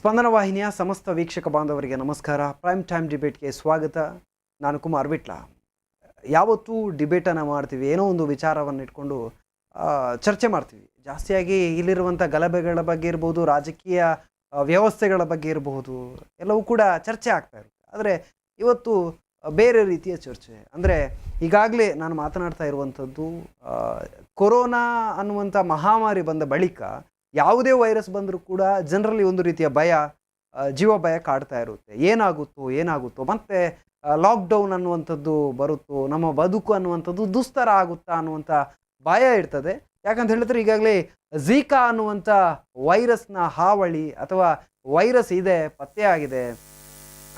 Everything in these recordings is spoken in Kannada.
ಸ್ಪಂದನ ವಾಹಿನಿಯ ಸಮಸ್ತ ವೀಕ್ಷಕ ಬಾಂಧವರಿಗೆ ನಮಸ್ಕಾರ. ಪ್ರೈಮ್ ಟೈಮ್ ಡಿಬೇಟ್ಗೆ ಸ್ವಾಗತ. ನಾನು ಕುಮಾರ್ ವಿಟ್ಲ. ಯಾವತ್ತೂ ಡಿಬೇಟನ್ನು ಮಾಡ್ತೀವಿ, ಏನೋ ಒಂದು ವಿಚಾರವನ್ನು ಇಟ್ಕೊಂಡು ಚರ್ಚೆ ಮಾಡ್ತೀವಿ. ಜಾಸ್ತಿಯಾಗಿ ಇಲ್ಲಿರುವಂಥ ಗಲಭೆಗಳ ಬಗ್ಗೆ ಇರ್ಬೋದು, ರಾಜಕೀಯ ವ್ಯವಸ್ಥೆಗಳ ಬಗ್ಗೆ ಇರಬಹುದು, ಎಲ್ಲವೂ ಕೂಡ ಚರ್ಚೆ ಆಗ್ತಾ ಇರುತ್ತೆ. ಆದರೆ ಇವತ್ತು ಬೇರೆ ರೀತಿಯ ಚರ್ಚೆ. ಅಂದರೆ ಈಗಾಗಲೇ ನಾನು ಮಾತನಾಡ್ತಾ ಇರುವಂಥದ್ದು ಕೊರೋನಾ ಅನ್ನುವಂಥ ಮಹಾಮಾರಿ ಬಂದ ಬಳಿಕ ಯಾವುದೇ ವೈರಸ್ ಬಂದರೂ ಕೂಡ ಜನರಲ್ಲಿ ಒಂದು ರೀತಿಯ ಭಯ, ಜೀವ ಭಯ ಕಾಡ್ತಾ ಇರುತ್ತೆ. ಏನಾಗುತ್ತೋ ಮತ್ತೆ ಲಾಕ್ಡೌನ್ ಅನ್ನುವಂಥದ್ದು ಬರುತ್ತೋ, ನಮ್ಮ ಬದುಕು ಅನ್ನುವಂಥದ್ದು ದುಸ್ತರ ಆಗುತ್ತಾ ಅನ್ನುವಂಥ ಭಯ ಇರ್ತದೆ. ಯಾಕಂತ ಹೇಳಿದ್ರೆ ಈಗಾಗಲೇ ಝೀಕಾ ಅನ್ನುವಂಥ ವೈರಸ್ನ ಹಾವಳಿ ಅಥವಾ ವೈರಸ್ ಇದೆ, ಪತ್ತೆಯಾಗಿದೆ.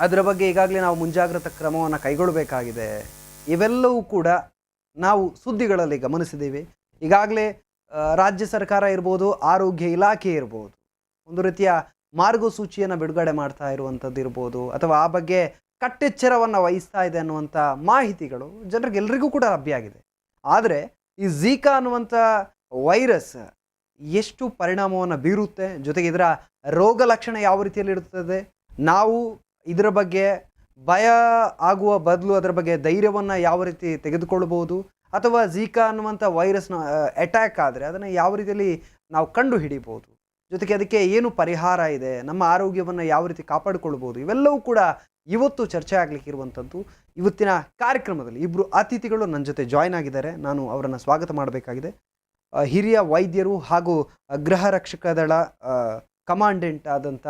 ಅದರ ಬಗ್ಗೆ ಈಗಾಗಲೇ ನಾವು ಮುಂಜಾಗ್ರತಾ ಕ್ರಮವನ್ನು ಕೈಗೊಳ್ಳಬೇಕಾಗಿದೆ. ಇವೆಲ್ಲವೂ ಕೂಡ ನಾವು ಸುದ್ದಿಗಳಲ್ಲಿ ಗಮನಿಸಿದ್ದೀವಿ. ಈಗಾಗಲೇ ರಾಜ್ಯ ಸರ್ಕಾರ ಇರ್ಬೋದು, ಆರೋಗ್ಯ ಇಲಾಖೆ ಇರ್ಬೋದು, ಒಂದು ರೀತಿಯ ಮಾರ್ಗಸೂಚಿಯನ್ನು ಬಿಡುಗಡೆ ಮಾಡ್ತಾ ಇರುವಂಥದ್ದು ಇರ್ಬೋದು, ಅಥವಾ ಆ ಬಗ್ಗೆ ಕಟ್ಟೆಚ್ಚರವನ್ನು ವಹಿಸ್ತಾ ಇದೆ ಅನ್ನುವಂಥ ಮಾಹಿತಿಗಳು ಜನರಿಗೆಲ್ಲರಿಗೂ ಕೂಡ ಲಭ್ಯ ಆಗಿದೆ. ಆದರೆ ಈ ಝೀಕಾ ಅನ್ನುವಂಥ ವೈರಸ್ ಎಷ್ಟು ಪರಿಣಾಮವನ್ನು ಬೀರುತ್ತೆ, ಜೊತೆಗೆ ಇದರ ರೋಗ ಲಕ್ಷಣ ಯಾವ ರೀತಿಯಲ್ಲಿ ಇರುತ್ತದೆ, ನಾವು ಇದರ ಬಗ್ಗೆ ಭಯ ಆಗುವ ಬದಲು ಅದರ ಬಗ್ಗೆ ಧೈರ್ಯವನ್ನು ಯಾವ ರೀತಿ ತೆಗೆದುಕೊಳ್ಬೋದು, ಅಥವಾ ಝೀಕಾ ಅನ್ನುವಂಥ ವೈರಸ್ನ ಅಟ್ಯಾಕ್ ಆದರೆ ಅದನ್ನು ಯಾವ ರೀತಿಯಲ್ಲಿ ನಾವು ಕಂಡು ಹಿಡಿಬೋದು, ಜೊತೆಗೆ ಅದಕ್ಕೆ ಏನು ಪರಿಹಾರ ಇದೆ, ನಮ್ಮ ಆರೋಗ್ಯವನ್ನು ಯಾವ ರೀತಿ ಕಾಪಾಡಿಕೊಳ್ಬೋದು, ಇವೆಲ್ಲವೂ ಕೂಡ ಇವತ್ತು ಚರ್ಚೆ ಆಗಲಿಕ್ಕಿರುವಂಥದ್ದು. ಇವತ್ತಿನ ಕಾರ್ಯಕ್ರಮದಲ್ಲಿ ಇಬ್ಬರು ಅತಿಥಿಗಳು ನನ್ನ ಜೊತೆ ಜಾಯ್ನ್ ಆಗಿದ್ದಾರೆ. ನಾನು ಅವರನ್ನು ಸ್ವಾಗತ ಮಾಡಬೇಕಾಗಿದೆ. ಹಿರಿಯ ವೈದ್ಯರು ಹಾಗೂ ಗೃಹ ರಕ್ಷಕ ದಳ ಕಮಾಂಡೆಂಟ್ ಆದಂಥ,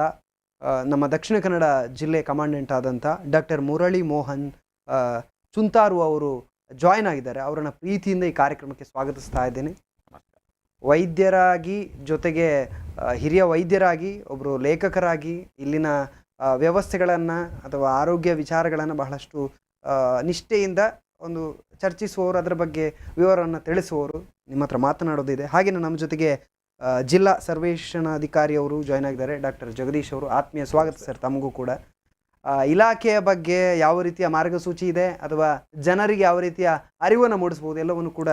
ನಮ್ಮ ದಕ್ಷಿಣ ಕನ್ನಡ ಜಿಲ್ಲೆ ಕಮಾಂಡೆಂಟ್ ಆದಂಥ ಡಾಕ್ಟರ್ ಮುರಳಿ ಮೋಹನ್ ಚುಂತಾರು ಅವರು ಜಾಯ್ನ್ ಆಗಿದ್ದಾರೆ. ಅವರನ್ನು ಪ್ರೀತಿಯಿಂದ ಈ ಕಾರ್ಯಕ್ರಮಕ್ಕೆ ಸ್ವಾಗತಿಸ್ತಾ ಇದ್ದೇನೆ. ವೈದ್ಯರಾಗಿ, ಜೊತೆಗೆ ಹಿರಿಯ ವೈದ್ಯರಾಗಿ, ಒಬ್ಬರು ಲೇಖಕರಾಗಿ ಇಲ್ಲಿನ ವ್ಯವಸ್ಥೆಗಳನ್ನು ಅಥವಾ ಆರೋಗ್ಯ ವಿಚಾರಗಳನ್ನು ಬಹಳಷ್ಟು ನಿಷ್ಠೆಯಿಂದ ಒಂದು ಚರ್ಚಿಸುವವರು, ಅದರ ಬಗ್ಗೆ ವಿವರವನ್ನು ತಿಳಿಸುವವರು ನಿಮ್ಮ ಹತ್ರ ಮಾತನಾಡೋದಿದೆ. ಹಾಗೆಯೇ ನಮ್ಮ ಜೊತೆಗೆ ಜಿಲ್ಲಾ ಸರ್ವೇಕ್ಷಣಾಧಿಕಾರಿ ಅವರು ಜಾಯ್ನ್ ಆಗಿದ್ದಾರೆ, ಡಾಕ್ಟರ್ ಜಗದೀಶ್ ಅವರು. ಆತ್ಮೀಯ ಸ್ವಾಗತ ಸರ್ ತಮಗೂ ಕೂಡ. ಇಲಾಖೆಯ ಬಗ್ಗೆ ಯಾವ ರೀತಿಯ ಮಾರ್ಗಸೂಚಿ ಇದೆ ಅಥವಾ ಜನರಿಗೆ ಯಾವ ರೀತಿಯ ಅರಿವನ್ನು ಮೂಡಿಸ್ಬೋದು ಎಲ್ಲವನ್ನು ಕೂಡ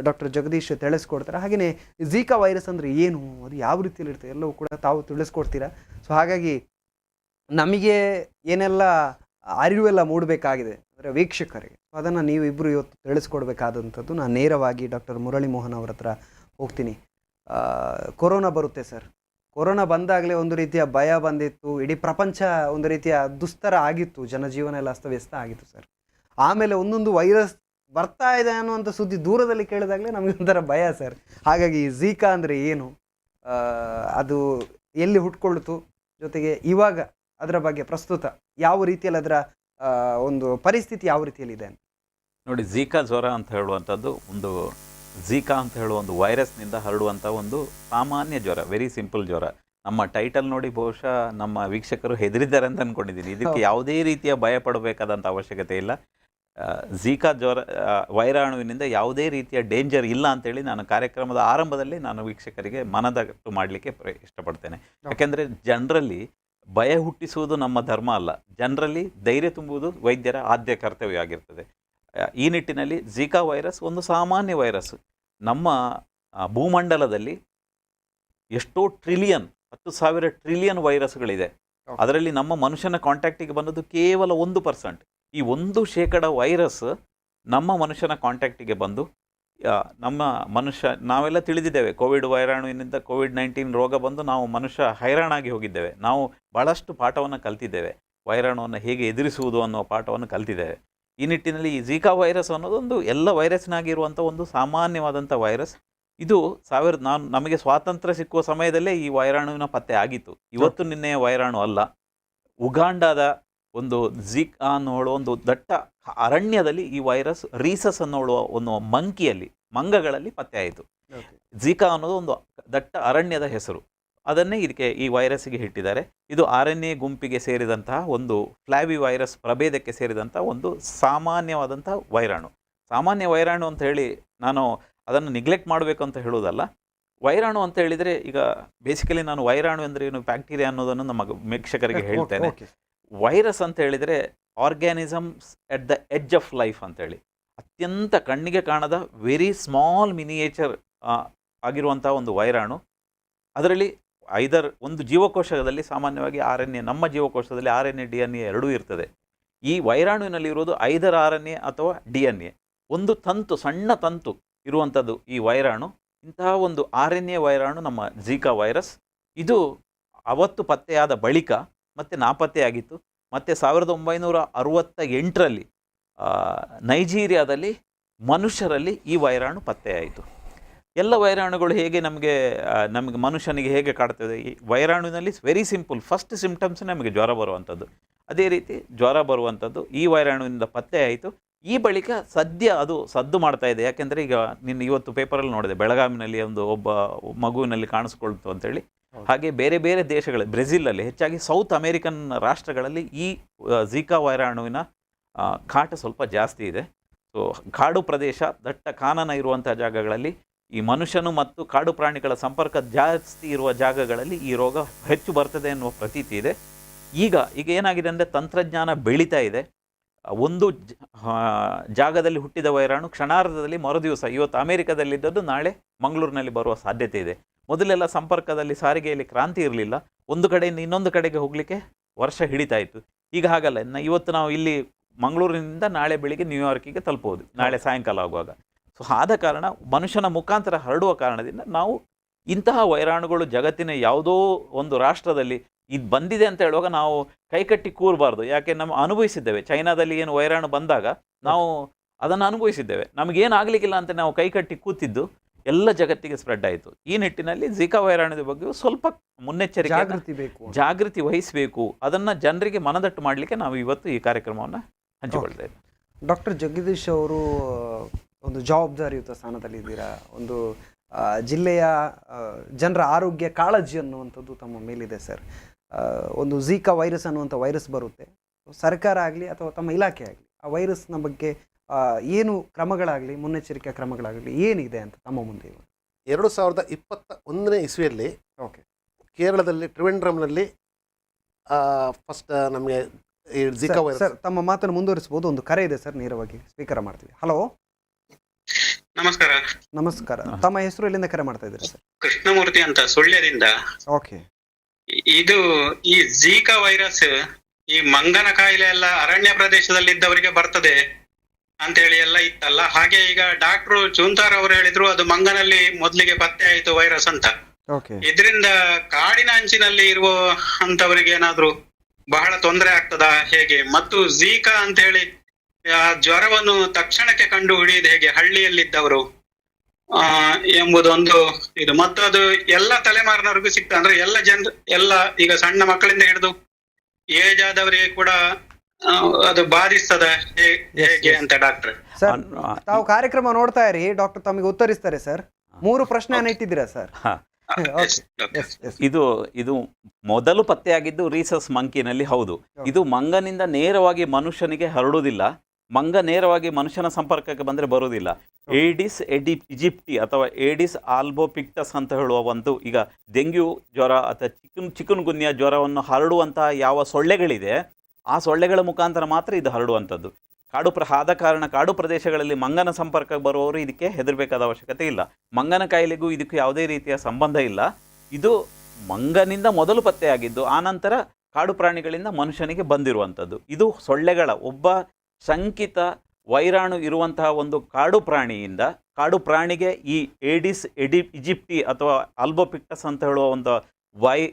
ಡಾಕ್ಟರ್ ಜಗದೀಶ್ ತಿಳಿಸ್ಕೊಡ್ತಾರೆ. ಹಾಗೆಯೇ ಝೀಕಾ ವೈರಸ್ ಅಂದರೆ ಏನು, ಅದು ಯಾವ ರೀತಿಯಲ್ಲಿ ಇರ್ತದೆ ಎಲ್ಲವೂ ಕೂಡ ತಾವು ತಿಳಿಸ್ಕೊಡ್ತೀರಾ. ಸೊ ಹಾಗಾಗಿ ನಮಗೆ ಏನೆಲ್ಲ ಅರಿವೆಲ್ಲ ಮೂಡಬೇಕಾಗಿದೆ ಅಂದರೆ ವೀಕ್ಷಕರಿಗೆ, ಅದನ್ನು ನೀವು ಇಬ್ಬರು ಇವತ್ತು ತಿಳಿಸ್ಕೊಡ್ಬೇಕಾದಂಥದ್ದು. ನಾನು ನೇರವಾಗಿ ಡಾಕ್ಟರ್ ಮುರಳಿ ಮೋಹನ್ ಅವರ ಹತ್ರ ಹೋಗ್ತೀನಿ. ಕೊರೋನಾ ಬರುತ್ತೆ ಸರ್. ಕೊರೋನಾ ಬಂದಾಗಲೇ ಒಂದು ರೀತಿಯ ಭಯ ಬಂದಿತ್ತು, ಇಡೀ ಪ್ರಪಂಚ ಒಂದು ರೀತಿಯ ದುಸ್ತರ ಆಗಿತ್ತು, ಜನಜೀವನ ಎಲ್ಲ ಅಸ್ತವ್ಯಸ್ತ ಆಗಿತ್ತು ಸರ್. ಆಮೇಲೆ ಒಂದೊಂದು ವೈರಸ್ ಬರ್ತಾ ಇದೆ ಅನ್ನುವಂಥ ಸುದ್ದಿ ದೂರದಲ್ಲಿ ಕೇಳಿದಾಗಲೇ ನಮಗೆ ಒಂಥರ ಭಯ ಸರ್. ಹಾಗಾಗಿ ಝೀಕಾ ಅಂದರೆ ಏನು, ಅದು ಎಲ್ಲಿ ಹುಟ್ಕೊಳ್ತು, ಜೊತೆಗೆ ಇವಾಗ ಅದರ ಬಗ್ಗೆ ಪ್ರಸ್ತುತ ಯಾವ ರೀತಿಯಲ್ಲಿ ಅದರ ಒಂದು ಪರಿಸ್ಥಿತಿ ಯಾವ ರೀತಿಯಲ್ಲಿ ಇದೆ ಅಂತ ನೋಡಿ. ಝೀಕಾ ಜ್ವರ ಅಂತ ಹೇಳುವಂಥದ್ದು ಝೀಕಾ ಅಂತ ಹೇಳುವ ಒಂದು ವೈರಸ್ನಿಂದ ಹರಡುವಂಥ ಒಂದು ಸಾಮಾನ್ಯ ಜ್ವರ, ವೆರಿ ಸಿಂಪಲ್ ಜ್ವರ. ನಮ್ಮ ಟೈಟಲ್ ನೋಡಿ ಬಹುಶಃ ನಮ್ಮ ವೀಕ್ಷಕರು ಹೆದರಿದ್ದಾರೆ ಅಂತ ಅಂದ್ಕೊಂಡಿದ್ದೀನಿ. ಇದಕ್ಕೆ ಯಾವುದೇ ರೀತಿಯ ಭಯ ಪಡಬೇಕಾದಂಥ ಅವಶ್ಯಕತೆ ಇಲ್ಲ. ಝೀಕಾ ಜ್ವರ ವೈರಾಣುವಿನಿಂದ ಯಾವುದೇ ರೀತಿಯ ಡೇಂಜರ್ ಇಲ್ಲ ಅಂತೇಳಿ ನಾನು ಕಾರ್ಯಕ್ರಮದ ಆರಂಭದಲ್ಲಿ ನಾನು ವೀಕ್ಷಕರಿಗೆ ಮನದಟ್ಟು ಮಾಡಲಿಕ್ಕೆ ಇಷ್ಟಪಡ್ತೇನೆ. ಯಾಕೆಂದರೆ ಜನರಲ್ಲಿ ಭಯ ಹುಟ್ಟಿಸುವುದು ನಮ್ಮ ಧರ್ಮ ಅಲ್ಲ, ಜನರಲ್ಲಿ ಧೈರ್ಯ ತುಂಬುವುದು ವೈದ್ಯರ ಆದ್ಯ ಕರ್ತವ್ಯ ಆಗಿರ್ತದೆ. ಈ ನಿಟ್ಟಿನಲ್ಲಿ ಝೀಕಾ ವೈರಸ್ ಒಂದು ಸಾಮಾನ್ಯ ವೈರಸ್. ನಮ್ಮ ಭೂಮಂಡಲದಲ್ಲಿ ಎಷ್ಟೋ ಟ್ರಿಲಿಯನ್, 10,000 ಟ್ರಿಲಿಯನ್ ವೈರಸ್ಗಳಿದೆ. ಅದರಲ್ಲಿ ನಮ್ಮ ಮನುಷ್ಯನ ಕಾಂಟ್ಯಾಕ್ಟಿಗೆ ಬಂದದ್ದು ಕೇವಲ 1%. ಈ 1% ವೈರಸ್ ನಮ್ಮ ಮನುಷ್ಯನ ಕಾಂಟ್ಯಾಕ್ಟಿಗೆ ಬಂದು ನಾವೆಲ್ಲ ತಿಳಿದಿದ್ದೇವೆ, ಕೋವಿಡ್ ವೈರಾಣುವಿನಿಂದ COVID-19 ರೋಗ ಬಂದು ನಾವು ಮನುಷ್ಯ ಹೈರಾಣಾಗಿ ಹೋಗಿದ್ದೇವೆ. ನಾವು ಭಾಳಷ್ಟು ಪಾಠವನ್ನು ಕಲ್ತಿದ್ದೇವೆ, ವೈರಾಣುವನ್ನು ಹೇಗೆ ಎದುರಿಸುವುದು ಅನ್ನೋ ಪಾಠವನ್ನು ಕಲ್ತಿದ್ದೇವೆ. ಈ ನಿಟ್ಟಿನಲ್ಲಿ ಈ ಝೀಕಾ ವೈರಸ್ ಅನ್ನೋದೊಂದು ಎಲ್ಲ ವೈರಸ್ನಾಗಿರುವಂಥ ಒಂದು ಸಾಮಾನ್ಯವಾದಂಥ ವೈರಸ್. ಇದು ನಮಗೆ ಸ್ವಾತಂತ್ರ್ಯ ಸಿಕ್ಕುವ ಸಮಯದಲ್ಲೇ ಈ ವೈರಾಣುವಿನ ಪತ್ತೆ ಆಗಿತ್ತು, ಇವತ್ತು ನಿನ್ನೆಯ ವೈರಾಣು ಅಲ್ಲ. ಉಗಾಂಡಾದ ಒಂದು ಝೀಕಾ ಅನ್ನೋ ಒಂದು ದಟ್ಟ ಅರಣ್ಯದಲ್ಲಿ ಈ ವೈರಸ್ ರೀಸಸ್ ಅನ್ನೋಳುವ ಒಂದು ಮಂಗಗಳಲ್ಲಿ ಪತ್ತೆ ಆಯಿತು. ಝೀಕಾ ಅನ್ನೋದು ಒಂದು ದಟ್ಟ ಅರಣ್ಯದ ಹೆಸರು, ಅದನ್ನೇ ಈ ವೈರಸ್ಸಿಗೆ ಇಟ್ಟಿದ್ದಾರೆ. ಇದು RNA ಗುಂಪಿಗೆ ಸೇರಿದಂತಹ ಒಂದು ಫ್ಲಾವಿ ವೈರಸ್ ಪ್ರಭೇದಕ್ಕೆ ಸೇರಿದಂಥ ಒಂದು ಸಾಮಾನ್ಯವಾದಂಥ ವೈರಾಣು. ಸಾಮಾನ್ಯ ವೈರಾಣು ಅಂತ ಹೇಳಿ ನಾನು ಅದನ್ನು ನಿಗ್ಲೆಕ್ಟ್ ಮಾಡಬೇಕು ಅಂತ ಹೇಳುವುದಲ್ಲ. ವೈರಾಣು ಅಂತ ಹೇಳಿದರೆ, ಈಗ ಬೇಸಿಕಲಿ ನಾನು ವೈರಾಣು ಅಂದರೆ ಏನು, ಬ್ಯಾಕ್ಟೀರಿಯಾ ಅನ್ನೋದನ್ನು ನಮ್ಮ ವೀಕ್ಷಕರಿಗೆ ಹೇಳ್ತೇನೆ. ವೈರಸ್ ಅಂತ ಹೇಳಿದರೆ organisms at the edge of life ಅಂತೇಳಿ, ಅತ್ಯಂತ ಕಣ್ಣಿಗೆ ಕಾಣದ ವೆರಿ ಸ್ಮಾಲ್ ಮಿನಿಯೇಚರ್ ಆಗಿರುವಂಥ ಒಂದು ವೈರಾಣು. ಅದರಲ್ಲಿ ಐದರ್ ಒಂದು ಜೀವಕೋಶದಲ್ಲಿ ಸಾಮಾನ್ಯವಾಗಿ RNA, ನಮ್ಮ ಜೀವಕೋಶದಲ್ಲಿ RNA DNA ಎರಡೂ ಇರ್ತದೆ. ಈ ವೈರಾಣುವಿನಲ್ಲಿರುವುದು ಐದರ್ RNA ಅಥವಾ DNA, ಒಂದು ತಂತು, ಸಣ್ಣ ತಂತು ಇರುವಂಥದ್ದು ಈ ವೈರಾಣು. ಇಂತಹ ಒಂದು RNA ವೈರಾಣು ನಮ್ಮ ಝೀಕಾ ವೈರಸ್. ಇದು ಅವತ್ತು ಪತ್ತೆಯಾದ ಬಳಿಕ ಮತ್ತೆ ನಾಪತ್ತೆಯಾಗಿತ್ತು. ಮತ್ತು 1968ರಲ್ಲಿ ನೈಜೀರಿಯಾದಲ್ಲಿ ಮನುಷ್ಯರಲ್ಲಿ ಈ ವೈರಾಣು ಪತ್ತೆಯಾಯಿತು. ಎಲ್ಲ ವೈರಾಣುಗಳು ಹೇಗೆ ನಮಗೆ ಮನುಷ್ಯನಿಗೆ ಹೇಗೆ ಕಾಡ್ತದೆ, ಈ ವೈರಾಣುವಿನಲ್ಲಿ ವೆರಿ ಸಿಂಪಲ್, ಫಸ್ಟ್ ಸಿಂಪ್ಟಮ್ಸ್ ನಮಗೆ ಜ್ವರ ಬರುವಂಥದ್ದು. ಅದೇ ರೀತಿ ಜ್ವರ ಬರುವಂಥದ್ದು ಈ ವೈರಾಣುವಿನಿಂದ ಪತ್ತೆಯಾಯಿತು. ಈ ಬಳಿಕ ಸದ್ಯ ಅದು ಸದ್ದು ಮಾಡ್ತಾ ಇದೆ. ಯಾಕೆಂದರೆ ಈಗ ಇವತ್ತು ಪೇಪರಲ್ಲಿ ನೋಡಿದೆ, ಬೆಳಗಾವಿನಲ್ಲಿ ಒಬ್ಬ ಮಗುವಿನಲ್ಲಿ ಕಾಣಿಸ್ಕೊಳ್ತು ಅಂತೇಳಿ. ಹಾಗೆ ಬೇರೆ ಬೇರೆ ದೇಶಗಳಲ್ಲಿ, ಬ್ರೆಜಿಲಲ್ಲಿ, ಹೆಚ್ಚಾಗಿ ಸೌತ್ ಅಮೇರಿಕನ್ ರಾಷ್ಟ್ರಗಳಲ್ಲಿ ಈ ಝೀಕಾ ವೈರಾಣುವಿನ ಕಾಟ ಸ್ವಲ್ಪ ಜಾಸ್ತಿ ಇದೆ. ಸೊ ಕಾಡು ಪ್ರದೇಶ, ದಟ್ಟ ಕಾನನ ಇರುವಂಥ ಜಾಗಗಳಲ್ಲಿ, ಈ ಮನುಷ್ಯನು ಮತ್ತು ಕಾಡು ಪ್ರಾಣಿಗಳ ಸಂಪರ್ಕ ಜಾಸ್ತಿ ಇರುವ ಜಾಗಗಳಲ್ಲಿ ಈ ರೋಗ ಹೆಚ್ಚು ಬರ್ತದೆ ಎನ್ನುವ ಪ್ರತೀತಿ ಇದೆ. ಈಗ ಏನಾಗಿದೆ ಅಂದರೆ ತಂತ್ರಜ್ಞಾನ ಬೆಳೀತಾ ಇದೆ. ಒಂದು ಜಾಗದಲ್ಲಿ ಹುಟ್ಟಿದ ವೈರಾಣು ಕ್ಷಣಾರ್ಧದಲ್ಲಿ ಮರುದಿವಸ, ಇವತ್ತು ಅಮೇರಿಕದಲ್ಲಿದ್ದದ್ದು ನಾಳೆ ಮಂಗಳೂರಿನಲ್ಲಿ ಬರುವ ಸಾಧ್ಯತೆ ಇದೆ. ಮೊದಲೆಲ್ಲ ಸಂಪರ್ಕದಲ್ಲಿ, ಸಾರಿಗೆಯಲ್ಲಿ ಕ್ರಾಂತಿ ಇರಲಿಲ್ಲ, ಒಂದು ಕಡೆಯಿಂದ ಇನ್ನೊಂದು ಕಡೆಗೆ ಹೋಗಲಿಕ್ಕೆ ವರ್ಷ ಹಿಡಿತಾ ಇತ್ತು. ಈಗ ಹಾಗಲ್ಲ. ಇವತ್ತು ನಾವು ಇಲ್ಲಿ ಮಂಗಳೂರಿನಿಂದ ನಾಳೆ ಬೆಳಿಗ್ಗೆ ನ್ಯೂಯಾರ್ಕಿಗೆ ತಲುಪಬಹುದು, ನಾಳೆ ಸಾಯಂಕಾಲ ಆಗುವಾಗ. ಸೊ ಆದ ಕಾರಣ ಮನುಷ್ಯನ ಮುಖಾಂತರ ಹರಡುವ ಕಾರಣದಿಂದ ನಾವು ಇಂತಹ ವೈರಾಣುಗಳು ಜಗತ್ತಿನ ಯಾವುದೋ ಒಂದು ರಾಷ್ಟ್ರದಲ್ಲಿ ಇದು ಬಂದಿದೆ ಅಂತ ಹೇಳುವಾಗ ನಾವು ಕೈಕಟ್ಟಿ ಕೂರಬಾರ್ದು. ಯಾಕೆ ನಮ್ಮ ಅನುಭವಿಸಿದ್ದೇವೆ. ಚೈನಾದಲ್ಲಿ ಏನು ವೈರಾಣು ಬಂದಾಗ ನಾವು ಅದನ್ನು ಅನುಭವಿಸಿದ್ದೇವೆ. ನಮಗೇನಾಗಲಿಕ್ಕಿಲ್ಲ ಅಂತ ನಾವು ಕೈಕಟ್ಟಿ ಕೂತಿದ್ದು ಎಲ್ಲ ಜಗತ್ತಿಗೆ ಸ್ಪ್ರೆಡ್ ಆಯಿತು. ಈ ನಿಟ್ಟಿನಲ್ಲಿ ಝೀಕಾ ವೈರಾಣುದ ಬಗ್ಗೆ ಸ್ವಲ್ಪ ಮುನ್ನೆಚ್ಚರಿಕೆ, ಜಾಗೃತಿ ವಹಿಸಬೇಕು. ಅದನ್ನು ಜನರಿಗೆ ಮನದಟ್ಟು ಮಾಡಲಿಕ್ಕೆ ನಾವು ಇವತ್ತು ಈ ಕಾರ್ಯಕ್ರಮವನ್ನು ಹಂಚಿಕೊಳ್ತಾ ಇದ್ದೇವೆ. ಡಾಕ್ಟರ್ ಜಗದೀಶ್ ಅವರು ಒಂದು ಜವಾಬ್ದಾರಿಯುತ ಸ್ಥಾನದಲ್ಲಿದ್ದೀರಾ. ಒಂದು ಜಿಲ್ಲೆಯ ಜನರ ಆರೋಗ್ಯ ಕಾಳಜಿ ಅನ್ನುವಂಥದ್ದು ತಮ್ಮ ಮೇಲಿದೆ ಸರ್. ಒಂದು ಝೀಕಾ ವೈರಸ್ ಅನ್ನುವಂಥ ವೈರಸ್ ಬರುತ್ತೆ, ಸರ್ಕಾರ ಆಗಲಿ ಅಥವಾ ತಮ್ಮ ಇಲಾಖೆ ಆಗಲಿ ಆ ವೈರಸ್ನ ಬಗ್ಗೆ ಏನು ಕ್ರಮಗಳಾಗಲಿ, ಮುನ್ನೆಚ್ಚರಿಕೆ ಕ್ರಮಗಳಾಗಲಿ ಏನಿದೆ ಅಂತ ತಮ್ಮ ಮುಂದೆ? 2021ನೇ ಇಸ್ವಿಯಲ್ಲಿ ಕೇರಳದಲ್ಲಿ ಟ್ರಿವೆಂಡ್ರಮ್ನಲ್ಲಿ ಫಸ್ಟ್ ನಮಗೆ ಝೀಕಾ ವೈರಸ್. ಸರ್ ತಮ್ಮ ಮಾತನ್ನು ಮುಂದುವರಿಸಬಹುದು? ಒಂದು ಕರೆ ಇದೆ ಸರ್, ನೇರವಾಗಿ ಸ್ವೀಕಾರ ಮಾಡ್ತೀವಿ. ಹಲೋ, ನಮಸ್ಕಾರ. ನಮಸ್ಕಾರ. ತಮ್ಮ ಹೆಸರು, ಎಲ್ಲಿಂದ ಕರೆ ಮಾಡ್ತಾ ಇದ್ದೀರಾ ಸರ್? ಕೃಷ್ಣಮೂರ್ತಿ ಅಂತ, ಸುಳ್ಯದಿಂದ. ಓಕೆ. ಇದು ಈ ಝೀಕಾ ವೈರಸ್ ಈ ಮಂಗನ ಕಾಯಿಲೆ ಎಲ್ಲ ಅರಣ್ಯ ಪ್ರದೇಶದಲ್ಲಿದ್ದವರಿಗೆ ಬರ್ತದೆ ಅಂತ ಹೇಳಿ ಎಲ್ಲ ಇತ್ತಲ್ಲ. ಹಾಗೆ ಈಗ ಡಾಕ್ಟ್ರು ಚೂಂತಾರ್ ಅವರು ಹೇಳಿದ್ರು ಅದು ಮಂಗನಲ್ಲಿ ಮೊದಲಿಗೆ ಪತ್ತೆ ಆಯಿತು ವೈರಸ್ ಅಂತ. ಇದರಿಂದ ಕಾಡಿನ ಅಂಚಿನಲ್ಲಿ ಇರುವ ಅಂತವರಿಗೆ ಏನಾದ್ರು ಬಹಳ ತೊಂದರೆ ಆಗ್ತದಾ ಹೇಗೆ? ಮತ್ತು ಝೀಕಾ ಅಂತ ಹೇಳಿ ಆ ಜ್ವರವನ್ನು ತಕ್ಷಣಕ್ಕೆ ಕಂಡು ಹಿಡಿಯುವುದು ಹೇಗೆ ಹಳ್ಳಿಯಲ್ಲಿದ್ದವರು ಎಂಬುದೊಂದು ಇದು. ಮತ್ತು ಅದು ಎಲ್ಲ ತಲೆಮಾರಿನವರಿಗೂ ಸಿಗ್ತದೆ, ಅಂದ್ರೆ ಎಲ್ಲ ಜನರು, ಎಲ್ಲ ಈಗ ಸಣ್ಣ ಮಕ್ಕಳಿಂದ ಹಿಡಿದು ಏಜ್ ಆದವರಿಗೆ ಕೂಡ ಅದು ಬಾಧಿಸ್ತದ ಹೇಗೆ ಅಂತ ಡಾಕ್ಟರ್? ಸರ್ ತಾವು ಕಾರ್ಯಕ್ರಮ ನೋಡ್ತಾ ಇರಿ, ಡಾಕ್ಟರ್ ತಮಗೆ ಉತ್ತರಿಸ್ತಾರೆ ಸರ್. 3 ಪ್ರಶ್ನೆಯನ್ನು ಇಟ್ಟಿದ್ದೀರಾ ಸರ್? ಇದು ಮೊದಲು ಪತ್ತೆಯಾಗಿದ್ದು ರೀಸಸ್ ಮಂಕಿನಲ್ಲಿ. ಹೌದು, ಇದು ಮಂಗನಿಂದ ನೇರವಾಗಿ ಮನುಷ್ಯನಿಗೆ ಹರಡುವುದಿಲ್ಲ. ಮಂಗ ನೇರವಾಗಿ ಮನುಷ್ಯನ ಸಂಪರ್ಕಕ್ಕೆ ಬಂದರೆ ಬರುವುದಿಲ್ಲ. ಏಡಿಸ್ ಈಜಿಪ್ಟಿ ಅಥವಾ ಏಡಿಸ್ ಆಲ್ಬೋಪಿಕ್ಟಸ್ ಅಂತ ಹೇಳುವ ಒಂದು, ಈಗ ಡೆಂಗ್ಯೂ ಜ್ವರ ಅಥವಾ ಚಿಕನ್ ಗುನ್ಯಾ ಜ್ವರವನ್ನು ಹರಡುವಂತಹ ಯಾವ ಸೊಳ್ಳೆಗಳಿದೆ ಆ ಸೊಳ್ಳೆಗಳ ಮುಖಾಂತರ ಮಾತ್ರ ಇದು ಹರಡುವಂಥದ್ದು. ಆದ ಕಾರಣ ಕಾಡು ಪ್ರದೇಶಗಳಲ್ಲಿ ಮಂಗನ ಸಂಪರ್ಕಕ್ಕೆ ಬರುವವರು ಇದಕ್ಕೆ ಹೆದರಬೇಕಾದ ಅವಶ್ಯಕತೆ ಇಲ್ಲ. ಮಂಗನ ಕಾಯಿಲೆಗೂ ಇದಕ್ಕೂ ಯಾವುದೇ ರೀತಿಯ ಸಂಬಂಧ ಇಲ್ಲ. ಇದು ಮಂಗನಿಂದ ಮೊದಲು ಪತ್ತೆಯಾಗಿದ್ದು ಆನಂತರ ಕಾಡು ಪ್ರಾಣಿಗಳಿಂದ ಮನುಷ್ಯನಿಗೆ ಬಂದಿರುವಂಥದ್ದು. ಇದು ಸೊಳ್ಳೆಗಳ ಒಬ್ಬ ಶಂಕಿತ ವೈರಾಣು ಇರುವಂತಹ ಒಂದು ಕಾಡು ಪ್ರಾಣಿಗೆ ಈ ಏಡಿಸ್ ಈಜಿಪ್ಟಿ ಅಥವಾ ಆಲ್ಬೋಪಿಕ್ಟಸ್ ಅಂತ ಹೇಳುವ ಒಂದು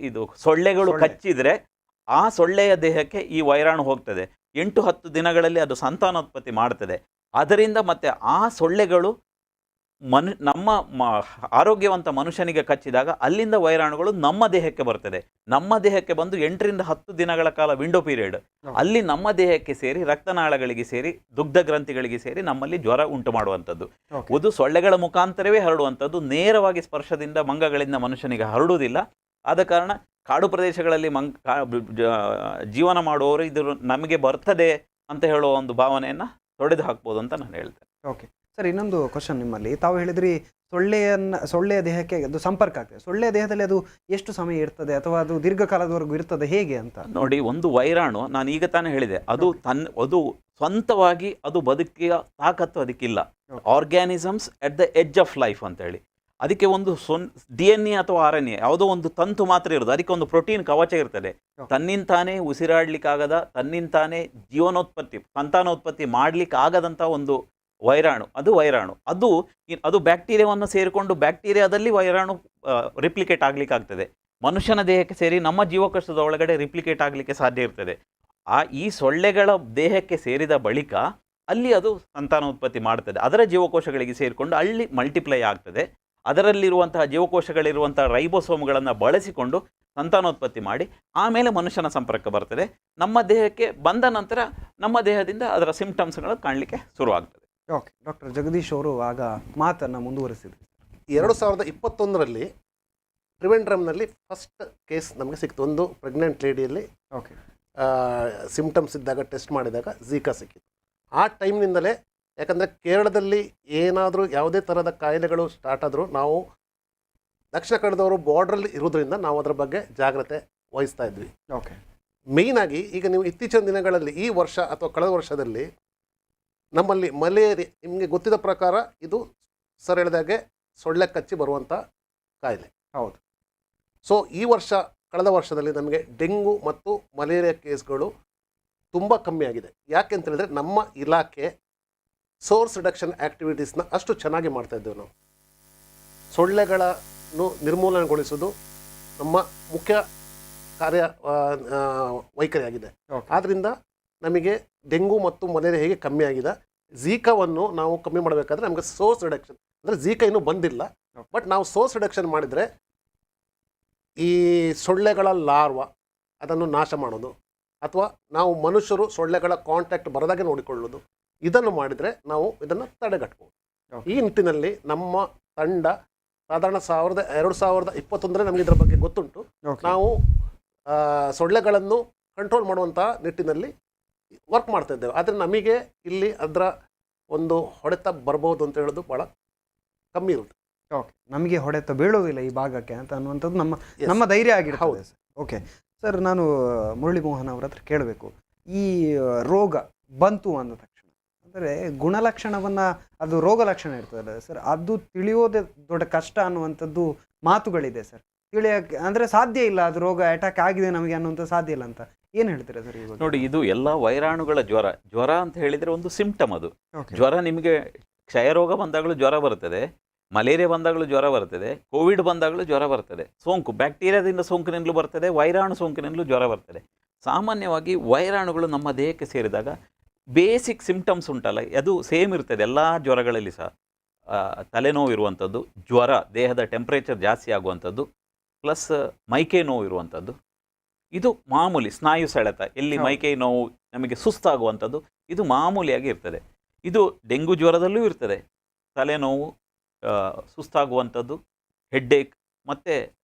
ಇದು ಸೊಳ್ಳೆಗಳು ಕಚ್ಚಿದರೆ ಆ ಸೊಳ್ಳೆಯ ದೇಹಕ್ಕೆ ಈ ವೈರಾಣು ಹೋಗ್ತದೆ. 8-10 ದಿನಗಳಲ್ಲಿ ಅದು ಸಂತಾನೋತ್ಪತ್ತಿ ಮಾಡ್ತದೆ. ಅದರಿಂದ ಮತ್ತೆ ಆ ಸೊಳ್ಳೆಗಳು ನಮ್ಮ ಆರೋಗ್ಯವಂತ ಮನುಷ್ಯನಿಗೆ ಕಚ್ಚಿದಾಗ ಅಲ್ಲಿಂದ ವೈರಾಣುಗಳು ನಮ್ಮ ದೇಹಕ್ಕೆ ಬರ್ತದೆ. ನಮ್ಮ ದೇಹಕ್ಕೆ ಬಂದು 8ರಿಂದ 10 ದಿನಗಳ ಕಾಲ ವಿಂಡೋ ಪೀರಿಯಡ್, ಅಲ್ಲಿ ನಮ್ಮ ದೇಹಕ್ಕೆ ಸೇರಿ ರಕ್ತನಾಳಗಳಿಗೆ ಸೇರಿ ದುಗ್ಧ ಗ್ರಂಥಿಗಳಿಗೆ ಸೇರಿ ನಮ್ಮಲ್ಲಿ ಜ್ವರ ಉಂಟು ಮಾಡುವಂಥದ್ದು. ಇದು ಸೊಳ್ಳೆಗಳ ಮುಖಾಂತರವೇ ಹರಡುವಂಥದ್ದು. ನೇರವಾಗಿ ಸ್ಪರ್ಶದಿಂದ ಮಂಗಗಳಿಂದ ಮನುಷ್ಯನಿಗೆ ಹರಡುವುದಿಲ್ಲ. ಆದ ಕಾರಣ ಕಾಡು ಪ್ರದೇಶಗಳಲ್ಲಿ ಜೀವನ ಮಾಡುವವರು ಇದು ನಮಗೆ ಬರ್ತದೆ ಅಂತ ಹೇಳುವ ಒಂದು ಭಾವನೆಯನ್ನು ತೊಡೆದು ಹಾಕ್ಬೋದು ಅಂತ ನಾನು ಹೇಳ್ತೇನೆ. ಓಕೆ ಸರ್, ಇನ್ನೊಂದು ಕ್ವಶನ್ ನಿಮ್ಮಲ್ಲಿ. ತಾವು ಹೇಳಿದ್ರಿ ಸೊಳ್ಳೆಯ ದೇಹಕ್ಕೆ ಅದು ಸಂಪರ್ಕ ಆಗ್ತದೆ. ಸೊಳ್ಳೆಯ ದೇಹದಲ್ಲಿ ಅದು ಎಷ್ಟು ಸಮಯ ಇರ್ತದೆ ಅಥವಾ ಅದು ದೀರ್ಘಕಾಲದವರೆಗೂ ಇರ್ತದೆ ಹೇಗೆ ಅಂತ? ನೋಡಿ, ಒಂದು ವೈರಾಣು, ನಾನು ಈಗ ತಾನೇ ಹೇಳಿದೆ, ಅದು ಸ್ವಂತವಾಗಿ ಅದು ಬದುಕಿಯ ತಾಕತ್ತು ಅದಕ್ಕಿಲ್ಲ. Organisms at the edge of life ಅಂತ ಹೇಳಿ. ಅದಕ್ಕೆ ಒಂದು DNA ಅಥವಾ RNA ಯಾವುದೋ ಒಂದು ತಂತು ಮಾತ್ರ ಇರೋದು, ಅದಕ್ಕೆ ಒಂದು ಪ್ರೋಟೀನ್ ಕವಚ ಇರ್ತದೆ. ತನ್ನಿಂತಾನೇ ಉಸಿರಾಡ್ಲಿಕ್ಕಾಗದ, ತನ್ನಿಂತಾನೇ ಜೀವನೋತ್ಪತ್ತಿ ಸಂತಾನೋತ್ಪತ್ತಿ ಮಾಡ್ಲಿಕ್ಕೆ ಆಗದಂಥ ಒಂದು ವೈರಾಣು, ಅದು ವೈರಾಣು. ಅದು ಬ್ಯಾಕ್ಟೀರಿಯಾವನ್ನು ಸೇರಿಕೊಂಡು ಬ್ಯಾಕ್ಟೀರಿಯಾದಲ್ಲಿ ವೈರಾಣು ರಿಪ್ಲಿಕೇಟ್ ಆಗ್ಲಿಕ್ಕೆ ಆಗ್ತದೆ. ಮನುಷ್ಯನ ದೇಹಕ್ಕೆ ಸೇರಿ ನಮ್ಮ ಜೀವಕೋಶದ ಒಳಗಡೆ ರಿಪ್ಲಿಕೇಟ್ ಆಗಲಿಕ್ಕೆ ಸಾಧ್ಯ ಇರ್ತದೆ. ಈ ಸೊಳ್ಳೆಗಳ ದೇಹಕ್ಕೆ ಸೇರಿದ ಬಳಿಕ ಅಲ್ಲಿ ಅದು ಸಂತಾನೋತ್ಪತ್ತಿ ಮಾಡ್ತದೆ. ಅದರ ಜೀವಕೋಶಗಳಿಗೆ ಸೇರಿಕೊಂಡು ಅಲ್ಲಿ ಮಲ್ಟಿಪ್ಲೈ ಆಗ್ತದೆ. ಅದರಲ್ಲಿರುವಂತಹ ಜೀವಕೋಶಗಳಿರುವಂತಹ ರೈಬೋಸೋಮ್ಗಳನ್ನು ಬಳಸಿಕೊಂಡು ಸಂತಾನೋತ್ಪತ್ತಿ ಮಾಡಿ ಆಮೇಲೆ ಮನುಷ್ಯನ ಸಂಪರ್ಕ ಬರ್ತದೆ. ನಮ್ಮ ದೇಹಕ್ಕೆ ಬಂದ ನಂತರ ನಮ್ಮ ದೇಹದಿಂದ ಅದರ ಸಿಂಪ್ಟಮ್ಸ್ಗಳು ಕಾಣಲಿಕ್ಕೆ ಶುರುವಾಗ್ತದೆ. ಓಕೆ ಡಾಕ್ಟರ್ ಜಗದೀಶ್ ಅವರು ಆಗ ಮಾತನ್ನು ಮುಂದುವರಿಸಿದ್ರು. 2021ರಲ್ಲಿ ಟ್ರಿವೆಂಡ್ರಮ್ನಲ್ಲಿ ಫಸ್ಟ್ ಕೇಸ್ ನಮಗೆ ಸಿಕ್ತು. ಒಂದು ಪ್ರೆಗ್ನೆಂಟ್ ಲೇಡಿಯಲ್ಲಿ ಓಕೆ ಸಿಂಪ್ಟಮ್ಸ್ ಇದ್ದಾಗ ಟೆಸ್ಟ್ ಮಾಡಿದಾಗ ಝೀಕಾ ಸಿಕ್ಕಿತ್ತು. ಆ ಟೈಮ್ನಿಂದಲೇ, ಯಾಕಂದರೆ ಕೇರಳದಲ್ಲಿ ಏನಾದರೂ ಯಾವುದೇ ಥರದ ಕಾಯಿಲೆಗಳು ಸ್ಟಾರ್ಟ್ ಆದರೂ ನಾವು ದಕ್ಷಿಣ ಕನ್ನಡದವರು ಬಾರ್ಡ್ರಲ್ಲಿ ಇರೋದ್ರಿಂದ ನಾವು ಅದರ ಬಗ್ಗೆ ಜಾಗ್ರತೆ ವಹಿಸ್ತಾ ಇದ್ವಿ. ಓಕೆ ಮೇಯ್ನಾಗಿ ಈಗ ನೀವು ಇತ್ತೀಚಿನ ದಿನಗಳಲ್ಲಿ ಈ ವರ್ಷ ಅಥವಾ ಕಳೆದ ವರ್ಷದಲ್ಲಿ ನಮ್ಮಲ್ಲಿ ಮಲೇರಿಯಾ, ನಿಮಗೆ ಗೊತ್ತಿದ್ದ ಪ್ರಕಾರ ಇದು ಸರ್ ಹೇಳಿದಾಗೆ ಸೊಳ್ಳೆ ಕಚ್ಚಿ ಬರುವಂಥ ಕಾಯಿಲೆ. ಹೌದು. ಸೊ ಈ ವರ್ಷ ಕಳೆದ ವರ್ಷದಲ್ಲಿ ನಮಗೆ ಡೆಂಗು ಮತ್ತು ಮಲೇರಿಯಾ ಕೇಸ್ಗಳು ತುಂಬ ಕಮ್ಮಿ ಆಗಿದೆ. ಯಾಕೆ ಅಂತ ಹೇಳಿದ್ರೆ ನಮ್ಮ ಇಲಾಖೆ ಸೋರ್ಸ್ ರಿಡಕ್ಷನ್ ಆ್ಯಕ್ಟಿವಿಟೀಸ್ನ ಅಷ್ಟು ಚೆನ್ನಾಗಿ ಮಾಡ್ತಾಯಿದ್ದೇವೆ. ನಾವು ಸೊಳ್ಳೆಗಳನ್ನು ನಿರ್ಮೂಲನೆಗೊಳಿಸೋದು ನಮ್ಮ ಮುಖ್ಯ ಕಾರ್ಯ ವೈಖರಿಯಾಗಿದೆ. ಆದ್ದರಿಂದ ನಮಗೆ ಡೆಂಗು ಮತ್ತು ಮಲೇರಿಯಾ ಹೇಗೆ ಕಮ್ಮಿ ಆಗಿದೆ, ಝೀಕಾವನ್ನು ನಾವು ಕಮ್ಮಿ ಮಾಡಬೇಕಾದ್ರೆ ನಮಗೆ ಸೋರ್ಸ್ ರಿಡಕ್ಷನ್, ಅಂದರೆ ಝೀಕಾ ಇನ್ನೂ ಬಂದಿಲ್ಲ, ಬಟ್ ನಾವು ಸೋರ್ಸ್ ರಿಡಕ್ಷನ್ ಮಾಡಿದರೆ ಈ ಸೊಳ್ಳೆಗಳ ಲಾರ್ವ ಅದನ್ನು ನಾಶ ಮಾಡೋದು, ಅಥವಾ ನಾವು ಮನುಷ್ಯರು ಸೊಳ್ಳೆಗಳ ಕಾಂಟ್ಯಾಕ್ಟ್ ಬರದಾಗೆ ನೋಡಿಕೊಳ್ಳೋದು, ಇದನ್ನು ಮಾಡಿದರೆ ನಾವು ಇದನ್ನು ತಡೆಗಟ್ಟಬಹುದು. ಈ ನಿಟ್ಟಿನಲ್ಲಿ ನಮ್ಮ ತಂಡ ಸಾಧಾರಣ 2021 ನಮಗೆ ಇದರ ಬಗ್ಗೆ ಗೊತ್ತುಂಟು. ನಾವು ಸೊಳ್ಳೆಗಳನ್ನು ಕಂಟ್ರೋಲ್ ಮಾಡುವಂಥ ನಿಟ್ಟಿನಲ್ಲಿ ವರ್ಕ್ ಮಾಡ್ತಾ ಇದ್ದೇವೆ. ಆದರೆ ನಮಗೆ ಇಲ್ಲಿ ಅದರ ಒಂದು ಹೊಡೆತ ಬರ್ಬೋದು ಅಂತ ಹೇಳೋದು ಭಾಳ ಕಮ್ಮಿ ಇರುತ್ತೆ. ಓಕೆ, ನಮಗೆ ಹೊಡೆತ ಬೀಳೋದಿಲ್ಲ ಈ ಭಾಗಕ್ಕೆ ಅಂತ ಅನ್ನುವಂಥದ್ದು ನಮ್ಮ ಧೈರ್ಯ ಆಗಿರ್ತದೆ. ಓಕೆ ಸರ್, ನಾನು ಮುರಳಿ ಮೋಹನ್ ಅವರ ಹತ್ರ ಕೇಳಬೇಕು. ಈ ರೋಗ ಬಂತು ಅಂದ ತಕ್ಷಣ ಅಂದರೆ ಗುಣಲಕ್ಷಣವನ್ನು, ಅದು ರೋಗ ಲಕ್ಷಣ ಇರ್ತದಲ್ಲ ಸರ್, ಅದು ತಿಳಿಯೋದೇ ದೊಡ್ಡ ಕಷ್ಟ ಅನ್ನುವಂಥದ್ದು ಮಾತುಗಳಿದೆ ಸರ್. ತಿಳಿಯೋಕ್ಕೆ ಅಂದರೆ ಸಾಧ್ಯ ಇಲ್ಲ, ಅದು ರೋಗ ಅಟ್ಯಾಕ್ ಆಗಿದೆ ನಮಗೆ ಅನ್ನುವಂಥದ್ದು ಸಾಧ್ಯ ಇಲ್ಲ ಅಂತ ಏನು ಹೇಳ್ತೀರಾ ಸರ್? ಇವಾಗ ನೋಡಿ, ಇದು ಎಲ್ಲ ವೈರಾಣುಗಳ ಜ್ವರ ಅಂತ ಹೇಳಿದರೆ ಒಂದು ಸಿಂಪ್ಟಮ್. ಅದು ಜ್ವರ ನಿಮಗೆ ಕ್ಷಯರೋಗ ಬಂದಾಗಲೂ ಜ್ವರ ಬರ್ತದೆ, ಮಲೇರಿಯಾ ಬಂದಾಗಲೂ ಜ್ವರ ಬರ್ತದೆ, ಕೋವಿಡ್ ಬಂದಾಗಲೂ ಜ್ವರ ಬರ್ತದೆ. ಸೋಂಕು ಬ್ಯಾಕ್ಟೀರಿಯಾದಿಂದ ಸೋಂಕಿನಿಂದಲೂ ಬರ್ತದೆ, ವೈರಾಣು ಸೋಂಕಿನಿಂದಲೂ ಜ್ವರ ಬರ್ತದೆ. ಸಾಮಾನ್ಯವಾಗಿ ವೈರಾಣುಗಳು ನಮ್ಮ ದೇಹಕ್ಕೆ ಸೇರಿದಾಗ ಬೇಸಿಕ್ ಸಿಂಪ್ಟಮ್ಸ್ ಉಂಟಲ್ಲ, ಅದು ಸೇಮ್ ಇರ್ತದೆ ಎಲ್ಲ ಜ್ವರಗಳಲ್ಲಿ ಸಹ. ತಲೆನೋವು ಇರುವಂಥದ್ದು, ಜ್ವರ, ದೇಹದ ಟೆಂಪ್ರೇಚರ್ ಜಾಸ್ತಿ ಆಗುವಂಥದ್ದು, ಪ್ಲಸ್ ಮೈಕೈ ನೋವು ಇರುವಂಥದ್ದು, ಇದು ಮಾಮೂಲಿ. ಸ್ನಾಯು ಸೆಳೆತ, ಎಲ್ಲಿ ಮೈಕೈ ನೋವು, ನಮಗೆ ಸುಸ್ತಾಗುವಂಥದ್ದು, ಇದು ಮಾಮೂಲಿಯಾಗಿ ಇರ್ತದೆ. ಇದು ಡೆಂಗು ಜ್ವರದಲ್ಲೂ ಇರ್ತದೆ, ತಲೆನೋವು, ಸುಸ್ತಾಗುವಂಥದ್ದು, ಹೆಡ್ಡೇಕ್ ಮತ್ತು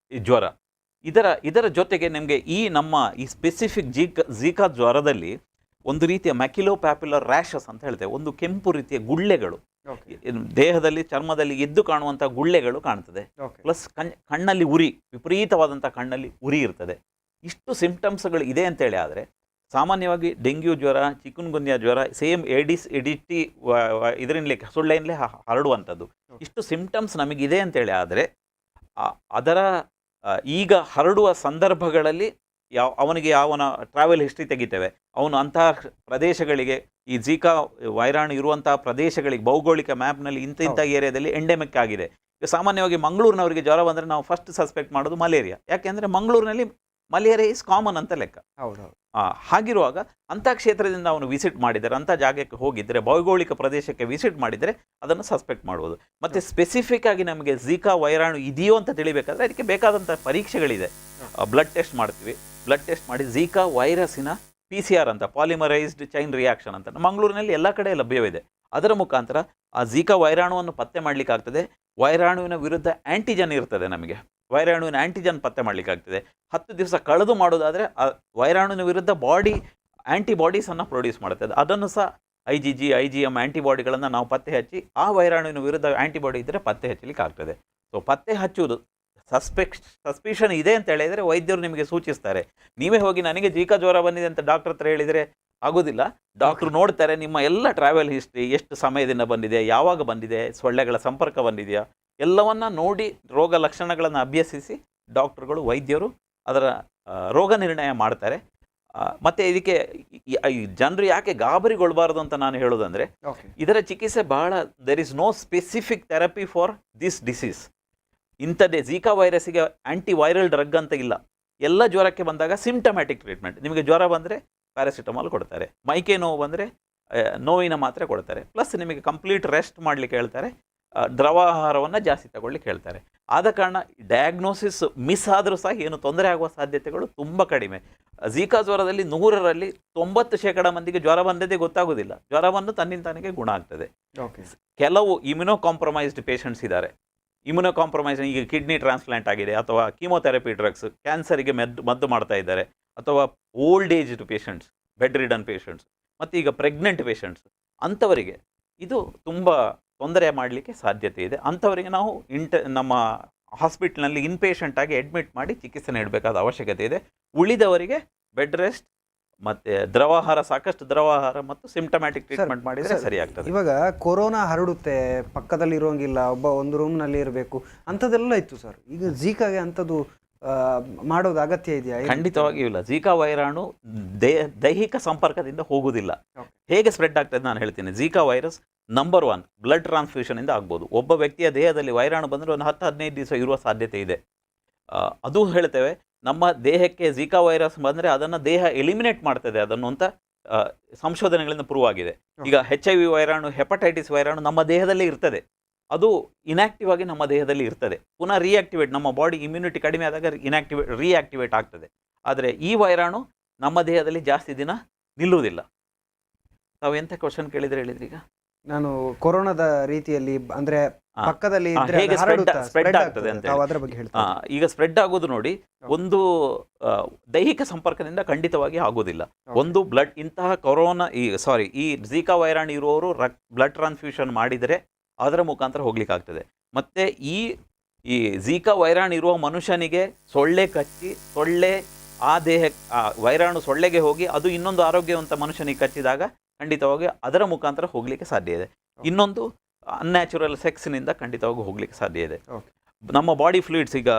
ಜ್ವರ. ಇದರ ಜೊತೆಗೆ ನಿಮಗೆ ನಮ್ಮ ಈ ಸ್ಪೆಸಿಫಿಕ್ ಝೀಕಾ ಜ್ವರದಲ್ಲಿ ಒಂದು ರೀತಿಯ ಮ್ಯಾಕ್ಯುಲೋಪ್ಯಾಪ್ಯುಲರ್ ರ್ಯಾಷಸ್ ಅಂತ ಹೇಳ್ತೇವೆ. ಒಂದು ಕೆಂಪು ರೀತಿಯ ಗುಳ್ಳೆಗಳು ದೇಹದಲ್ಲಿ, ಚರ್ಮದಲ್ಲಿ ಎದ್ದು ಕಾಣುವಂಥ ಗುಳ್ಳೆಗಳು ಕಾಣ್ತದೆ. ಪ್ಲಸ್ ಕಣ್ಣಲ್ಲಿ ಉರಿ, ವಿಪರೀತವಾದಂಥ ಕಣ್ಣಲ್ಲಿ ಉರಿ ಇರ್ತದೆ. ಇಷ್ಟು ಸಿಂಪ್ಟಮ್ಸ್ಗಳು ಇದೆ ಅಂತೇಳಿ. ಆದರೆ ಸಾಮಾನ್ಯವಾಗಿ ಡೆಂಗ್ಯೂ ಜ್ವರ, ಚಿಕುನ್ಗುನ್ಯಾ ಜ್ವರ ಸೇಮ್ ಎಡಿಟಿ ಇದರಿಂದಲೇ, ಸೊಳ್ಳೆಯಿಂದಲೇ ಹರಡುವಂಥದ್ದು. ಇಷ್ಟು ಸಿಂಪ್ಟಮ್ಸ್ ನಮಗಿದೆ ಅಂತೇಳಿ. ಆದರೆ ಅದರ ಈಗ ಹರಡುವ ಸಂದರ್ಭಗಳಲ್ಲಿ ಅವನಿಗೆ ಅವನ ಟ್ರಾವೆಲ್ ಹಿಸ್ಟ್ರಿ ತೆಗಿತೇವೆ. ಅವನು ಅಂತಹ ಪ್ರದೇಶಗಳಿಗೆ, ಈ ಝೀಕಾ ವೈರಾಣು ಇರುವಂತಹ ಪ್ರದೇಶಗಳಿಗೆ ಭೌಗೋಳಿಕ ಮ್ಯಾಪ್ನಲ್ಲಿ ಇಂಥ ಏರಿಯಾದಲ್ಲಿ ಎಂಡೆಮಿಕ್ ಆಗಿದೆ. ಈಗ ಸಾಮಾನ್ಯವಾಗಿ ಮಂಗಳೂರಿನವರಿಗೆ ಜ್ವರ ಬಂದರೆ ನಾವು ಫಸ್ಟ್ ಸಸ್ಪೆಕ್ಟ್ ಮಾಡೋದು ಮಲೇರಿಯಾ. ಯಾಕೆಂದರೆ ಮಂಗಳೂರಿನಲ್ಲಿ ಮಲೇರಿಯಾ ಈಸ್ ಕಾಮನ್ ಅಂತ ಲೆಕ್ಕ. ಹಾಗಿರುವಾಗ ಅಂಥ ಕ್ಷೇತ್ರದಿಂದ ಅವನು ವಿಸಿಟ್ ಮಾಡಿದರೆ, ಅಂಥ ಜಾಗಕ್ಕೆ ಹೋಗಿದ್ದರೆ, ಭೌಗೋಳಿಕ ಪ್ರದೇಶಕ್ಕೆ ವಿಸಿಟ್ ಮಾಡಿದರೆ ಅದನ್ನು ಸಸ್ಪೆಕ್ಟ್ ಮಾಡ್ಬೋದು. ಮತ್ತು ಸ್ಪೆಸಿಫಿಕ್ ಆಗಿ ನಮಗೆ ಝೀಕಾ ವೈರಾಣು ಇದೆಯೋ ಅಂತ ತಿಳಿಬೇಕಾದ್ರೆ ಅದಕ್ಕೆ ಬೇಕಾದಂಥ ಪರೀಕ್ಷೆಗಳಿದೆ. ಬ್ಲಡ್ ಟೆಸ್ಟ್ ಮಾಡ್ತೀವಿ. ಬ್ಲಡ್ ಟೆಸ್ಟ್ ಮಾಡಿ ಝೀಕಾ ವೈರಸ್ಸಿನ PCR ಅಂತ, ಪಾಲಿಮರೈಸ್ಡ್ ಚೈನ್ ರಿಯಾಕ್ಷನ್ ಅಂತ, ಮಂಗಳೂರಿನಲ್ಲಿ ಎಲ್ಲ ಕಡೆ ಲಭ್ಯವಿದೆ. ಅದರ ಮುಖಾಂತರ ಆ ಝೀಕಾ ವೈರಾಣುವನ್ನು ಪತ್ತೆ ಮಾಡಲಿಕ್ಕಾಗ್ತದೆ. ವೈರಾಣುವಿನ ವಿರುದ್ಧ ಆ್ಯಂಟಿಜನ್ ಇರ್ತದೆ. ನಮಗೆ ವೈರಾಣುವಿನ ಆ್ಯಂಟಿಜನ್ ಪತ್ತೆ ಮಾಡಲಿಕ್ಕಾಗ್ತದೆ. 10 ದಿವಸ ಕಳೆದು ಮಾಡೋದಾದರೆ ಆ ವೈರಾಣುವಿನ ವಿರುದ್ಧ ಬಾಡಿ ಆ್ಯಂಟಿಬಾಡೀಸನ್ನು ಪ್ರೊಡ್ಯೂಸ್ ಮಾಡುತ್ತದೆ. ಅದನ್ನು ಸಹ IgG, IgM ಆ್ಯಂಟಿಬಾಡಿಗಳನ್ನು ನಾವು ಪತ್ತೆ ಹಚ್ಚಿ ಆ ವೈರಾಣುವಿನ ವಿರುದ್ಧ ಆ್ಯಂಟಿಬಾಡಿ ಇದ್ದರೆ ಪತ್ತೆ ಹಚ್ಚಲಿಕ್ಕೆ ಆಗ್ತದೆ. ಸೊ ಪತ್ತೆ ಹಚ್ಚುವುದು, ಸಸ್ಪಿಷನ್ ಇದೆ ಅಂತ ಹೇಳಿದರೆ ವೈದ್ಯರು ನಿಮಗೆ ಸೂಚಿಸ್ತಾರೆ. ನೀವೇ ಹೋಗಿ ನನಗೆ ಝೀಕಾ ಜ್ವರ ಬಂದಿದೆ ಅಂತ ಡಾಕ್ಟರ್ ಹತ್ರ ಹೇಳಿದರೆ ಆಗೋದಿಲ್ಲ. ಡಾಕ್ಟ್ರು ನೋಡ್ತಾರೆ ನಿಮ್ಮ ಎಲ್ಲ ಟ್ರಾವೆಲ್ ಹಿಸ್ಟ್ರಿ, ಎಷ್ಟು ಸಮಯದಿಂದ ಬಂದಿದೆ, ಯಾವಾಗ ಬಂದಿದೆ, ಸೊಳ್ಳೆಗಳ ಸಂಪರ್ಕ ಬಂದಿದೆಯಾ, ಎಲ್ಲವನ್ನ ನೋಡಿ ರೋಗ ಲಕ್ಷಣಗಳನ್ನು ಅಭ್ಯಸಿಸಿ ಡಾಕ್ಟರ್ಗಳು ವೈದ್ಯರು ಅದರ ರೋಗ ನಿರ್ಣಯ ಮಾಡ್ತಾರೆ. ಮತ್ತು ಇದಕ್ಕೆ ಜನರು ಯಾಕೆ ಗಾಬರಿಗೊಳ್ಬಾರ್ದು ಅಂತ ನಾನು ಹೇಳೋದಂದರೆ, ಇದರ ಚಿಕಿತ್ಸೆ ಬಹಳ there is no specific therapy for this disease. ಇಂಥದ್ದೇ ಝೀಕಾ ವೈರಸ್ಸಿಗೆ ಆ್ಯಂಟಿವೈರಲ್ ಡ್ರಗ್ ಅಂತ ಇಲ್ಲ. ಎಲ್ಲ ಜ್ವರಕ್ಕೆ ಬಂದಾಗ ಸಿಂಪ್ಟಮ್ಯಾಟಿಕ್ ಟ್ರೀಟ್ಮೆಂಟ್. ನಿಮಗೆ ಜ್ವರ ಬಂದರೆ ಪ್ಯಾರಾಸಿಟಮಾಲ್ ಕೊಡ್ತಾರೆ, ಮೈಕೈ ನೋವು ಬಂದರೆ ನೋವಿನ ಮಾತ್ರೆ ಕೊಡ್ತಾರೆ, ಪ್ಲಸ್ ನಿಮಗೆ ಕಂಪ್ಲೀಟ್ ರೆಸ್ಟ್ ಮಾಡಲಿಕ್ಕೆ ಹೇಳ್ತಾರೆ, ದ್ರವಾಹಾರವನ್ನು ಜಾಸ್ತಿ ತಗೊಳ್ಳಿಕ್ಕೆ ಹೇಳ್ತಾರೆ. ಆದ ಕಾರಣ ಡಯಾಗ್ನೋಸಿಸ್ ಮಿಸ್ ಆದರೂ ಸಹ ಏನು ತೊಂದರೆ ಆಗುವ ಸಾಧ್ಯತೆಗಳು ತುಂಬ ಕಡಿಮೆ. ಝೀಕಾ ಜ್ವರದಲ್ಲಿ 100ರಲ್ಲಿ 90% ಮಂದಿಗೆ ಜ್ವರ ಬಂದದೇ ಗೊತ್ತಾಗೋದಿಲ್ಲ. ಜ್ವರವನ್ನು ತನ್ನಿಂತಾನಿಗೆ ಗುಣ ಆಗ್ತದೆ. ಕೆಲವು ಇಮ್ಯುನೋ ಕಾಂಪ್ರಮೈಸ್ಡ್ ಪೇಷಂಟ್ಸ್ ಇದ್ದಾರೆ. ಇಮ್ಯುನೋ ಕಾಂಪ್ರಮೈಸ್, ಈಗ ಕಿಡ್ನಿ ಟ್ರಾನ್ಸ್ಪ್ಲಾಂಟ್ ಆಗಿದೆ, ಅಥವಾ ಕೀಮೋಥೆರಪಿ ಡ್ರಗ್ಸ್, ಕ್ಯಾನ್ಸರಿಗೆ ಮದ್ದು ಮಾಡ್ತಾ ಇದ್ದಾರೆ, ಅಥವಾ old aged patients, bed ridden patients, ಮತ್ತು ಈಗ ಪ್ರೆಗ್ನೆಂಟ್ ಪೇಷಂಟ್ಸ್, ಅಂಥವರಿಗೆ ಇದು ತುಂಬ ತೊಂದರೆ ಮಾಡಲಿಕ್ಕೆ ಸಾಧ್ಯತೆ ಇದೆ. ಅಂಥವರಿಗೆ ನಾವು ನಮ್ಮ ಹಾಸ್ಪಿಟ್ಲ್ನಲ್ಲಿ ಇನ್ಪೇಷಂಟ್ ಆಗಿ ಅಡ್ಮಿಟ್ ಮಾಡಿ ಚಿಕಿತ್ಸೆ ನೀಡಬೇಕಾದ ಅವಶ್ಯಕತೆ ಇದೆ. ಉಳಿದವರಿಗೆ ಬೆಡ್ ರೆಸ್ಟ್ ಮತ್ತು ದ್ರವಾಹಾರ, ಸಾಕಷ್ಟು ದ್ರವಾಹಾರ ಮತ್ತು ಸಿಂಪ್ಟಮ್ಯಾಟಿಕ್ ಟ್ರೀಟ್ಮೆಂಟ್ ಮಾಡಿದರೆ ಸರಿಯಾಗ್ತದೆ. ಇವಾಗ ಕೊರೋನಾ ಹರಡುತ್ತೆ, ಪಕ್ಕದಲ್ಲಿ ಇರೋಂಗಿಲ್ಲ, ಒಬ್ಬ ಒಂದು ರೂಮ್ನಲ್ಲಿ ಇರಬೇಕು, ಅಂಥದ್ದೆಲ್ಲ ಇತ್ತು ಸರ್. ಈಗ ಝೀಕಾಗೆ ಅಂಥದ್ದು ಮಾಡೋದು ಅಗತ್ಯ ಇದೆಯಾ? ಖಂಡಿತವಾಗಿಯೂ ಇಲ್ಲ. ಝೀಕಾ ವೈರಾಣು ದೈಹಿಕ ಸಂಪರ್ಕದಿಂದ ಹೋಗುವುದಿಲ್ಲ. ಹೇಗೆ ಸ್ಪ್ರೆಡ್ ಆಗ್ತದೆ ನಾನು ಹೇಳ್ತೀನಿ. ಝೀಕಾ ವೈರಸ್ ನಂಬರ್ 1 ಬ್ಲಡ್ ಟ್ರಾನ್ಸ್ಫ್ಯೂಷನಿಂದ ಆಗ್ಬೋದು. ಒಬ್ಬ ವ್ಯಕ್ತಿಯ ದೇಹದಲ್ಲಿ ವೈರಾಣು ಬಂದರೆ ಒಂದು 10-15 ದಿವಸ ಇರುವ ಸಾಧ್ಯತೆ ಇದೆ. ಅದು ಹೇಳ್ತೇವೆ, ನಮ್ಮ ದೇಹಕ್ಕೆ ಝೀಕಾ ವೈರಸ್ ಬಂದರೆ ಅದನ್ನು ದೇಹ ಎಲಿಮಿನೇಟ್ ಮಾಡ್ತದೆ ಅದನ್ನು ಅಂತ ಸಂಶೋಧನೆಗಳಿಂದ ಪ್ರೂವ್ ಆಗಿದೆ. ಈಗ HIV ವೈರಾಣು, ಹೆಪಟೈಟಿಸ್ ವೈರಾಣು ನಮ್ಮ ದೇಹದಲ್ಲಿ ಇರ್ತದೆ, ಅದು ಇನ್ಯಾಕ್ಟಿವ್ ಆಗಿ ನಮ್ಮ ದೇಹದಲ್ಲಿ ಇರ್ತದೆ. ಪುನಃ ರಿಯಾಕ್ಟಿವೇಟ್, ನಮ್ಮ ಬಾಡಿ ಇಮ್ಯುನಿಟಿ ಕಡಿಮೆ ಆದಾಗ ರಿಯಾಕ್ಟಿವೇಟ್ ಆಗ್ತದೆ. ಆದರೆ ಈ ವೈರಾಣು ನಮ್ಮ ದೇಹದಲ್ಲಿ ಜಾಸ್ತಿ ದಿನ ನಿಲ್ಲುವುದಿಲ್ಲ. ತಾವು ಎಂಥ ಕ್ವಶನ್ ಕೇಳಿದ್ರೆ ಹೇಳಿದ್ರಿ? ಈಗ ನಾನು ಕೊರೋನಾದ ರೀತಿಯಲ್ಲಿ ಅಂದರೆ ಪಕ್ಕದಲ್ಲಿ ಹೇಗೆ ಸ್ಪ್ರೆಡ್ ಆಗ್ತದೆ ಅಂತ ಅದರ ಬಗ್ಗೆ ಹೇಳ್ತೀನಿ. ಈಗ ಸ್ಪ್ರೆಡ್ ಆಗೋದು ನೋಡಿ, ಒಂದು ದೈಹಿಕ ಸಂಪರ್ಕದಿಂದ ಖಂಡಿತವಾಗಿ ಆಗೋದಿಲ್ಲ. ಒಂದು ಬ್ಲಡ್, ಇಂತಹ ಕೊರೋನಾ ಈ ಝೀಕಾ ವೈರಾಣು ಇರುವವರು ಬ್ಲಡ್ ಟ್ರಾನ್ಸ್ಫ್ಯೂಷನ್ ಮಾಡಿದರೆ ಅದರ ಮುಖಾಂತರ ಹೋಗ್ಲಿಕ್ಕೆ ಆಗ್ತದೆ. ಮತ್ತು ಈ ಝೀಕಾ ವೈರಾಣು ಇರುವ ಮನುಷ್ಯನಿಗೆ ಸೊಳ್ಳೆ ಕಚ್ಚಿ, ಆ ದೇಹಕ್ಕೆ ವೈರಾಣು ಸೊಳ್ಳೆಗೆ ಹೋಗಿ ಅದು ಇನ್ನೊಂದು ಆರೋಗ್ಯವಂತ ಮನುಷ್ಯನಿಗೆ ಕಚ್ಚಿದಾಗ ಖಂಡಿತವಾಗಿ ಅದರ ಮುಖಾಂತರ ಹೋಗಲಿಕ್ಕೆ ಸಾಧ್ಯ ಇದೆ. ಇನ್ನೊಂದು ಅನ್ಯಾಚುರಲ್ ಸೆಕ್ಸ್ನಿಂದ ಖಂಡಿತವಾಗಿ ಹೋಗ್ಲಿಕ್ಕೆ ಸಾಧ್ಯ ಇದೆ. ನಮ್ಮ ಬಾಡಿ ಫ್ಲೂಯಿಡ್ಸ್, ಈಗ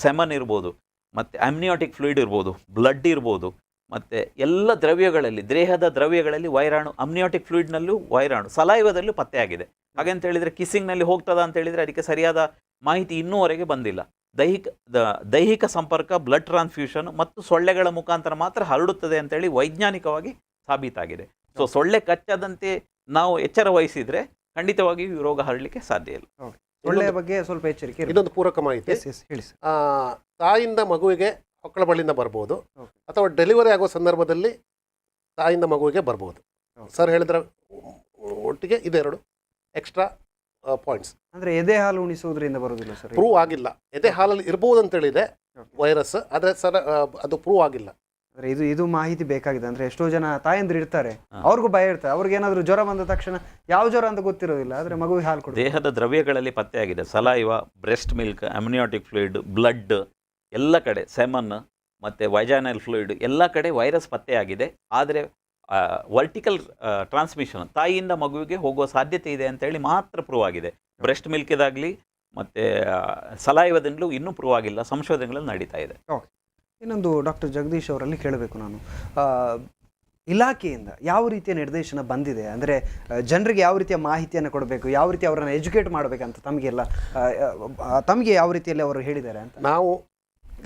ಸೆಮನ್ ಇರ್ಬೋದು, ಮತ್ತು ಅಮ್ನಿಯಾಟಿಕ್ ಫ್ಲೂಯಿಡ್ ಇರ್ಬೋದು, ಬ್ಲಡ್ ಇರ್ಬೋದು, ಮತ್ತು ಎಲ್ಲ ದ್ರವ್ಯಗಳಲ್ಲಿ, ದೇಹದ ದ್ರವ್ಯಗಳಲ್ಲಿ ವೈರಾಣು, ಅಮ್ನಿಯಾಟಿಕ್ ಫ್ಲೂಯಿಡ್ನಲ್ಲೂ ವೈರಾಣು, ಸಲೈವದಲ್ಲೂ ಪತ್ತೆಯಾಗಿದೆ. ಹಾಗೆಂತ ಹೇಳಿದರೆ ಕಿಸ್ಸಿಂಗ್ನಲ್ಲಿ ಹೋಗ್ತದ ಅಂತ ಹೇಳಿದರೆ ಅದಕ್ಕೆ ಸರಿಯಾದ ಮಾಹಿತಿ ಇನ್ನೂವರೆಗೆ ಬಂದಿಲ್ಲ. ದೈಹಿಕ ಸಂಪರ್ಕ, ಬ್ಲಡ್ ಟ್ರಾನ್ಸ್ಫ್ಯೂಷನ್ ಮತ್ತು ಸೊಳ್ಳೆಗಳ ಮುಖಾಂತರ ಮಾತ್ರ ಹರಡುತ್ತದೆ ಅಂತೇಳಿ ವೈಜ್ಞಾನಿಕವಾಗಿ ಸಾಬೀತಾಗಿದೆ. ಸೊ ಸೊಳ್ಳೆ ಕಚ್ಚದಂತೆ ನಾವು ಎಚ್ಚರ ವಹಿಸಿದರೆ ಖಂಡಿತವಾಗಿ ಈ ರೋಗ ಹರಡಲಿಕ್ಕೆ ಸಾಧ್ಯ ಇಲ್ಲ. ಸೊಳ್ಳೆಯ ಬಗ್ಗೆ ಸ್ವಲ್ಪ ಎಚ್ಚರಿಕೆ. ಇದೊಂದು ಪೂರಕ ಮಾಹಿತಿ ಹೇಳಿ. ತಾಯಿಯಿಂದ ಮಗುವಿಗೆ ಹೊಕ್ಕಳ ಬಳ್ಳಿಯಿಂದ ಬರ್ಬೋದು, ಅಥವಾ ಡೆಲಿವರಿ ಆಗೋ ಸಂದರ್ಭದಲ್ಲಿ ತಾಯಿಯಿಂದ ಮಗುವಿಗೆ ಬರ್ಬೋದು. ಸರ್ ಹೇಳಿದ್ರ ಒಟ್ಟಿಗೆ ಇದೆರಡು ಎಕ್ಸ್ಟ್ರಾ ಪಾಯಿಂಟ್ಸ್. ಅಂದರೆ ಎದೆ ಹಾಲು ಉಣಿಸುವುದರಿಂದ ಬರೋದಿಲ್ಲ ಸರ್? ಪ್ರೂವ್ ಆಗಿಲ್ಲ. ಎದೆ ಹಾಲಲ್ಲಿ ಇರ್ಬೋದು ಅಂತೇಳಿದೆ ವೈರಸ್, ಆದರೆ ಸರ್ ಅದು ಪ್ರೂವ್ ಆಗಿಲ್ಲ. ಅಂದರೆ ಇದು ಮಾಹಿತಿ ಬೇಕಾಗಿದೆ. ಅಂದರೆ ಎಷ್ಟೋ ಜನ ತಾಯಂದ್ರು ಇರ್ತಾರೆ, ಅವ್ರಿಗೂ ಭಯ ಇರ್ತಾರೆ. ಅವ್ರಿಗೆ ಏನಾದರೂ ಜ್ವರ ಬಂದ ತಕ್ಷಣ ಯಾವ ಜ್ವರ ಅಂತ ಗೊತ್ತಿರೋದಿಲ್ಲ, ಆದರೆ ಮಗುವಿಗೆ ಹಾಲು ಕೊಡಿ. ದೇಹದ ದ್ರವ್ಯಗಳಲ್ಲಿ ಪತ್ತೆಯಾಗಿದೆ, saliva, breast milk, amniotic fluid, blood, ಎಲ್ಲ ಕಡೆ ಸೆಮನ್ ಮತ್ತು ವೈಜಾನಲ್ ಫ್ಲೂಯಿಡ್, ಎಲ್ಲ ಕಡೆ ವೈರಸ್ ಪತ್ತೆಯಾಗಿದೆ. ಆದರೆ ವರ್ಟಿಕಲ್ ಟ್ರಾನ್ಸ್ಮಿಷನ್, ತಾಯಿಯಿಂದ ಮಗುವಿಗೆ ಹೋಗುವ ಸಾಧ್ಯತೆ ಇದೆ ಅಂತೇಳಿ ಮಾತ್ರ ಪ್ರೂವ್ ಆಗಿದೆ. ಬ್ರೆಸ್ಟ್ ಮಿಲ್ಕಿದಾಗಲಿ ಮತ್ತು ಸಲೈವದಿಂದಲೂ ಇನ್ನೂ ಪ್ರೂವ್ ಆಗಿಲ್ಲ, ಸಂಶೋಧನೆಗಳು ನಡೀತಾ ಇದೆ. ಇನ್ನೊಂದು ಡಾಕ್ಟರ್ ಜಗದೀಶ್ ಅವರಲ್ಲಿ ಕೇಳಬೇಕು ನಾನು, ಇಲಾಖೆಯಿಂದ ಯಾವ ರೀತಿಯ ನಿರ್ದೇಶನ ಬಂದಿದೆ? ಅಂದರೆ ಜನರಿಗೆ ಯಾವ ರೀತಿಯ ಮಾಹಿತಿಯನ್ನು ಕೊಡಬೇಕು, ಯಾವ ರೀತಿ ಅವರನ್ನು ಎಜುಕೇಟ್ ಮಾಡಬೇಕಂತ ತಮಗೆ ಯಾವ ರೀತಿಯಲ್ಲಿ ಅವರು ಹೇಳಿದ್ದಾರೆ ಅಂತ? ನಾವು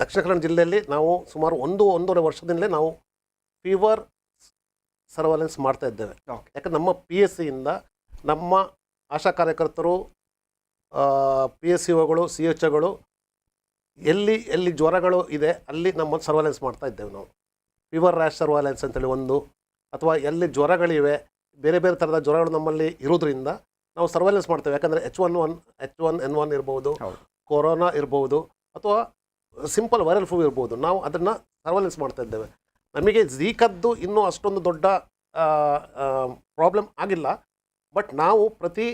ದಕ್ಷಿಣ ಕನ್ನಡ ಜಿಲ್ಲೆಯಲ್ಲಿ ನಾವು ಸುಮಾರು 1-1.5 ವರ್ಷದಿಂದಲೇ ನಾವು ಫೀವರ್ ಸರ್ವಲೆನ್ಸ್ ಮಾಡ್ತಾ ಇದ್ದೇವೆ. ಯಾಕಂದ್ರೆ ನಮ್ಮ PSCಯಿಂದ ನಮ್ಮ ಆಶಾ ಕಾರ್ಯಕರ್ತರು, PSCOಗಳು, CHOಗಳು ಎಲ್ಲಿ ಜ್ವರಗಳು ಇದೆ ಅಲ್ಲಿ ನಮ್ಮ ಸರ್ವಲೆನ್ಸ್ ಮಾಡ್ತಾ ಇದ್ದೇವೆ. ನಾವು ಫೀವರ್ ರ್ಯಾಶ್ ಸರ್ವಲೆನ್ಸ್ ಅಂತೇಳಿ ಒಂದು, ಅಥವಾ ಎಲ್ಲಿ ಜ್ವರಗಳಿವೆ, ಬೇರೆ ಬೇರೆ ಥರದ ಜ್ವರಗಳು ನಮ್ಮಲ್ಲಿ ಇರೋದ್ರಿಂದ ನಾವು ಸರ್ವಲೆನ್ಸ್ ಮಾಡ್ತೇವೆ. ಯಾಕಂದರೆ H1N1 ಇರ್ಬೋದು, ಕೊರೋನಾ ಇರ್ಬೋದು, ಅಥವಾ ಸಿಂಪಲ್ ವೈರಲ್ ಫ್ಲೂ ಇರ್ಬೋದು. ನಾವು ಅದನ್ನು ಸರ್ವಲೆನ್ಸ್ ಮಾಡ್ತಾ ಇದ್ದೇವೆ. ನಮಗೆ ಝೀಕದ್ದು ಇನ್ನೂ ಅಷ್ಟೊಂದು ದೊಡ್ಡ ಪ್ರಾಬ್ಲಮ್ ಆಗಿಲ್ಲ. ಬಟ್ ನಾವು ಪ್ರತಿ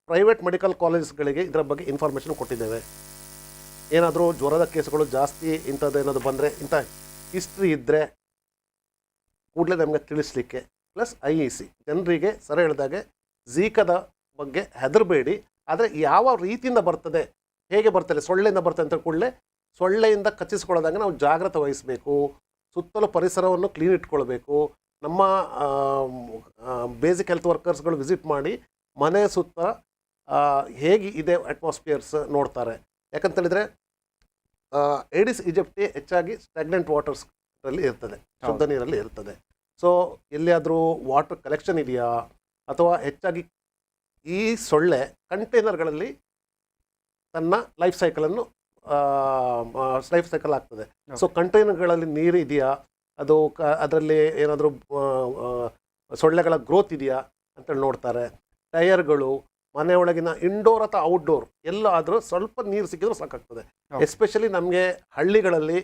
ಪ್ರೈವೇಟ್ ಮೆಡಿಕಲ್ ಕಾಲೇಜ್ಗಳಿಗೆ ಇದರ ಬಗ್ಗೆ ಇನ್ಫಾರ್ಮೇಷನ್ ಕೊಟ್ಟಿದ್ದೇವೆ. ಏನಾದರೂ ಜ್ವರದ ಕೇಸುಗಳು ಜಾಸ್ತಿ ಇಂಥದ್ದು ಏನಾದರೂ ಬಂದರೆ, ಇಂಥ ಹಿಸ್ಟ್ರಿ ಇದ್ದರೆ ಕೂಡಲೇ ನಮಗೆ ತಿಳಿಸ್ಲಿಕ್ಕೆ. ಪ್ಲಸ್ IEC ಜನರಿಗೆ ಸರ್ ಹೇಳಿದಾಗೆ ಝೀಕದ ಬಗ್ಗೆ ಹೆದರಬೇಡಿ, ಆದರೆ ಯಾವ ರೀತಿಯಿಂದ ಬರ್ತದೆ, ಹೇಗೆ ಬರ್ತದೆ, ಸೊಳ್ಳೆಯಿಂದ ಬರ್ತದೆ ಅಂತ ಕೂಡಲೇ ಸೊಳ್ಳೆಯಿಂದ ಕಚ್ಚಿಸ್ಕೊಳ್ಳೋದಾಗ ನಾವು ಜಾಗ್ರತೆ ವಹಿಸಬೇಕು. ಸುತ್ತಲೂ ಪರಿಸರವನ್ನು ಕ್ಲೀನ್ ಇಟ್ಕೊಳ್ಬೇಕು. ನಮ್ಮ ಬೇಸಿಕ್ ಹೆಲ್ತ್ ವರ್ಕರ್ಸ್ಗಳು ವಿಸಿಟ್ ಮಾಡಿ ಮನೆ ಸುತ್ತ ಹೇಗೆ ಇದೆ ಅಟ್ಮಾಸ್ಫಿಯರ್ಸ್ ನೋಡ್ತಾರೆ. ಯಾಕಂತೇಳಿದರೆ ಏಡಿಸ್ ಈಜಿಪ್ಟಿ ಹೆಚ್ಚಾಗಿ ಸ್ಟಾಗ್ನೆಂಟ್ ವಾಟರ್ಸ್ರಲ್ಲಿ ಇರ್ತದೆ, ಶುದ್ಧ ನೀರಲ್ಲಿ ಇರ್ತದೆ. ಸೊ ಎಲ್ಲಿಯಾದರೂ ವಾಟರ್ ಕಲೆಕ್ಷನ್ ಇದೆಯಾ, ಅಥವಾ ಹೆಚ್ಚಾಗಿ ಈ ಸೊಳ್ಳೆ ಕಂಟೈನರ್ಗಳಲ್ಲಿ ತನ್ನ ಲೈಫ್ ಸೈಕಲ್ ಆಗ್ತದೆ. ಸೊ ಕಂಟೈನರ್ಗಳಲ್ಲಿ ನೀರು ಇದೆಯಾ, ಅದು ಅದರಲ್ಲಿ ಏನಾದರೂ ಸೊಳ್ಳೆಗಳ ಗ್ರೋತ್ ಇದೆಯಾ ಅಂತೇಳಿ ನೋಡ್ತಾರೆ. ಟೈರ್ಗಳು, ಮನೆಯೊಳಗಿನ ಇಂಡೋರ್ ಅಥವಾ ಔಟ್ಡೋರ್ ಎಲ್ಲ ಆದರೂ ಸ್ವಲ್ಪ ನೀರು ಸಿಕ್ಕಿದ್ರೂ ಸಾಕಾಗ್ತದೆ. ಎಸ್ಪೆಷಲಿ ನಮಗೆ ಹಳ್ಳಿಗಳಲ್ಲಿ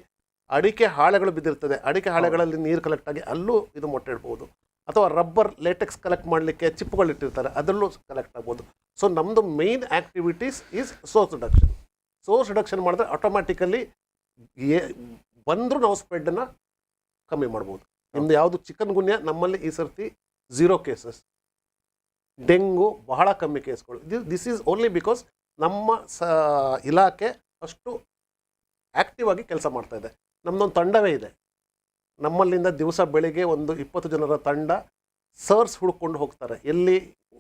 ಅಡಿಕೆ ಹಾಳೆಗಳು ಬಿದ್ದಿರ್ತದೆ, ಅಡಿಕೆ ಹಾಳೆಗಳಲ್ಲಿ ನೀರು ಕಲೆಕ್ಟ್ ಆಗಿ ಅಲ್ಲೂ ಇದು ಮೊಟ್ಟೆ ಇಡ್ಬೋದು. ಅಥವಾ ರಬ್ಬರ್ ಲೇಟೆಕ್ಸ್ ಕಲೆಕ್ಟ್ ಮಾಡಲಿಕ್ಕೆ ಚಿಪ್ಪುಗಳು ಇಟ್ಟಿರ್ತಾರೆ, ಅದರಲ್ಲೂ ಕಲೆಕ್ಟ್ ಆಗ್ಬೋದು. ಸೊ ನಮ್ಮದು main activities is source reduction. Source reduction ಮಾಡಿದ್ರೆ ಆಟೋಮ್ಯಾಟಿಕಲಿ ಬಂದರೂ ನಾವು ಸ್ಪ್ರೆಡ್ಡನ್ನು ಕಮ್ಮಿ ಮಾಡ್ಬೋದು. ನಿಮ್ಮದು ಯಾವುದು ಚಿಕನ್ ಗುನ್ಯಾ ನಮ್ಮಲ್ಲಿ ಈ ಸರ್ತಿ 0 ಕೇಸಸ್, ಡೆಂಗು ಬಹಳ ಕಮ್ಮಿ ಕೇಸ್ಗಳು. ದಿಸ್ ಈಸ್ ಓನ್ಲಿ ಬಿಕಾಸ್ ನಮ್ಮ ಇಲಾಖೆ ಅಷ್ಟು ಆ್ಯಕ್ಟಿವ್ ಆಗಿ ಕೆಲಸ ಮಾಡ್ತಾ ಇದೆ. ನಮ್ಮದೊಂದು ತಂಡವೇ ಇದೆ. ನಮ್ಮಲ್ಲಿಂದ ದಿವಸ ಬೆಳಿಗ್ಗೆ ಒಂದು 20 ಜನರ ತಂಡ ಸರ್ಸ್ ಹುಡ್ಕೊಂಡು ಹೋಗ್ತಾರೆ. ಎಲ್ಲಿ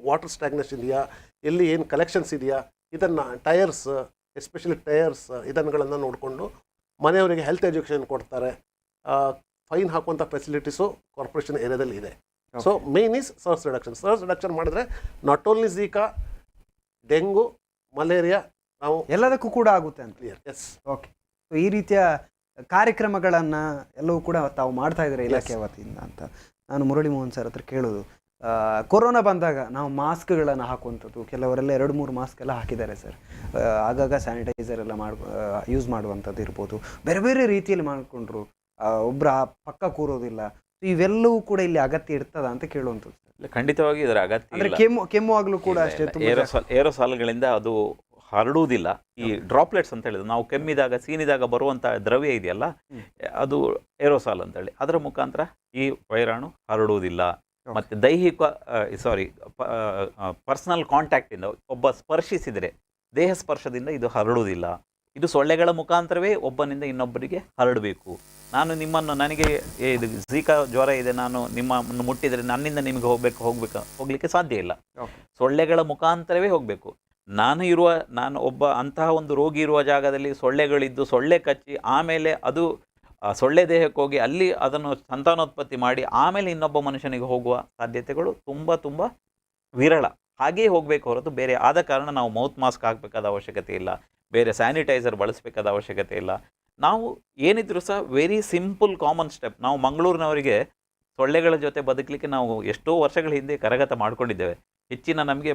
ವಾಟರ್ ಸ್ಟ್ಯಾಗ್ನೇಷನ್ ಇದೆಯಾ, ಎಲ್ಲಿ ಏನು ಕಲೆಕ್ಷನ್ಸ್ ಇದೆಯಾ, ಇದನ್ನು ಟೈರ್ಸ್, ಎಸ್ಪೆಷಲಿ ಟೈರ್ಸ್ ಇದನ್ನುಗಳನ್ನು ನೋಡಿಕೊಂಡು ಮನೆಯವರಿಗೆ ಹೆಲ್ತ್ ಎಜುಕೇಷನ್ ಕೊಡ್ತಾರೆ. ಫೈನ್ ಹಾಕುವಂಥ ಫೆಸಿಲಿಟೀಸು ಕಾರ್ಪೊರೇಷನ್ ಏರಿಯಾದಲ್ಲಿ ಇದೆ. So main is source reduction. Source reduction ಮಾಡಿದ್ರೆ not only Zika, dengue, malaria ನಾವು ಎಲ್ಲದಕ್ಕೂ ಕೂಡ ಆಗುತ್ತೆ ಅಂತ. ಕ್ಲಿಯರ್. ಎಸ್. ಓಕೆ. ಸೊ ಈ ರೀತಿಯ ಕಾರ್ಯಕ್ರಮಗಳನ್ನು ಎಲ್ಲವೂ ಕೂಡ ತಾವು ಮಾಡ್ತಾ ಇದ್ದಾರೆ ಇಲಾಖೆ ವತಿಯಿಂದ ಅಂತ ನಾನು ಮುರಳಿ ಮೋಹನ್ ಸರ್ ಹತ್ರ ಕೇಳೋದು. ಕೊರೋನಾ ಬಂದಾಗ ನಾವು ಮಾಸ್ಕ್ಗಳನ್ನು ಹಾಕುವಂಥದ್ದು, ಕೆಲವರೆಲ್ಲ 2-3 ಮಾಸ್ಕ್ ಎಲ್ಲ ಹಾಕಿದ್ದಾರೆ ಸರ್. ಆಗಾಗ ಸ್ಯಾನಿಟೈಸರ್ ಎಲ್ಲ ಯೂಸ್ ಮಾಡುವಂಥದ್ದು ಇರ್ಬೋದು, ಬೇರೆ ಬೇರೆ ರೀತಿಯಲ್ಲಿ ಮಾಡಿಕೊಂಡ್ರು, ಒಬ್ಬರ ಪಕ್ಕ ಕೂರೋದಿಲ್ಲ. ಇವೆಲ್ಲವೂ ಕೂಡ ಇಲ್ಲಿ ಅಗತ್ಯ ಇರ್ತದ ಅಂತ ಕೇಳುವಂಥದ್ದು. ಖಂಡಿತವಾಗಿ ಇದರ ಅಗತ್ಯ ಅಂದರೆ ಕೆಮ್ಮು ಆಗಲೂ ಕೂಡ ಅಷ್ಟೇ, ಏರೋಸಾಲ್ಗಳಿಂದ ಅದು ಹರಡುವುದಿಲ್ಲ. ಈ ಡ್ರಾಪ್ಲೆಟ್ಸ್ ಅಂತ ಹೇಳಿದ್ರು, ನಾವು ಕೆಮ್ಮಿದಾಗ ಸೀನಿದಾಗ ಬರುವಂಥ ದ್ರವ್ಯ ಇದೆಯಲ್ಲ, ಅದು ಏರೋಸಾಲ್ ಅಂತೇಳಿ, ಅದರ ಮುಖಾಂತರ ಈ ವೈರಾಣು ಹರಡುವುದಿಲ್ಲ. ಮತ್ತು ದೈಹಿಕ ಪರ್ಸನಲ್ ಕಾಂಟ್ಯಾಕ್ಟಿಂದ ಒಬ್ಬ ಸ್ಪರ್ಶಿಸಿದರೆ, ದೇಹ ಸ್ಪರ್ಶದಿಂದ ಇದು ಹರಡುವುದಿಲ್ಲ. ಇದು ಸೊಳ್ಳೆಗಳ ಮುಖಾಂತರವೇ ಒಬ್ಬನಿಂದ ಇನ್ನೊಬ್ಬರಿಗೆ ಹರಡಬೇಕು. ನನಗೆ ಇದು ಝೀಕಾ ಜ್ವರ ಇದೆ, ನಾನು ನಿಮ್ಮನ್ನು ಮುಟ್ಟಿದರೆ ನನ್ನಿಂದ ನಿಮಗೆ ಹೋಗ್ಲಿಕ್ಕೆ ಸಾಧ್ಯ ಇಲ್ಲ. ಸೊಳ್ಳೆಗಳ ಮುಖಾಂತರವೇ ಹೋಗಬೇಕು. ನಾನು ಒಬ್ಬ ಅಂತಹ ಒಂದು ರೋಗಿ ಇರುವ ಜಾಗದಲ್ಲಿ ಸೊಳ್ಳೆಗಳಿದ್ದು ಸೊಳ್ಳೆ ಕಚ್ಚಿ ಆಮೇಲೆ ಅದು ಸೊಳ್ಳೆ ದೇಹಕ್ಕೆ ಹೋಗಿ ಅಲ್ಲಿ ಅದನ್ನು ಸಂತಾನೋತ್ಪತ್ತಿ ಮಾಡಿ ಆಮೇಲೆ ಇನ್ನೊಬ್ಬ ಮನುಷ್ಯನಿಗೆ ಹೋಗುವ ಸಾಧ್ಯತೆಗಳು ತುಂಬ ತುಂಬ ವಿರಳ. ಹಾಗೆಯೇ ಹೋಗಬೇಕು ಹೊರತು ಬೇರೆ ಆದ ಕಾರಣ ನಾವು ಮೌತ್ ಮಾಸ್ಕ್ ಹಾಕಬೇಕಾದ ಅವಶ್ಯಕತೆ ಇಲ್ಲ, ಬೇರೆ ಸ್ಯಾನಿಟೈಸರ್ ಬಳಸಬೇಕಾದ ಅವಶ್ಯಕತೆ ಇಲ್ಲ. ನಾವು ಏನಿದ್ರು ಸಹ ವೆರಿ ಸಿಂಪಲ್ ಕಾಮನ್ ಸ್ಟೆಪ್. ನಾವು ಮಂಗಳೂರಿನವರಿಗೆ ಸೊಳ್ಳೆಗಳ ಜೊತೆ ಬದುಕಲಿಕ್ಕೆ ನಾವು ಎಷ್ಟೋ ವರ್ಷಗಳ ಹಿಂದೆ ಕರಗತ ಮಾಡಿಕೊಂಡಿದ್ದೇವೆ. ಹೆಚ್ಚಿನ ನಮಗೆ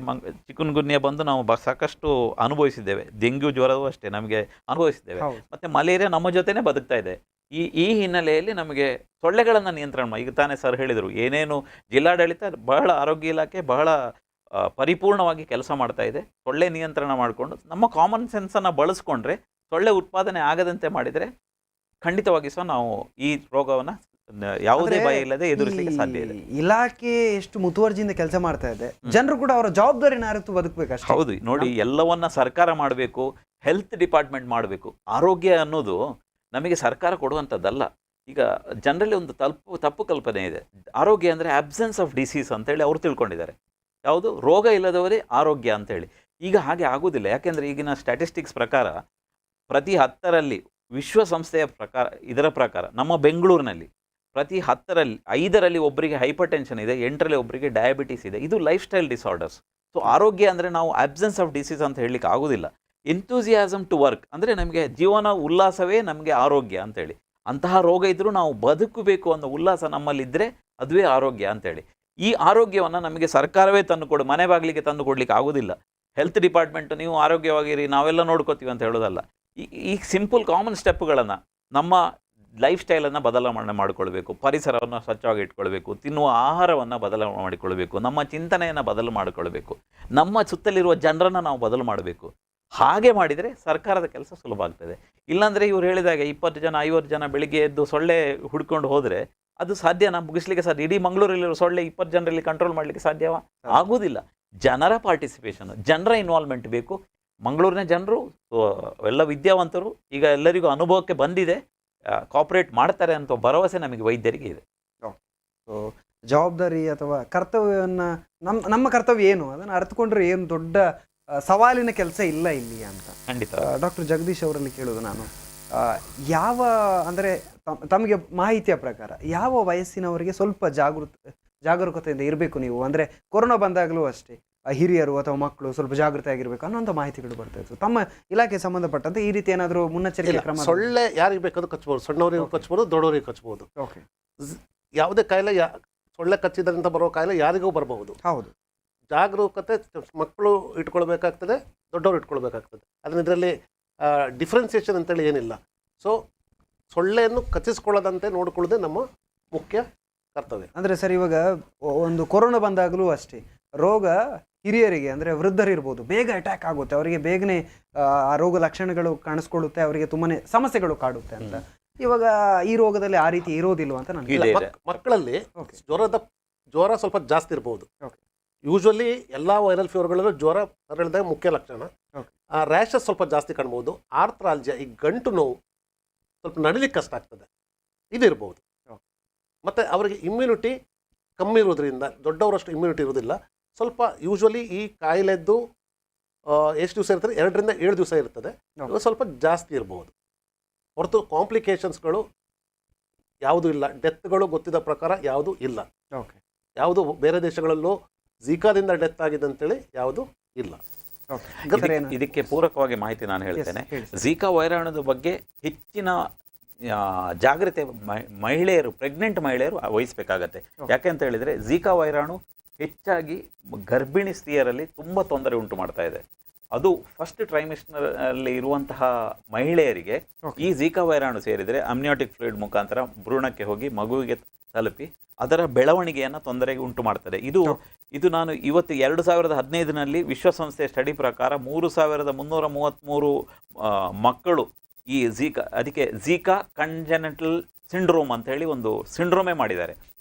ಚಿಕನ್ ಗುನ್ಯಾ ಬಂದು ನಾವು ಸಾಕಷ್ಟು ಅನುಭವಿಸಿದ್ದೇವೆ. ಡೆಂಗ್ಯೂ ಜ್ವರವೂ ಅಷ್ಟೇ ನಮಗೆ ಅನುಭವಿಸಿದ್ದೇವೆ. ಮತ್ತು ಮಲೇರಿಯಾ ನಮ್ಮ ಜೊತೆನೇ ಬದುಕ್ತಾ ಇದೆ. ಈ ಹಿನ್ನೆಲೆಯಲ್ಲಿ ನಮಗೆ ಸೊಳ್ಳೆಗಳನ್ನು ನಿಯಂತ್ರಣ ಈಗ ತಾನೇ ಸರ್ ಹೇಳಿದರು, ಏನೇನು ಜಿಲ್ಲಾಡಳಿತ ಬಹಳ ಆರೋಗ್ಯ ಇಲಾಖೆ ಬಹಳ ಪರಿಪೂರ್ಣವಾಗಿ ಕೆಲಸ ಮಾಡ್ತಾ ಇದೆ. ಸೊಳ್ಳೆ ನಿಯಂತ್ರಣ ಮಾಡಿಕೊಂಡು ನಮ್ಮ ಕಾಮನ್ ಸೆನ್ಸನ್ನು ಬಳಸ್ಕೊಂಡ್ರೆ, ಸೊಳ್ಳೆ ಉತ್ಪಾದನೆ ಆಗದಂತೆ ಮಾಡಿದರೆ ಖಂಡಿತವಾಗಿ ಸಹ ನಾವು ಈ ರೋಗವನ್ನು ಯಾವುದೇ ಭಯ ಇಲ್ಲದೆ ಎದುರಿಸಲಿಕ್ಕೆ ಸಾಧ್ಯ ಇದೆ. ಇಲಾಖೆ ಎಷ್ಟು ಮುತುವರ್ಜಿಯಿಂದ ಕೆಲಸ ಮಾಡ್ತಾ ಇದೆ, ಜನರು ಕೂಡ ಅವರ ಜವಾಬ್ದಾರಿನ ಅರಿತು ಬದುಕಬೇಕು. ಹೌದು ನೋಡಿ, ಎಲ್ಲವನ್ನ ಸರ್ಕಾರ ಮಾಡಬೇಕು, ಹೆಲ್ತ್ ಡಿಪಾರ್ಟ್ಮೆಂಟ್ ಮಾಡಬೇಕು. ಆರೋಗ್ಯ ಅನ್ನೋದು ನಮಗೆ ಸರ್ಕಾರ ಕೊಡುವಂಥದ್ದಲ್ಲ. ಈಗ ಜನರಲ್ಲಿ ಒಂದು ತಪ್ಪು ಕಲ್ಪನೆ ಇದೆ. ಆರೋಗ್ಯ ಅಂದರೆ ಆಬ್ಸೆನ್ಸ್ ಆಫ್ ಡಿಸೀಸ್ ಅಂತೇಳಿ ಅವರು ತಿಳ್ಕೊಂಡಿದ್ದಾರೆ. ಯಾವುದು ರೋಗ ಇಲ್ಲದವರೇ ಆರೋಗ್ಯ ಅಂತೇಳಿ. ಈಗ ಹಾಗೆ ಆಗೋದಿಲ್ಲ. ಯಾಕೆಂದರೆ ಈಗಿನ ಸ್ಟ್ಯಾಟಿಸ್ಟಿಕ್ಸ್ ಪ್ರಕಾರ ಪ್ರತಿ 10ರಲ್ಲಿ ವಿಶ್ವಸಂಸ್ಥೆಯ ಇದರ ಪ್ರಕಾರ ನಮ್ಮ ಬೆಂಗಳೂರಿನಲ್ಲಿ ಪ್ರತಿ 10ರಲ್ಲಿ 5ರಲ್ಲಿ ಒಬ್ಬರಿಗೆ ಹೈಪರ್ ಟೆನ್ಷನ್ ಇದೆ, 8ರಲ್ಲಿ ಒಬ್ಬರಿಗೆ ಡಯಾಬಿಟಿಸ್ ಇದೆ. ಇದು ಲೈಫ್ ಸ್ಟೈಲ್ ಡಿಸಾರ್ಡರ್ಸ್. ಸೊ ಆರೋಗ್ಯ ಅಂದರೆ ನಾವು ಆಬ್ಸೆನ್ಸ್ ಆಫ್ ಡಿಸೀಸ್ ಅಂತ ಹೇಳಲಿಕ್ಕೆ ಆಗೋದಿಲ್ಲ. ಎಂಥೂಸಿಯಾಸಮ್ ಟು ವರ್ಕ್ ಅಂದರೆ ನಮಗೆ ಜೀವನ ಉಲ್ಲಾಸವೇ ನಮಗೆ ಆರೋಗ್ಯ ಅಂತೇಳಿ. ಅಂತಹ ರೋಗ ಇದ್ದರೂ ನಾವು ಬದುಕಬೇಕು ಅನ್ನೋ ಉಲ್ಲಾಸ ನಮ್ಮಲ್ಲಿದ್ದರೆ ಅದುವೇ ಆರೋಗ್ಯ ಅಂತೇಳಿ. ಈ ಆರೋಗ್ಯವನ್ನು ನಮಗೆ ಸರ್ಕಾರವೇ ಮನೆ ಬಾಗಿಲಿಗೆ ತಂದು ಕೊಡಲಿಕ್ಕೆ ಆಗೋದಿಲ್ಲ. ಹೆಲ್ತ್ ಡಿಪಾರ್ಟ್ಮೆಂಟ್ ನೀವು ಆರೋಗ್ಯವಾಗಿರಿ ನಾವೆಲ್ಲ ನೋಡ್ಕೋತೀವಿ ಅಂತ ಹೇಳೋದಲ್ಲ. ಈ ಸಿಂಪಲ್ ಕಾಮನ್ ಸ್ಟೆಪ್ಗಳನ್ನು ನಮ್ಮ ಲೈಫ್ ಸ್ಟೈಲನ್ನು ಬದಲಾವಣೆ ಮಾಡಿಕೊಳ್ಬೇಕು, ಪರಿಸರವನ್ನು ಸ್ವಚ್ಛವಾಗಿ ಇಟ್ಕೊಳ್ಬೇಕು, ತಿನ್ನುವ ಆಹಾರವನ್ನು ಬದಲಾವಣೆ ಮಾಡಿಕೊಳ್ಬೇಕು, ನಮ್ಮ ಚಿಂತನೆಯನ್ನು ಬದಲು ಮಾಡಿಕೊಳ್ಬೇಕು, ನಮ್ಮ ಸುತ್ತಲಿರುವ ಜನರನ್ನು ನಾವು ಬದಲು ಮಾಡಬೇಕು. ಹಾಗೆ ಮಾಡಿದರೆ ಸರ್ಕಾರದ ಕೆಲಸ ಸುಲಭ ಆಗ್ತದೆ. ಇಲ್ಲಾಂದರೆ ಇವ್ರು ಹೇಳಿದಾಗ 20 ಜನ 50 ಜನ ಬೆಳಿಗ್ಗೆ ಎದ್ದು ಸೊಳ್ಳೆ ಹುಡ್ಕೊಂಡು ಹೋದರೆ ಅದು ಸಾಧ್ಯನಾ ಮುಗಿಸ್ಲಿಕ್ಕೆ ಸಾಧ್ಯ? ಇಡೀ ಮಂಗಳೂರಲ್ಲಿರೋ ಸೊಳ್ಳೆ 20 ಜನರಲ್ಲಿ ಕಂಟ್ರೋಲ್ ಮಾಡಲಿಕ್ಕೆ ಸಾಧ್ಯವಾ? ಆಗೋದಿಲ್ಲ. ಜನರ ಪಾರ್ಟಿಸಿಪೇಷನ್, ಜನರ ಇನ್ವಾಲ್ವ್ಮೆಂಟ್ ಬೇಕು. ಮಂಗಳೂರಿನ ಜನರು ಎಲ್ಲ ವಿದ್ಯಾವಂತರು, ಈಗ ಎಲ್ಲರಿಗೂ ಅನುಭವಕ್ಕೆ ಬಂದಿದೆ, ಕಾಪರೇಟ್ ಮಾಡ್ತಾರೆ ಅಂತ ಭರವಸೆ ನಮಗೆ ವೈದ್ಯರಿಗೆ ಇದೆ. ಸೊ ಜವಾಬ್ದಾರಿ ಅಥವಾ ಕರ್ತವ್ಯವನ್ನು ನಮ್ಮ ಕರ್ತವ್ಯ ಏನು ಅದನ್ನು ಅರ್ಥಕೊಂಡ್ರೆ ಏನು ದೊಡ್ಡ ಸವಾಲಿನ ಕೆಲಸ ಇಲ್ಲ ಇಲ್ಲಿ ಅಂತ. ಖಂಡಿತ. ಡಾಕ್ಟರ್ ಜಗದೀಶ್ ಅವರಲ್ಲಿ ಕೇಳೋದು ನಾನು, ಯಾವ ಅಂದರೆ ತಮಗೆ ಮಾಹಿತಿಯ ಪ್ರಕಾರ ಯಾವ ವಯಸ್ಸಿನವರಿಗೆ ಸ್ವಲ್ಪ ಜಾಗರೂಕತೆಯಿಂದ ಇರಬೇಕು ನೀವು? ಅಂದರೆ ಕೊರೋನಾ ಬಂದಾಗಲೂ ಅಷ್ಟೇ ಹಿರಿಯರು ಅಥವಾ ಮಕ್ಕಳು ಸ್ವಲ್ಪ ಜಾಗೃತಿ ಆಗಿರಬೇಕು ಅನ್ನೋಂಥ ಮಾಹಿತಿಗಳು ಬರ್ತಾ ಇತ್ತು. ತಮ್ಮ ಇಲಾಖೆ ಸಂಬಂಧಪಟ್ಟಂತೆ ಈ ರೀತಿ ಏನಾದರೂ ಮುನ್ನೆಚ್ಚರಿಕೆ ಕ್ರಮ? ಸೊಳ್ಳೆ ಯಾರಿಗೆ ಬೇಕಾದ್ರೂ ಕಚ್ಬೋದು, ಸಣ್ಣವರಿಗೂ ಕಚ್ಬೋದು, ದೊಡ್ಡವರಿಗೆ ಕಚ್ಬೋದು. ಓಕೆ. ಯಾವುದೇ ಕಾಯಿಲೆ ಸೊಳ್ಳೆ ಕಚ್ಚಿದ್ರಿಂದ ಬರೋ ಕಾಯಿಲೆ ಯಾರಿಗೂ ಬರಬಹುದು. ಹೌದು. ಜಾಗರೂಕತೆ ಮಕ್ಕಳು ಇಟ್ಕೊಳ್ಬೇಕಾಗ್ತದೆ, ದೊಡ್ಡವರು ಇಟ್ಕೊಳ್ಬೇಕಾಗ್ತದೆ. ಅದನ್ನ ಇದರಲ್ಲಿ ಡಿಫ್ರೆನ್ಸಿಯೇಷನ್ ಅಂತೇಳಿ ಏನಿಲ್ಲ. ಸೊ ಸೊಳ್ಳೆಯನ್ನು ಕಚ್ಚಿಸ್ಕೊಳ್ಳೋದಂತೆ ನೋಡ್ಕೊಳ್ಳೋದೇ ನಮ್ಮ ಮುಖ್ಯ ಕರ್ತವ್ಯ. ಅಂದರೆ ಸರ್, ಇವಾಗ ಒಂದು ಕೊರೋನಾ ಬಂದಾಗಲೂ ಅಷ್ಟೇ ರೋಗ ಹಿರಿಯರಿಗೆ ಅಂದರೆ ವೃದ್ಧರಿರ್ಬೋದು ಬೇಗ ಅಟ್ಯಾಕ್ ಆಗುತ್ತೆ, ಅವರಿಗೆ ಬೇಗನೆ ಆ ರೋಗ ಲಕ್ಷಣಗಳು ಕಾಣಿಸ್ಕೊಳ್ಳುತ್ತೆ, ಅವರಿಗೆ ತುಂಬಾನೇ ಸಮಸ್ಯೆಗಳು ಕಾಡುತ್ತೆ ಅಂತ. ಇವಾಗ ಈ ರೋಗದಲ್ಲಿ ಆ ರೀತಿ ಇರೋದಿಲ್ವ ಅಂತ ನಾನು. ಮಕ್ಕಳಲ್ಲಿ ಜ್ವರ ಸ್ವಲ್ಪ ಜಾಸ್ತಿ ಇರಬಹುದು. ಯೂಶುವಲಿ ಎಲ್ಲ ವೈರಲ್ ಫೀವರ್ಗಳಲ್ಲೂ ಜ್ವರ ಹರಡದ ಮುಖ್ಯ ಲಕ್ಷಣ. ರ್ಯಾಷಸ್ ಸ್ವಲ್ಪ ಜಾಸ್ತಿ ಕಾಣ್ಬೋದು. ಆರ್ಥ್ರಾಲ್ಜಿಯಾ, ಈ ಗಂಟು ನೋವು, ಸ್ವಲ್ಪ ನಡಿಲಿಕ್ಕೆ ಕಷ್ಟ ಆಗ್ತದೆ, ಇದಿರ್ಬೋದು. ಮತ್ತು ಅವರಿಗೆ ಇಮ್ಯುನಿಟಿ ಕಮ್ಮಿ ಇರೋದ್ರಿಂದ, ದೊಡ್ಡವರಷ್ಟು ಇಮ್ಯುನಿಟಿ ಇರೋದಿಲ್ಲ. ಸ್ವಲ್ಪ ಯೂಶುವಲಿ ಈ ಕಾಯಿಲೆದ್ದು ಎಷ್ಟು ದಿವಸ ಇರ್ತದೆ, 2 ರಿಂದ 7 ದಿವಸ ಇರ್ತದೆ. ಸ್ವಲ್ಪ ಜಾಸ್ತಿ ಇರ್ಬೋದು. ಹೊರತು ಕಾಂಪ್ಲಿಕೇಶನ್ಸ್ಗಳು ಯಾವುದೂ ಇಲ್ಲ. ಡೆತ್ಗಳು ಗೊತ್ತಿದ್ದ ಪ್ರಕಾರ ಯಾವುದೂ ಇಲ್ಲ. ಯಾವುದು ಬೇರೆ ದೇಶಗಳಲ್ಲೂ ಝೀಕಾದಿಂದ ಡೆತ್ ಆಗಿದೆ ಅಂತೇಳಿ ಯಾವುದೂ ಇಲ್ಲ. ಇದಕ್ಕೆ ಪೂರಕವಾಗಿ ಮಾಹಿತಿ ನಾನು ಹೇಳ್ತೇನೆ. ಝೀಕಾ ವೈರಾಣುದ ಬಗ್ಗೆ ಹೆಚ್ಚಿನ ಜಾಗ್ರತೆ ಮಹಿಳೆಯರು, ಪ್ರೆಗ್ನೆಂಟ್ ಮಹಿಳೆಯರು ವಹಿಸಬೇಕಾಗತ್ತೆ. ಯಾಕೆ ಅಂತ ಹೇಳಿದರೆ ಝೀಕಾ ವೈರಾಣು ಹೆಚ್ಚಾಗಿ ಗರ್ಭಿಣಿ ಸ್ತ್ರೀಯರಲ್ಲಿ ತುಂಬ ತೊಂದರೆ ಉಂಟು ಮಾಡ್ತಾ ಇದೆ. ಅದು ಫಸ್ಟ್ ಟ್ರೈಮಿಸ್ಟರ್ ಅಲ್ಲಿ ಇರುವಂತಹ ಮಹಿಳೆಯರಿಗೆ ಈ ಝೀಕಾ ವೈರಾಣು ಸೇರಿದರೆ ಅಮ್ನಿಯೋಟಿಕ್ ಫ್ಲೂಯಿಡ್ ಮುಖಾಂತರ ಭ್ರೂಣಕ್ಕೆ ಹೋಗಿ ಮಗುವಿಗೆ ತಲುಪಿ ಅದರ ಬೆಳವಣಿಗೆಯನ್ನು ತೊಂದರೆಗೆ ಉಂಟು ಮಾಡ್ತದೆ. ಇದು ನಾನು ಇವತ್ತು 2015ನಲ್ಲಿ ವಿಶ್ವಸಂಸ್ಥೆ ಸ್ಟಡಿ ಪ್ರಕಾರ 3333 ಮಕ್ಕಳು ಈ ಅದಕ್ಕೆ ಝೀಕಾ ಕಂಜೆನಿಟಲ್ ಸಿಂಡ್ರೋಮ್ ಅಂತ ಹೇಳಿ ಒಂದು ಸಿಂಡ್ರೋಮೇ ಮಾಡಿದ್ದಾರೆ.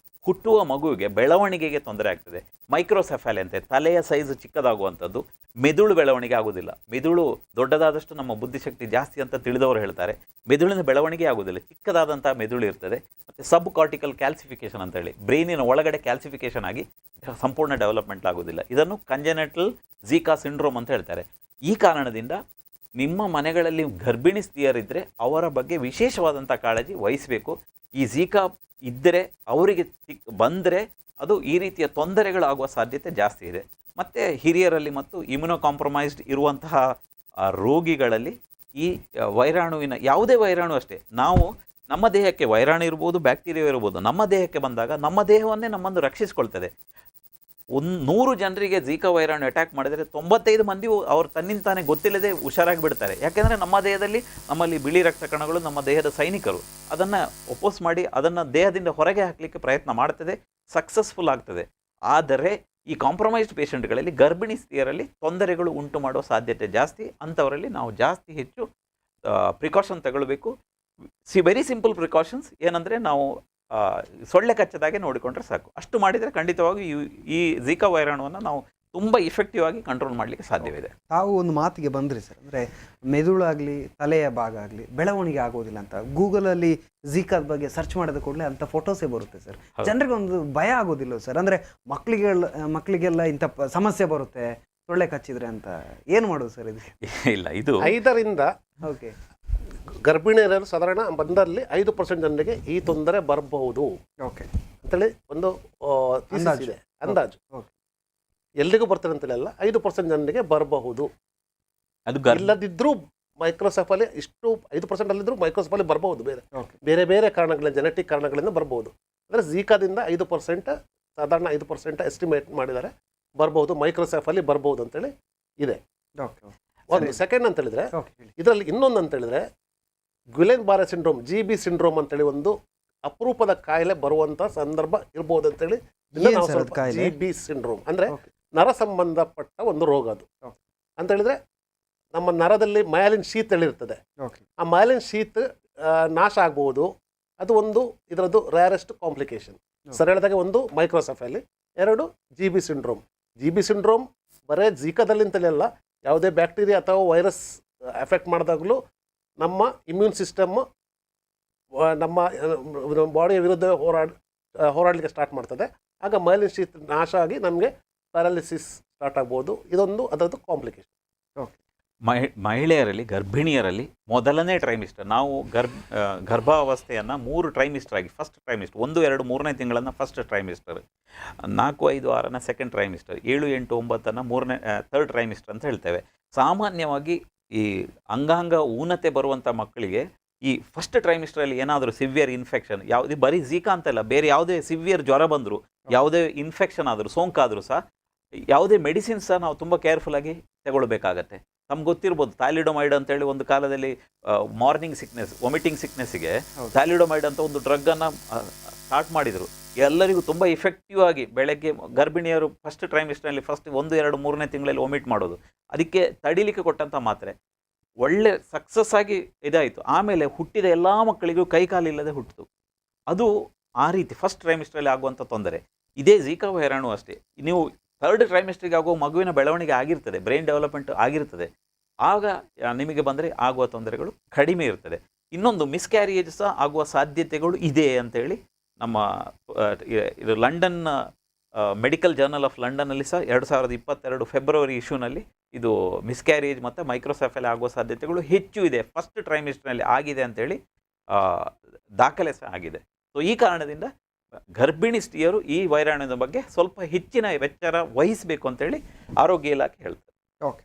ಹುಟ್ಟುವ ಮಗುವಿಗೆ ಬೆಳವಣಿಗೆಗೆ ತೊಂದರೆ ಆಗ್ತದೆ. ಮೈಕ್ರೋಸೆಫಾಲಿ ಅಂತೆ, ತಲೆಯ ಸೈಜ್ ಚಿಕ್ಕದಾಗುವಂಥದ್ದು, ಮೆದುಳು ಬೆಳವಣಿಗೆ ಆಗೋದಿಲ್ಲ. ಮೆದುಳು ದೊಡ್ಡದಾದಷ್ಟು ನಮ್ಮ ಬುದ್ಧಿಶಕ್ತಿ ಜಾಸ್ತಿ ಅಂತ ತಿಳಿದವರು ಹೇಳ್ತಾರೆ. ಮೆದುಳಿನ ಬೆಳವಣಿಗೆ ಆಗೋದಿಲ್ಲ, ಚಿಕ್ಕದಾದಂಥ ಮೆದುಳು ಇರ್ತದೆ. ಮತ್ತು ಸಬ್ ಕಾರ್ಟಿಕಲ್ ಕ್ಯಾಲ್ಸಿಫಿಕೇಷನ್ ಅಂತೇಳಿ ಬ್ರೈನಿನ ಒಳಗಡೆ ಕ್ಯಾಲ್ಸಿಫಿಕೇಷನ್ ಆಗಿ ಸಂಪೂರ್ಣ ಡೆವಲಪ್ಮೆಂಟ್ ಆಗೋದಿಲ್ಲ. ಇದನ್ನು ಕಂಜೆನಿಟಲ್ ಝೀಕಾ ಸಿಂಡ್ರೋಮ್ ಅಂತ ಹೇಳ್ತಾರೆ. ಈ ಕಾರಣದಿಂದ ನಿಮ್ಮ ಮನೆಗಳಲ್ಲಿ ಗರ್ಭಿಣಿ ಸ್ತ್ರೀಯರಿದ್ದರೆ ಅವರ ಬಗ್ಗೆ ವಿಶೇಷವಾದಂಥ ಕಾಳಜಿ ವಹಿಸಬೇಕು. ಈ ಝೀಕಾ ಇದ್ದರೆ ಅವರಿಗೆ ಬಂದರೆ ಅದು ಈ ರೀತಿಯ ತೊಂದರೆಗಳಾಗುವ ಸಾಧ್ಯತೆ ಜಾಸ್ತಿ ಇದೆ. ಮತ್ತು ಹಿರಿಯರಲ್ಲಿ ಮತ್ತು ಇಮ್ಯುನೋ ಕಾಂಪ್ರಮೈಸ್ಡ್ ಇರುವಂತಹ ರೋಗಿಗಳಲ್ಲಿ ಈ ವೈರಾಣುವಿನ ಯಾವುದೇ ವೈರಾಣು ಅಷ್ಟೇ, ನಾವು ನಮ್ಮ ದೇಹಕ್ಕೆ ವೈರಾಣು ಇರ್ಬೋದು, ಬ್ಯಾಕ್ಟೀರಿಯಾ ಇರ್ಬೋದು, ನಮ್ಮ ದೇಹಕ್ಕೆ ಬಂದಾಗ ನಮ್ಮ ದೇಹವನ್ನೇ ನಮ್ಮನ್ನು ರಕ್ಷಿಸಿಕೊಳ್ತದೆ. 100 ಜನರಿಗೆ ಝೀಕಾ ವೈರಾಣು ಅಟ್ಯಾಕ್ ಮಾಡಿದರೆ 95 ಮಂದಿ ಅವ್ರು ತನ್ನಿಂತಾನೆ ಗೊತ್ತಿಲ್ಲದೆ ಹುಷಾರಾಗಿ ಬಿಡ್ತಾರೆ. ಯಾಕೆಂದರೆ ನಮ್ಮ ದೇಹದಲ್ಲಿ ನಮ್ಮಲ್ಲಿ ಬಿಳಿ ರಕ್ತ ಕಣಗಳು, ನಮ್ಮ ದೇಹದ ಸೈನಿಕರು ಅದನ್ನು ಒಪೋಸ್ ಮಾಡಿ ಅದನ್ನು ದೇಹದಿಂದ ಹೊರಗೆ ಹಾಕಲಿಕ್ಕೆ ಪ್ರಯತ್ನ ಮಾಡ್ತದೆ, ಸಕ್ಸಸ್ಫುಲ್ ಆಗ್ತದೆ. ಆದರೆ ಈ ಕಾಂಪ್ರಮೈಸ್ಡ್ ಪೇಷಂಟ್ಗಳಲ್ಲಿ, ಗರ್ಭಿಣಿ ಸ್ತ್ರೀಯರಲ್ಲಿ ತೊಂದರೆಗಳು ಉಂಟು ಮಾಡುವ ಸಾಧ್ಯತೆ ಜಾಸ್ತಿ. ಅಂಥವರಲ್ಲಿ ನಾವು ಜಾಸ್ತಿ ಹೆಚ್ಚು ಪ್ರಿಕಾಷನ್ ತಗೊಳ್ಬೇಕು. ವೆರಿ ಸಿಂಪಲ್ ಪ್ರಿಕಾಷನ್ಸ್ ಏನಂದರೆ, ನಾವು ಸೊಳ್ಳೆ ಕಚ್ಚದಾಗೆ ನೋಡಿಕೊಂಡ್ರೆ ಸಾಕು. ಅಷ್ಟು ಮಾಡಿದರೆ ಖಂಡಿತವಾಗಿ ಈ ಝೀಕಾ ವೈರಾಣುವನ್ನು ನಾವು ತುಂಬ ಇಫೆಕ್ಟಿವ್ ಆಗಿ ಕಂಟ್ರೋಲ್ ಮಾಡಲಿಕ್ಕೆ ಸಾಧ್ಯವಿದೆ. ತಾವು ಒಂದು ಮಾತಿಗೆ ಬಂದ್ರಿ ಸರ್, ಅಂದರೆ ಮೆದುಳಾಗಲಿ ತಲೆಯ ಭಾಗ ಆಗಲಿ ಬೆಳವಣಿಗೆ ಆಗೋದಿಲ್ಲ ಅಂತ ಗೂಗಲಲ್ಲಿ ಝೀಕಾದ ಬಗ್ಗೆ ಸರ್ಚ್ ಮಾಡಿದ ಕೂಡಲೇ ಅಂಥ ಫೋಟೋಸೇ ಬರುತ್ತೆ ಸರ್. ಜನರಿಗೆ ಒಂದು ಭಯ ಆಗೋದಿಲ್ಲ ಸರ್? ಅಂದರೆ ಮಕ್ಕಳಿಗೆಲ್ಲ ಇಂಥ ಸಮಸ್ಯೆ ಬರುತ್ತೆ ಸೊಳ್ಳೆ ಕಚ್ಚಿದ್ರೆ ಅಂತ, ಏನು ಮಾಡೋದು ಸರ್ ಇದು? ಇಲ್ಲ, ಇದು 5ರಿಂದ ಓಕೆ ಗರ್ಭಿಣಿಯರು ಸಾಧಾರಣ ಬಂದಲ್ಲಿ 5% ಜನರಿಗೆ ಈ ತೊಂದರೆ ಬರಬಹುದು ಅಂತೇಳಿ ಒಂದು ಅಂದಾಜು. ಎಲ್ರಿಗೂ ಬರ್ತಾರೆ ಅಂತೇಳಿ ಅಲ್ಲ, 5% ಜನರಿಗೆ ಬರಬಹುದು. ಅದು ಇಲ್ಲದಿದ್ರೂ ಮೈಕ್ರೋಸೆಫಾಲಿ ಇಷ್ಟು 5% ಅಲ್ಲಿದ್ರೂ ಮೈಕ್ರೋಸೆಫಾಲಿ ಬರಬಹುದು. ಬೇರೆ ಬೇರೆ ಕಾರಣಗಳಿಂದ, ಜೆನೆಟಿಕ್ ಕಾರಣಗಳಿಂದ ಬರಬಹುದು. ಅಂದರೆ ಝೀಕಾದಿಂದ 5%, ಸಾಧಾರಣ 5% ಎಸ್ಟಿಮೇಟ್ ಮಾಡಿದ್ದಾರೆ ಬರಬಹುದು, ಮೈಕ್ರೋಸೆಫಾಲಿ ಬರಬಹುದು ಅಂತೇಳಿ ಇದೆ. ಒಂದು ಸೆಕೆಂಡ್ ಅಂತ ಹೇಳಿದ್ರೆ, ಇದರಲ್ಲಿ ಇನ್ನೊಂದು ಅಂತ ಹೇಳಿದ್ರೆ ಗ್ವಿಲೆನ್ ಬಾರೆ ಸಿಂಡ್ರೋಮ್, GB ಸಿಂಡ್ರೋಮ್ ಅಂತೇಳಿ ಒಂದು ಅಪರೂಪದ ಕಾಯಿಲೆ ಬರುವಂತ ಸಂದರ್ಭ ಇರ್ಬೋದು ಅಂತೇಳಿ. GB ಸಿಂಡ್ರೋಮ್ ಅಂದ್ರೆ ನರ ಸಂಬಂಧಪಟ್ಟ ಒಂದು ರೋಗ. ಅದು ಅಂತ ಹೇಳಿದ್ರೆ ನಮ್ಮ ನರದಲ್ಲಿ ಮಯಾಲಿನ್ ಶೀತ್ ಹೇಳಿರ್ತದೆ, ಆ ಮಯಾಲಿನ್ ಶೀತ್ ನಾಶ ಆಗ್ಬಹುದು. ಅದು ಒಂದು ಇದರದ್ದು ರೇರೆಸ್ಟ್ ಕಾಂಪ್ಲಿಕೇಶನ್. ಸರ್ ಹೇಳಿದಾಗೆ ಒಂದು microcephaly, 2 GB syndrome. GB syndrome ಬರೇ ಝೀಕಾದಲ್ಲಿ ಅಂತಲೇ ಅಲ್ಲ, ಯಾವುದೇ ಬ್ಯಾಕ್ಟೀರಿಯಾ ಅಥವಾ ವೈರಸ್ ಎಫೆಕ್ಟ್ ಮಾಡಿದಾಗಲೂ ನಮ್ಮ ಇಮ್ಯೂನ್ ಸಿಸ್ಟಮ್ ನಮ್ಮ ಬಾಡಿಯ ವಿರುದ್ಧ ಹೋರಾಡಲಿಕ್ಕೆ ಸ್ಟಾರ್ಟ್ ಮಾಡ್ತದೆ. ಆಗ ಮೈಲಿನ್ ಶೀತ್ ನಾಶ ಆಗಿ ನಮಗೆ ಪ್ಯಾರಾಲಿಸಿಸ್ ಸ್ಟಾರ್ಟ್ ಆಗ್ಬೋದು. ಇದೊಂದು ಅದರದ್ದು ಕಾಂಪ್ಲಿಕೇಶನ್. ಮಹಿಳೆಯರಲ್ಲಿ, ಗರ್ಭಿಣಿಯರಲ್ಲಿ ಮೊದಲನೇ ಟ್ರೈಮಿಸ್ಟರ್, ನಾವು ಗರ್ಭಾವಸ್ಥೆಯನ್ನು 3 ಟ್ರೈಮಿಸ್ಟರ್ ಆಗಿ, ಫಸ್ಟ್ ಟ್ರೈಮಿಸ್ಟರ್ 1, 2, 3ನೇ ತಿಂಗಳನ್ನು ಫಸ್ಟ್ ಟ್ರೈಮಿಸ್ಟರ್, 4, 5, 6ನ ಸೆಕೆಂಡ್ ಟ್ರೈಮಿಸ್ಟರ್, 7, 8, 9ನ ಥರ್ಡ್ ಟ್ರೈಮಿಸ್ಟರ್ ಅಂತ ಹೇಳ್ತೇವೆ. ಸಾಮಾನ್ಯವಾಗಿ ಈ ಅಂಗಾಂಗ ಊನತೆ ಬರುವಂಥ ಮಕ್ಕಳಿಗೆ ಈ ಫಸ್ಟ್ ಟ್ರೈಮಿಸ್ಟ್ರಲ್ಲಿ ಏನಾದರೂ ಸಿವಿಯರ್ ಇನ್ಫೆಕ್ಷನ್, ಯಾವುದೇ ಬರೀ ಝೀಕಾ ಅಂತಲ್ಲ, ಬೇರೆ ಯಾವುದೇ ಸಿವಿಯರ್ ಜ್ವರ ಬಂದರೂ, ಯಾವುದೇ ಇನ್ಫೆಕ್ಷನ್ ಆದರೂ, ಸೋಂಕಾದರೂ ಸಹ ಯಾವುದೇ ಮೆಡಿಸಿನ್ಸ್ ಸಹ ನಾವು ತುಂಬ ಕೇರ್ಫುಲ್ಲಾಗಿ ತಗೊಳ್ಬೇಕಾಗತ್ತೆ. ನಮ್ಗೆ ಗೊತ್ತಿರ್ಬೋದು ಥ್ಯಾಲಿಡೊಮೈಡ್ ಅಂತೇಳಿ ಒಂದು ಕಾಲದಲ್ಲಿ ಮಾರ್ನಿಂಗ್ ಸಿಕ್ನೆಸ್, ವಾಮಿಟಿಂಗ್ ಸಿಕ್ನೆಸ್ಸಿಗೆ ಥ್ಯಾಲಿಡೊಮೈಡ್ ಅಂತ ಒಂದು ಡ್ರಗ್ಗನ್ನು ಸ್ಟಾರ್ಟ್ ಮಾಡಿದರು. ಎಲ್ಲರಿಗೂ ತುಂಬ ಇಫೆಕ್ಟಿವ್ ಆಗಿ ಬೆಳಗ್ಗೆ ಗರ್ಭಿಣಿಯರು ಫಸ್ಟ್ ಟ್ರೈಮಿಸ್ಟ್ರಲ್ಲಿ ಫಸ್ಟ್ 1, 2, 3ನೇ ತಿಂಗಳಲ್ಲಿ ವಾಮಿಟ್ ಮಾಡೋದು, ಅದಕ್ಕೆ ತಡಿಲಿಕ್ಕೆ ಕೊಟ್ಟಂಥ ಮಾತ್ರೆ ಒಳ್ಳೆ ಸಕ್ಸಸ್ ಆಗಿ ಇದಾಯಿತು. ಆಮೇಲೆ ಹುಟ್ಟಿದ ಎಲ್ಲ ಮಕ್ಕಳಿಗೂ ಕೈಕಾಲಿಲ್ಲದೆ ಹುಟ್ಟಿತು. ಅದು ಆ ರೀತಿ ಫಸ್ಟ್ ಟ್ರೈಮಿಸ್ಟ್ರಲ್ಲಿ ಆಗುವಂಥ ತೊಂದರೆ. ಇದೇ ಝೀಕಾ ವೈರಾಣು ಅಷ್ಟೇ. ನೀವು ಥರ್ಡ್ ಟ್ರೈಮಿಸ್ಟ್ರಿಗೆ ಆಗುವ ಮಗುವಿನ ಬೆಳವಣಿಗೆ ಆಗಿರ್ತದೆ, ಬ್ರೈನ್ ಡೆವಲಪ್ಮೆಂಟ್ ಆಗಿರ್ತದೆ, ಆಗ ನಿಮಗೆ ಬಂದರೆ ಆಗುವ ತೊಂದರೆಗಳು ಕಡಿಮೆ ಇರ್ತದೆ. ಇನ್ನೊಂದು ಮಿಸ್ಕ್ಯಾರಿಯೇಜ್ ಸಹ ಆಗುವ ಸಾಧ್ಯತೆಗಳು ಇದೆ ಅಂತೇಳಿ ನಮ್ಮ ಇದು ಲಂಡನ್ ಮೆಡಿಕಲ್ ಜರ್ನಲ್ ಆಫ್ ಲಂಡನ್ನಲ್ಲಿ ಸಹ 2022 ಫೆಬ್ರವರಿ ಇಶ್ಯೂನಲ್ಲಿ ಇದು ಮಿಸ್ಕ್ಯಾರೇಜ್ ಮತ್ತು ಮೈಕ್ರೋಸೆಫೆಲಿ ಆಗುವ ಸಾಧ್ಯತೆಗಳು ಹೆಚ್ಚು ಇದೆ, ಫಸ್ಟ್ ಟ್ರೈಮಿಸ್ಟ್ರಲ್ಲಿ ಆಗಿದೆ ಅಂತೇಳಿ ದಾಖಲೆ ಸಹ ಆಗಿದೆ. ಸೊ ಈ ಕಾರಣದಿಂದ ಗರ್ಭಿಣಿ ಸ್ತ್ರೀಯರು ಈ ವೈರಾಣುವಿನ ಬಗ್ಗೆ ಸ್ವಲ್ಪ ಹೆಚ್ಚಿನ ಎಚ್ಚರ ವಹಿಸಬೇಕು ಅಂತೇಳಿ ಆರೋಗ್ಯ ಇಲಾಖೆ ಹೇಳ್ತಾರೆ. ಓಕೆ.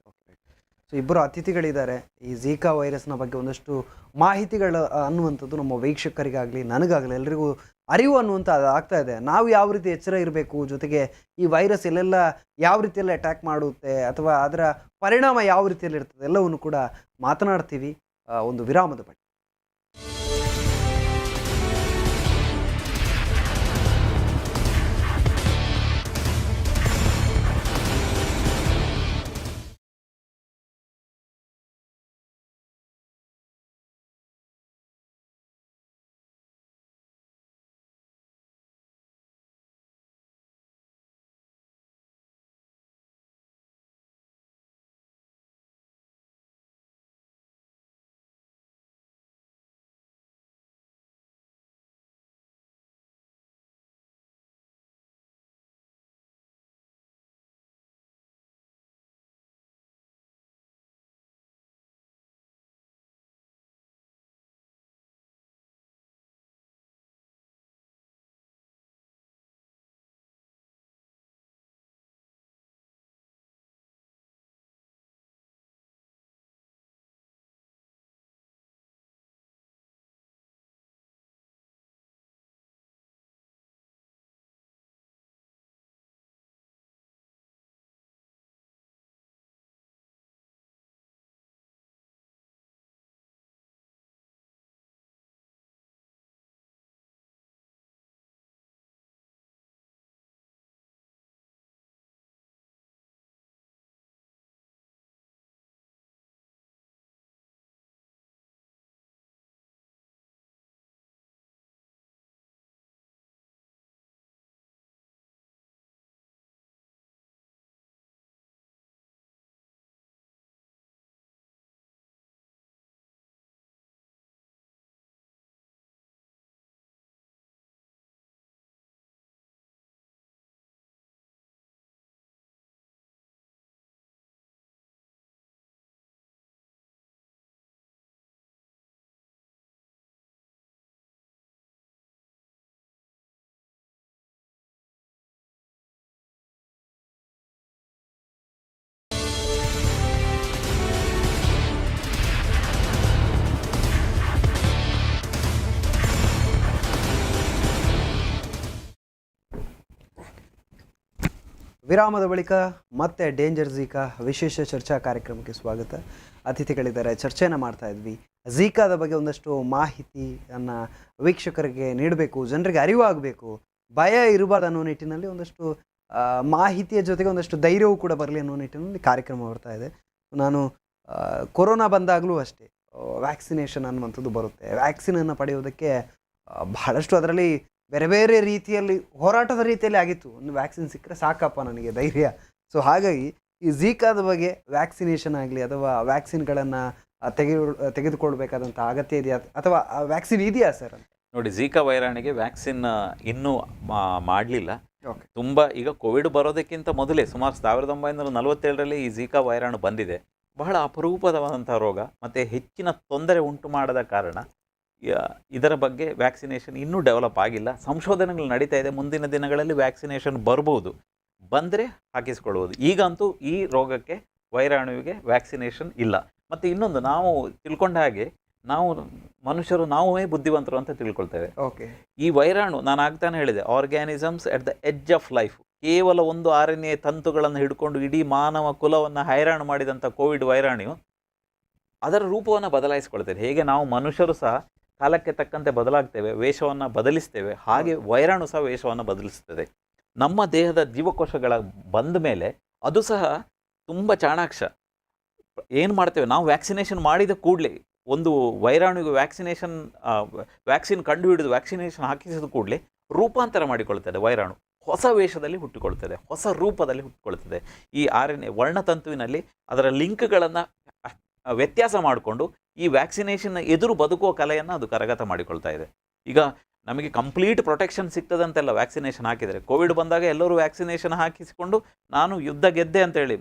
ಸೊ ಇಬ್ಬರು ಅತಿಥಿಗಳಿದ್ದಾರೆ. ಈ ಝೀಕಾ ವೈರಸ್ನ ಬಗ್ಗೆ ಒಂದಷ್ಟು ಮಾಹಿತಿಗಳು ಅನ್ನುವಂಥದ್ದು ನಮ್ಮ ವೀಕ್ಷಕರಿಗಾಗಲಿ ನನಗಾಗಲಿ ಎಲ್ರಿಗೂ ಅರಿವು ಅನ್ನುವಂಥ ಆಗ್ತಾ ಇದೆ. ನಾವು ಯಾವ ರೀತಿ ಎಚ್ಚರ ಇರಬೇಕು, ಜೊತೆಗೆ ಈ ವೈರಸ್ ಎಲ್ಲೆಲ್ಲ ಯಾವ ರೀತಿಯಲ್ಲಿ ಅಟ್ಯಾಕ್ ಮಾಡುತ್ತೆ ಅಥವಾ ಅದರ ಪರಿಣಾಮ ಯಾವ ರೀತಿಯಲ್ಲಿ ಇರ್ತದೆ ಎಲ್ಲವನ್ನು ಕೂಡ ಮಾತನಾಡ್ತೀವಿ ಒಂದು ವಿರಾಮದ ಬಳಿ. ವಿರಾಮದ ಬಳಿಕ ಮತ್ತೆ ಡೇಂಜರ್ ಝೀಕಾ ವಿಶೇಷ ಚರ್ಚಾ ಕಾರ್ಯಕ್ರಮಕ್ಕೆ ಸ್ವಾಗತ. ಅತಿಥಿಗಳಿದ್ದಾರೆ, ಚರ್ಚೆಯನ್ನು ಮಾಡ್ತಾ ಇದ್ವಿ. ಝೀಕಾದ ಬಗ್ಗೆ ಒಂದಷ್ಟು ಮಾಹಿತಿಯನ್ನು ವೀಕ್ಷಕರಿಗೆ ನೀಡಬೇಕು, ಜನರಿಗೆ ಅರಿವಾಗಬೇಕು, ಭಯ ಇರಬಾರ್ದು ಅನ್ನೋ ನಿಟ್ಟಿನಲ್ಲಿ ಒಂದಷ್ಟು ಮಾಹಿತಿಯ ಜೊತೆಗೆ ಒಂದಷ್ಟು ಧೈರ್ಯವೂ ಕೂಡ ಬರಲಿ ಅನ್ನೋ ನಿಟ್ಟಿನಲ್ಲಿ ಕಾರ್ಯಕ್ರಮ ಬರ್ತಾ ಇದೆ. ನಾನು ಕೊರೋನಾ ಬಂದಾಗಲೂ ಅಷ್ಟೇ ವ್ಯಾಕ್ಸಿನೇಷನ್ ಅನ್ನುವಂಥದ್ದು ಬರುತ್ತೆ. ವ್ಯಾಕ್ಸಿನನ್ನು ಪಡೆಯೋದಕ್ಕೆ ಬಹಳಷ್ಟು ಅದರಲ್ಲಿ ಬೇರೆ ಬೇರೆ ರೀತಿಯಲ್ಲಿ ಹೋರಾಟದ ರೀತಿಯಲ್ಲಿ ಆಗಿತ್ತು. ಒಂದು ವ್ಯಾಕ್ಸಿನ್ ಸಿಕ್ಕರೆ ಸಾಕಪ್ಪ ನನಗೆ ಧೈರ್ಯ. ಸೊ ಹಾಗಾಗಿ ಈ ಝೀಕಾದ ಬಗ್ಗೆ ವ್ಯಾಕ್ಸಿನೇಷನ್ ಆಗಲಿ ಅಥವಾ ವ್ಯಾಕ್ಸಿನ್ಗಳನ್ನು ತೆಗೆದುಕೊಳ್ಬೇಕಾದಂಥ ಅಗತ್ಯ ಇದೆಯಾ ಅಥವಾ ವ್ಯಾಕ್ಸಿನ್ ಇದೆಯಾ ಸರ್ ಅಂತ? ನೋಡಿ, ಝೀಕಾ ವೈರಾಣಿಗೆ ವ್ಯಾಕ್ಸಿನ್ ಇನ್ನೂ ಮಾಡಲಿಲ್ಲ. ಓಕೆ. ತುಂಬ ಈಗ ಕೋವಿಡ್ ಬರೋದಕ್ಕಿಂತ ಮೊದಲೇ ಸುಮಾರು 1947ರಲ್ಲಿ ಈ ಝೀಕಾ ವೈರಾಣು ಬಂದಿದೆ. ಬಹಳ ಅಪರೂಪವಾದಂಥ ರೋಗ ಮತ್ತು ಹೆಚ್ಚಿನ ತೊಂದರೆ ಉಂಟು ಮಾಡದ ಕಾರಣ ಇದರ ಬಗ್ಗೆ ವ್ಯಾಕ್ಸಿನೇಷನ್ ಇನ್ನೂ ಡೆವಲಪ್ ಆಗಿಲ್ಲ. ಸಂಶೋಧನೆಗಳು ನಡೀತಾ ಇದೆ. ಮುಂದಿನ ದಿನಗಳಲ್ಲಿ ವ್ಯಾಕ್ಸಿನೇಷನ್ ಬರ್ಬೋದು, ಬಂದರೆ ಹಾಕಿಸ್ಕೊಳ್ಬೋದು. ಈಗಂತೂ ಈ ರೋಗಕ್ಕೆ, ವೈರಾಣುವಿಗೆ ವ್ಯಾಕ್ಸಿನೇಷನ್ ಇಲ್ಲ. ಮತ್ತು ಇನ್ನೊಂದು, ನಾವು ತಿಳ್ಕೊಂಡ ಹಾಗೆ ನಾವು ಮನುಷ್ಯರು ನಾವೇ ಬುದ್ಧಿವಂತರು ಅಂತ ತಿಳ್ಕೊಳ್ತೇವೆ. ಓಕೆ. ಈ ವೈರಾಣು, ನಾನು ಆಗ್ತಾನೆ ಹೇಳಿದೆ, organisms at the edge of life, ಕೇವಲ ಒಂದು RNA ತಂತುಗಳನ್ನು ಹಿಡ್ಕೊಂಡು ಇಡೀ ಮಾನವ ಕುಲವನ್ನು ಹೈರಾಣು ಮಾಡಿದಂಥ ಕೋವಿಡ್ ವೈರಾಣು ಅದರ ರೂಪವನ್ನು ಬದಲಾಯಿಸಿಕೊಳ್ತದೆ. ಹೇಗೆ ನಾವು ಮನುಷ್ಯರು ಸಹ ಕಾಲಕ್ಕೆ ತಕ್ಕಂತೆ ಬದಲಾಗ್ತೇವೆ, ವೇಷವನ್ನು ಬದಲಿಸ್ತೇವೆ, ಹಾಗೆ ವೈರಾಣು ಸಹ ವೇಷವನ್ನು ಬದಲಿಸ್ತದೆ. ನಮ್ಮ ದೇಹದ ಜೀವಕೋಶಗಳ ಬಂದ ಮೇಲೆ ಅದು ಸಹ ತುಂಬ ಚಾಣಾಕ್ಷ. ಏನು ಮಾಡ್ತೇವೆ ನಾವು, ವ್ಯಾಕ್ಸಿನೇಷನ್ ಮಾಡಿದ ಕೂಡಲೇ, ಒಂದು ವೈರಾಣುವಿಗೆ ವ್ಯಾಕ್ಸಿನ್ ಕಂಡುಹಿಡಿದು ವ್ಯಾಕ್ಸಿನೇಷನ್ ಹಾಕಿಸಿದ ಕೂಡಲೇ ರೂಪಾಂತರ ಮಾಡಿಕೊಳ್ತದೆ. ವೈರಾಣು ಹೊಸ ವೇಷದಲ್ಲಿ ಹುಟ್ಟಿಕೊಳ್ತದೆ, ಹೊಸ ರೂಪದಲ್ಲಿ ಹುಟ್ಟಿಕೊಳ್ತದೆ. ಈ RNA ವರ್ಣತಂತುವಿನಲ್ಲಿ ಅದರ ಲಿಂಕ್ಗಳನ್ನು ವ್ಯತ್ಯಾಸ ಮಾಡಿಕೊಂಡು ಈ ವ್ಯಾಕ್ಸಿನೇಷನ್ ಎದುರು ಬದುಕುವ ಕಲೆಯನ್ನು ಅದು ಕರಗತ ಮಾಡಿಕೊಳ್ತಾ ಇದೆ. ಈಗ ನಮಗೆ ಕಂಪ್ಲೀಟ್ ಪ್ರೊಟೆಕ್ಷನ್ ಸಿಗ್ತದಂತೆಲ್ಲ ವ್ಯಾಕ್ಸಿನೇಷನ್ ಹಾಕಿದರೆ, ಕೋವಿಡ್ ಬಂದಾಗ ಎಲ್ಲರೂ ವ್ಯಾಕ್ಸಿನೇಷನ್ ಹಾಕಿಸಿಕೊಂಡು ನಾನು ಯುದ್ಧ ಗೆದ್ದೆ ಅಂತೇಳಿ,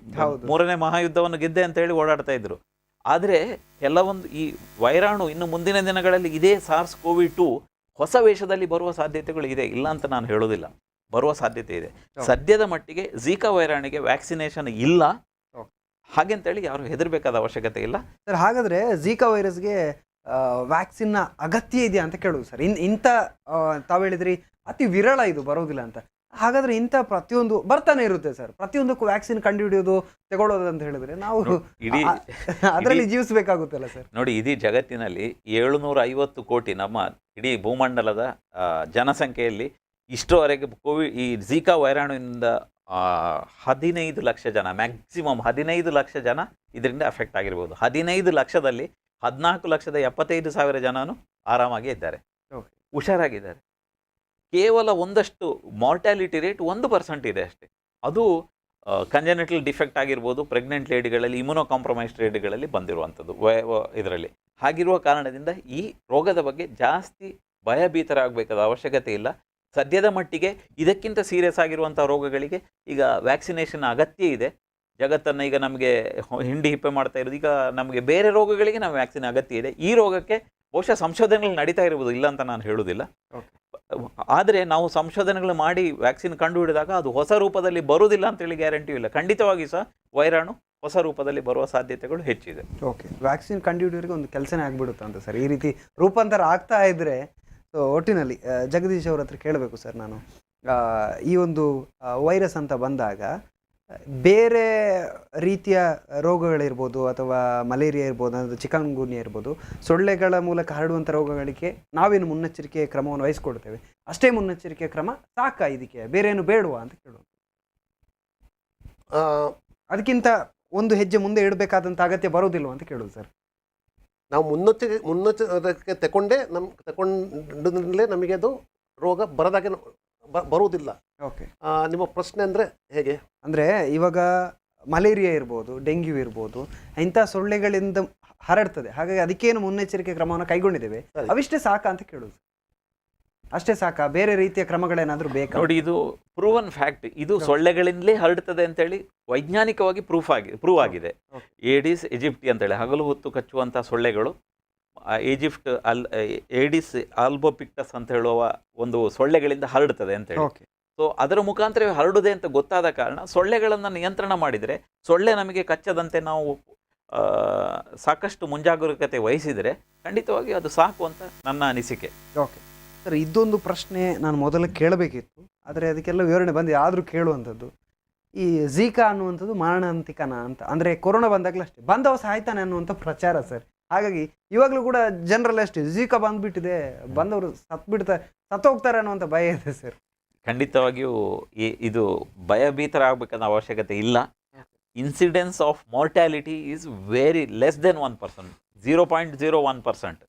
3ನೇ ಮಹಾಯುದ್ಧವನ್ನು ಗೆದ್ದೆ ಅಂತೇಳಿ ಓಡಾಡ್ತಾ ಇದ್ರು. ಆದರೆ ಕೆಲವೊಂದು ಈ ವೈರಾಣು ಇನ್ನು ಮುಂದಿನ ದಿನಗಳಲ್ಲಿ ಇದೇ SARS-CoV-2 ಹೊಸ ವೇಷದಲ್ಲಿ ಬರುವ ಸಾಧ್ಯತೆಗಳು ಇದೆ, ಇಲ್ಲ ಅಂತ ನಾನು ಹೇಳೋದಿಲ್ಲ, ಬರುವ ಸಾಧ್ಯತೆ ಇದೆ. ಸದ್ಯದ ಮಟ್ಟಿಗೆ ಝೀಕಾ ವೈರಾಣಿಗೆ ವ್ಯಾಕ್ಸಿನೇಷನ್ ಇಲ್ಲ, ಹಾಗೆಂತೇಳಿ ಯಾರು ಹೆದರಬೇಕಾದ ಅವಶ್ಯಕತೆ ಇಲ್ಲ ಸರ್. ಹಾಗಾದರೆ ಝೀಕಾ ವೈರಸ್ಗೆ ವ್ಯಾಕ್ಸಿನ್ನ ಅಗತ್ಯ ಇದೆಯಾ ಅಂತ ಕೇಳೋದು ಸರ್. ಇಂಥ ತಾವು ಹೇಳಿದ್ರಿ ಅತಿ ವಿರಳ ಇದು, ಬರೋದಿಲ್ಲ ಅಂತ. ಹಾಗಾದರೆ ಇಂಥ ಪ್ರತಿಯೊಂದು ಬರ್ತಾನೆ ಇರುತ್ತೆ ಸರ್. ಪ್ರತಿಯೊಂದಕ್ಕೂ ವ್ಯಾಕ್ಸಿನ್ ಕಂಡುಹಿಡಿಯೋದು, ತಗೊಳ್ಳೋದು ಅಂತ ಹೇಳಿದ್ರೆ ನಾವು ಅದರಲ್ಲಿ ಜೀವಿಸಬೇಕಾಗುತ್ತಲ್ಲ ಸರ್. ನೋಡಿ, ಇಡೀ ಜಗತ್ತಿನಲ್ಲಿ 750 ಕೋಟಿ, ನಮ್ಮ ಇಡೀ ಭೂಮಂಡಲದ ಜನಸಂಖ್ಯೆಯಲ್ಲಿ ಇಷ್ಟರವರೆಗೆ ಈ ಝೀಕಾ ವೈರಾಣುವಿನಿಂದ 15 ಲಕ್ಷ ಜನ, ಮ್ಯಾಕ್ಸಿಮಮ್ 15 ಲಕ್ಷ ಜನ ಇದರಿಂದ ಅಫೆಕ್ಟ್ ಆಗಿರ್ಬೋದು. 15 ಲಕ್ಷದಲ್ಲಿ 14,75,000 ಜನನು ಆರಾಮಾಗಿ ಇದ್ದಾರೆ, ಹುಷಾರಾಗಿದ್ದಾರೆ. ಕೇವಲ ಒಂದಷ್ಟು ಮಾರ್ಟ್ಯಾಲಿಟಿ ರೇಟ್ 1% ಇದೆ ಅಷ್ಟೇ. ಅದು ಕಂಜೆನಿಟಲ್ ಡಿಫೆಕ್ಟ್ ಆಗಿರ್ಬೋದು, ಪ್ರೆಗ್ನೆಂಟ್ ಲೇಡಿಗಳಲ್ಲಿ, ಇಮ್ಯುನೋ ಕಾಂಪ್ರಮೈಸ್ಡ್ ಲೇಡಿಗಳಲ್ಲಿ ಬಂದಿರುವಂಥದ್ದು ಇದರಲ್ಲಿ. ಹಾಗಿರುವ ಕಾರಣದಿಂದ ಈ ರೋಗದ ಬಗ್ಗೆ ಜಾಸ್ತಿ ಭಯಭೀತರಾಗಬೇಕಾದ ಅವಶ್ಯಕತೆ ಇಲ್ಲ. ಸದ್ಯದ ಮಟ್ಟಿಗೆ ಇದಕ್ಕಿಂತ ಸೀರಿಯಸ್ ಆಗಿರುವಂಥ ರೋಗಗಳಿಗೆ ಈಗ ವ್ಯಾಕ್ಸಿನೇಷನ್ ಅಗತ್ಯ ಇದೆ. ಜಗತ್ತನ್ನು ಈಗ ನಮಗೆ ಹಿಂಡಿ ಹಿಪ್ಪೆ ಮಾಡ್ತಾ ಇರೋದು, ಈಗ ನಮಗೆ ಬೇರೆ ರೋಗಗಳಿಗೆ ನಾವು ವ್ಯಾಕ್ಸಿನ್ ಅಗತ್ಯ ಇದೆ. ಈ ರೋಗಕ್ಕೆ ಬಹುಶಃ ಸಂಶೋಧನೆಗಳು ನಡೀತಾ ಇರ್ಬೋದು, ಇಲ್ಲ ಅಂತ ನಾನು ಹೇಳೋದಿಲ್ಲ. ಆದರೆ ನಾವು ಸಂಶೋಧನೆಗಳು ಮಾಡಿ ವ್ಯಾಕ್ಸಿನ್ ಕಂಡುಹಿಡಿದಾಗ ಅದು ಹೊಸ ರೂಪದಲ್ಲಿ ಬರುವುದಿಲ್ಲ ಅಂತೇಳಿ ಗ್ಯಾರಂಟಿ ಇಲ್ಲ. ಖಂಡಿತವಾಗಿ ಸಹ ವೈರಾಣು ಹೊಸ ರೂಪದಲ್ಲಿ ಬರುವ ಸಾಧ್ಯತೆಗಳು ಹೆಚ್ಚಿದೆ. ಓಕೆ. ವ್ಯಾಕ್ಸಿನ್ ಕಂಡುಹಿಡಿಯೋರಿಗೆ ಒಂದು ಕೆಲಸನೇ ಆಗ್ಬಿಡುತ್ತೆ ಅಂತ ಸರ್, ಈ ರೀತಿ ರೂಪಾಂತರ ಆಗ್ತಾ ಇದ್ದರೆ. ಸೊ ಒಟ್ಟಿನಲ್ಲಿ ಜಗದೀಶ್ ಅವ್ರ ಹತ್ರ ಕೇಳಬೇಕು ಸರ್ ನಾನು, ಈ ಒಂದು ವೈರಸ್ ಅಂತ ಬಂದಾಗ ಬೇರೆ ರೀತಿಯ ರೋಗಗಳಿರ್ಬೋದು, ಅಥವಾ ಮಲೇರಿಯಾ ಇರ್ಬೋದು, ಅಂದರೆ ಚಿಕನ್ಗುನ್ಯಾ ಇರ್ಬೋದು, ಸೊಳ್ಳೆಗಳ ಮೂಲಕ ಹರಡುವಂಥ ರೋಗಗಳಿಗೆ ನಾವೇನು ಮುನ್ನೆಚ್ಚರಿಕೆ ಕ್ರಮವನ್ನು ವಹಿಸ್ಕೊಡ್ತೇವೆ, ಅಷ್ಟೇ ಮುನ್ನೆಚ್ಚರಿಕೆ ಕ್ರಮ ಸಾಕಾ ಇದಕ್ಕೆ, ಬೇರೆ ಏನು ಬೇಡವಾ ಅಂತ ಕೇಳೋದು. ಅದಕ್ಕಿಂತ ಒಂದು ಹೆಜ್ಜೆ ಮುಂದೆ ಇಡಬೇಕಾದಂಥ ಅಗತ್ಯ ಬರೋದಿಲ್ವ ಅಂತ ಕೇಳೋದು ಸರ್. ನಾವು ಮುನ್ನೆಚ್ಚರಿಕೆ ತಗೊಂಡೇ ನಮಗೆ ಅದು ರೋಗ ಬರದಾಗೆ ಬರುವುದಿಲ್ಲ. ಓಕೆ. ನಿಮ್ಮ ಪ್ರಶ್ನೆ ಅಂದರೆ ಹೇಗೆ ಅಂದರೆ ಇವಾಗ ಮಲೇರಿಯಾ ಇರ್ಬೋದು, ಡೆಂಗ್ಯೂ ಇರ್ಬೋದು, ಇಂಥ ಸೊಳ್ಳೆಗಳಿಂದ ಹರಡ್ತದೆ. ಹಾಗಾಗಿ ಅದಕ್ಕೇನು ಮುನ್ನೆಚ್ಚರಿಕೆ ಕ್ರಮವನ್ನು ಕೈಗೊಂಡಿದ್ದೇವೆ, ಅವಿಷ್ಟೇ ಸಾಕಾ ಅಂತ ಕೇಳೋದು. ಅಷ್ಟೇ ಸಾಕಾ, ಬೇರೆ ರೀತಿಯ ಕ್ರಮಗಳೇನಾದರೂ ಬೇಕಾ? ನೋಡಿ, ಇದು ಪ್ರೂವನ್ ಫ್ಯಾಕ್ಟ್. ಇದು ಸೊಳ್ಳೆಗಳಿಂದಲೇ ಹರಡ್ತದೆ ಅಂತೇಳಿ ವೈಜ್ಞಾನಿಕವಾಗಿ ಪ್ರೂವ್ ಆಗಿದೆ. ಏಡಿಸ್ ಈಜಿಪ್ಟಿ ಅಂತೇಳಿ ಹಗಲು ಹೊತ್ತು ಕಚ್ಚುವಂಥ ಸೊಳ್ಳೆಗಳು, ಏಡಿಸ್ ಆಲ್ಬೋಪಿಕ್ಟಸ್ ಅಂತ ಹೇಳುವ ಒಂದು ಸೊಳ್ಳೆಗಳಿಂದ ಹರಡ್ತದೆ ಅಂತೇಳಿ. ಸೊ ಅದರ ಮುಖಾಂತರ ಹರಡುದೆ ಅಂತ ಗೊತ್ತಾದ ಕಾರಣ ಸೊಳ್ಳೆಗಳನ್ನು ನಿಯಂತ್ರಣ ಮಾಡಿದರೆ, ಸೊಳ್ಳೆ ನಮಗೆ ಕಚ್ಚದಂತೆ ನಾವು ಸಾಕಷ್ಟು ಮುಂಜಾಗರೂಕತೆ ವಹಿಸಿದರೆ ಖಂಡಿತವಾಗಿ ಅದು ಸಾಕು ಅಂತ ನನ್ನ ಅನಿಸಿಕೆ. ಓಕೆ ಸರ್, ಇದೊಂದು ಪ್ರಶ್ನೆ ನಾನು ಮೊದಲು ಕೇಳಬೇಕಿತ್ತು, ಆದರೆ ಅದಕ್ಕೆಲ್ಲ ವಿವರಣೆ ಬಂದಿದೆ, ಆದರೂ ಕೇಳುವಂಥದ್ದು. ಈ ಝೀಕಾ ಅನ್ನುವಂಥದ್ದು ಮಾರಣಾಂತಿಕನ ಅಂತ, ಅಂದರೆ ಕೊರೋನಾ ಬಂದಾಗಲೂ ಅಷ್ಟೇ, ಬಂದವ ಸಾಯ್ತಾನೆ ಅನ್ನುವಂಥ ಪ್ರಚಾರ ಸರ್. ಹಾಗಾಗಿ ಇವಾಗಲೂ ಕೂಡ ಜನರಲ್ಲ ಅಷ್ಟೇ, ಝೀಕಾ ಬಂದುಬಿಟ್ಟಿದೆ, ಬಂದವರು ಸತ್ತೋಗ್ತಾರೆ ಅನ್ನುವಂಥ ಭಯ ಇದೆ ಸರ್. ಖಂಡಿತವಾಗಿಯೂ ಇದು ಭಯಭೀತರಾಗಬೇಕಾದ ಅವಶ್ಯಕತೆ ಇಲ್ಲ. Incidence of mortality is very less than 1%, 0.01%.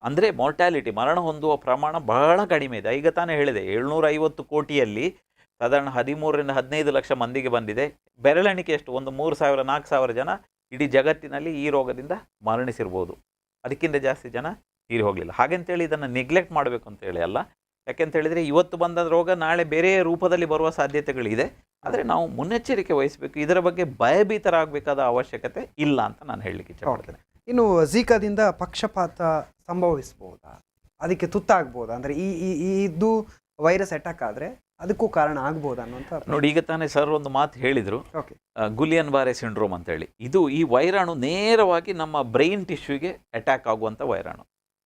ಅಂದರೆ ಮಾರ್ಟ್ಯಾಲಿಟಿ, ಮರಣ ಹೊಂದುವ ಪ್ರಮಾಣ ಬಹಳ ಕಡಿಮೆ ಇದೆ. ಈಗ ತಾನೇ ಹೇಳಿದೆ, 750 ಕೋಟಿಯಲ್ಲಿ ಸಾಧಾರಣ 13ರಿಂದ 15 ಲಕ್ಷ ಮಂದಿಗೆ ಬಂದಿದೆ. ಬೆರಳೆಣಿಕೆಯಷ್ಟು ಒಂದು 3,000-4,000 ಜನ ಇಡೀ ಜಗತ್ತಿನಲ್ಲಿ ಈ ರೋಗದಿಂದ ಮರಣಿಸಿರ್ಬೋದು. ಅದಕ್ಕಿಂತ ಜಾಸ್ತಿ ಜನ ತೀರಿ ಹೋಗಲಿಲ್ಲ. ಹಾಗೆಂತೇಳಿ ಇದನ್ನು ನೆಗ್ಲೆಕ್ಟ್ ಮಾಡಬೇಕು ಅಂತೇಳಿ ಅಲ್ಲ. ಯಾಕೆಂತೇಳಿದರೆ ಇವತ್ತು ಬಂದ ರೋಗ ನಾಳೆ ಬೇರೆ ರೂಪದಲ್ಲಿ ಬರುವ ಸಾಧ್ಯತೆಗಳಿದೆ. ಆದರೆ ನಾವು ಮುನ್ನೆಚ್ಚರಿಕೆ ವಹಿಸಬೇಕು. ಇದರ ಬಗ್ಗೆ ಭಯಭೀತರಾಗಬೇಕಾದ ಅವಶ್ಯಕತೆ ಇಲ್ಲ ಅಂತ ನಾನು ಹೇಳಲಿಕ್ಕೆ ಇಷ್ಟಪಡ್ತೇನೆ. ಇನ್ನು ಝೀಕಾದಿಂದ ಪಕ್ಷಪಾತ ಸಂಭವಿಸ್ಬೋದಾ, ಅದಕ್ಕೆ ತುತ್ತಾಗ್ಬೋದಾ? ಅಂದರೆ ಇದು ವೈರಸ್ ಅಟ್ಯಾಕ್ ಆದರೆ ಅದಕ್ಕೂ ಕಾರಣ ಆಗ್ಬೋದಾ ಅನ್ನುವಂಥ ನೋಡಿ, ಈಗ ತಾನೇ ಸರ್ ಒಂದು ಮಾತು ಹೇಳಿದರು, ಗುಲಿಯನ್ ಬಾರೆ ಸಿಂಡ್ರೋಮ್ ಅಂತೇಳಿ. ಈ ವೈರಾಣು ನೇರವಾಗಿ ನಮ್ಮ ಬ್ರೈನ್ ಟಿಶ್ಯೂಗೆ ಅಟ್ಯಾಕ್ ಆಗುವಂಥ ವೈರಾಣು,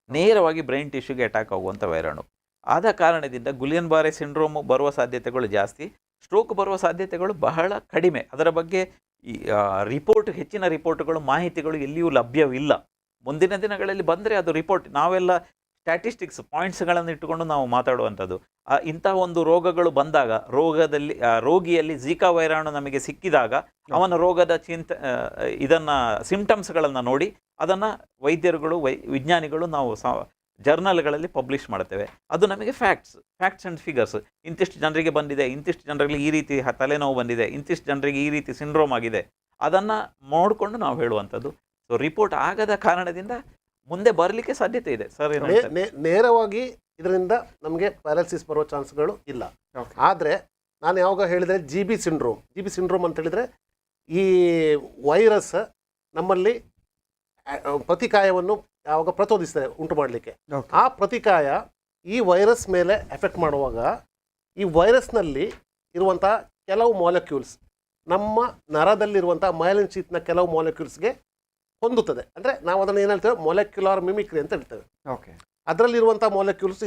ನೇರವಾಗಿ ಬ್ರೈನ್ ಟಿಶ್ಯೂಗೆ ಅಟ್ಯಾಕ್ ಆಗುವಂಥ ವೈರಾಣು. ಆದ ಕಾರಣದಿಂದ ಗುಲಿಯನ್ ಬಾರೆ ಸಿಂಡ್ರೋಮ್ ಬರುವ ಸಾಧ್ಯತೆಗಳು ಜಾಸ್ತಿ, ಸ್ಟ್ರೋಕ್ ಬರುವ ಸಾಧ್ಯತೆಗಳು ಬಹಳ ಕಡಿಮೆ. ಅದರ ಬಗ್ಗೆ ಹೆಚ್ಚಿನ ರಿಪೋರ್ಟ್ಗಳು, ಮಾಹಿತಿಗಳು ಎಲ್ಲಿಯೂ ಲಭ್ಯವಿಲ್ಲ. ಮುಂದಿನ ದಿನಗಳಲ್ಲಿ ಬಂದರೆ ಅದು ರಿಪೋರ್ಟ್, ನಾವೆಲ್ಲ ಸ್ಟ್ಯಾಟಿಸ್ಟಿಕ್ಸ್ ಪಾಯಿಂಟ್ಸ್ಗಳನ್ನು ಇಟ್ಟುಕೊಂಡು ನಾವು ಮಾತಾಡುವಂಥದ್ದು. ಇಂತಹ ಒಂದು ರೋಗಗಳು ಬಂದಾಗ, ರೋಗಿಯಲ್ಲಿ ಝೀಕಾ ವೈರಾಣು ನಮಗೆ ಸಿಕ್ಕಿದಾಗ ಅವನ ರೋಗದ ಇದನ್ನು ಸಿಂಪ್ಟಮ್ಸ್ಗಳನ್ನು ನೋಡಿ ಅದನ್ನು ವೈದ್ಯರುಗಳು, ವಿಜ್ಞಾನಿಗಳು ನಾವು ಜರ್ನಲ್ಗಳಲ್ಲಿ ಪಬ್ಲಿಷ್ ಮಾಡ್ತೇವೆ. ಅದು ನಮಗೆ ಫ್ಯಾಕ್ಟ್ಸ್ ಆ್ಯಂಡ್ ಫಿಗರ್ಸ್. ಇಂತಿಷ್ಟು ಜನರಿಗೆ ಬಂದಿದೆ, ಇಂತಿಷ್ಟು ಜನರಿಗೆ ಈ ರೀತಿ ತಲೆನೋವು ಬಂದಿದೆ, ಇಂತಿಷ್ಟು ಜನರಿಗೆ ಈ ರೀತಿ ಸಿಂಡ್ರೋಮ್ ಆಗಿದೆ, ಅದನ್ನು ನೋಡಿಕೊಂಡು ನಾವು ಹೇಳುವಂಥದ್ದು. ಸೊ ರಿಪೋರ್ಟ್ ಆಗದ ಕಾರಣದಿಂದ ಮುಂದೆ ಬರಲಿಕ್ಕೆ ಸಾಧ್ಯತೆ ಇದೆ ಸರ್. ನೇರವಾಗಿ ಇದರಿಂದ ನಮಗೆ ಪ್ಯಾರಾಲಿಸಿಸ್ ಬರುವ ಚಾನ್ಸ್ಗಳು ಇಲ್ಲ. ಆದರೆ ನಾನು ಯಾವಾಗ ಹೇಳಿದರೆ ಜಿ ಬಿ ಸಿಂಡ್ರೋಮ್ ಅಂತ ಹೇಳಿದರೆ ಈ ವೈರಸ್ ನಮ್ಮಲ್ಲಿ ಪ್ರತಿಕಾಯವನ್ನು ಯಾವಾಗ ಪ್ರಚೋದಿಸ್ತದೆ ಉಂಟು ಮಾಡಲಿಕ್ಕೆ, ಆ ಪ್ರತಿಕಾಯ ಈ ವೈರಸ್ ಮೇಲೆ ಎಫೆಕ್ಟ್ ಮಾಡುವಾಗ ಈ ವೈರಸ್ನಲ್ಲಿ ಇರುವಂಥ ಕೆಲವು ಮಾಲಿಕ್ಯೂಲ್ಸ್ ನಮ್ಮ ನರದಲ್ಲಿರುವಂಥ ಮೈಲಿನ್ ಶೀತ್ನ ಕೆಲವು ಮಾಲಿಕ್ಯೂಲ್ಸ್ಗೆ ಹೊಂದುತ್ತದೆ. ಅಂದರೆ ನಾವು ಅದನ್ನು ಏನು ಹೇಳ್ತೇವೆ, ಮೊಲೆಕ್ಯುಲರ್ ಮಿಮಿಕ್ರಿ ಅಂತ ಹೇಳ್ತೇವೆ. ಅದರಲ್ಲಿರುವಂಥ ಮಾಲಿಕ್ಯೂಲ್ಸ್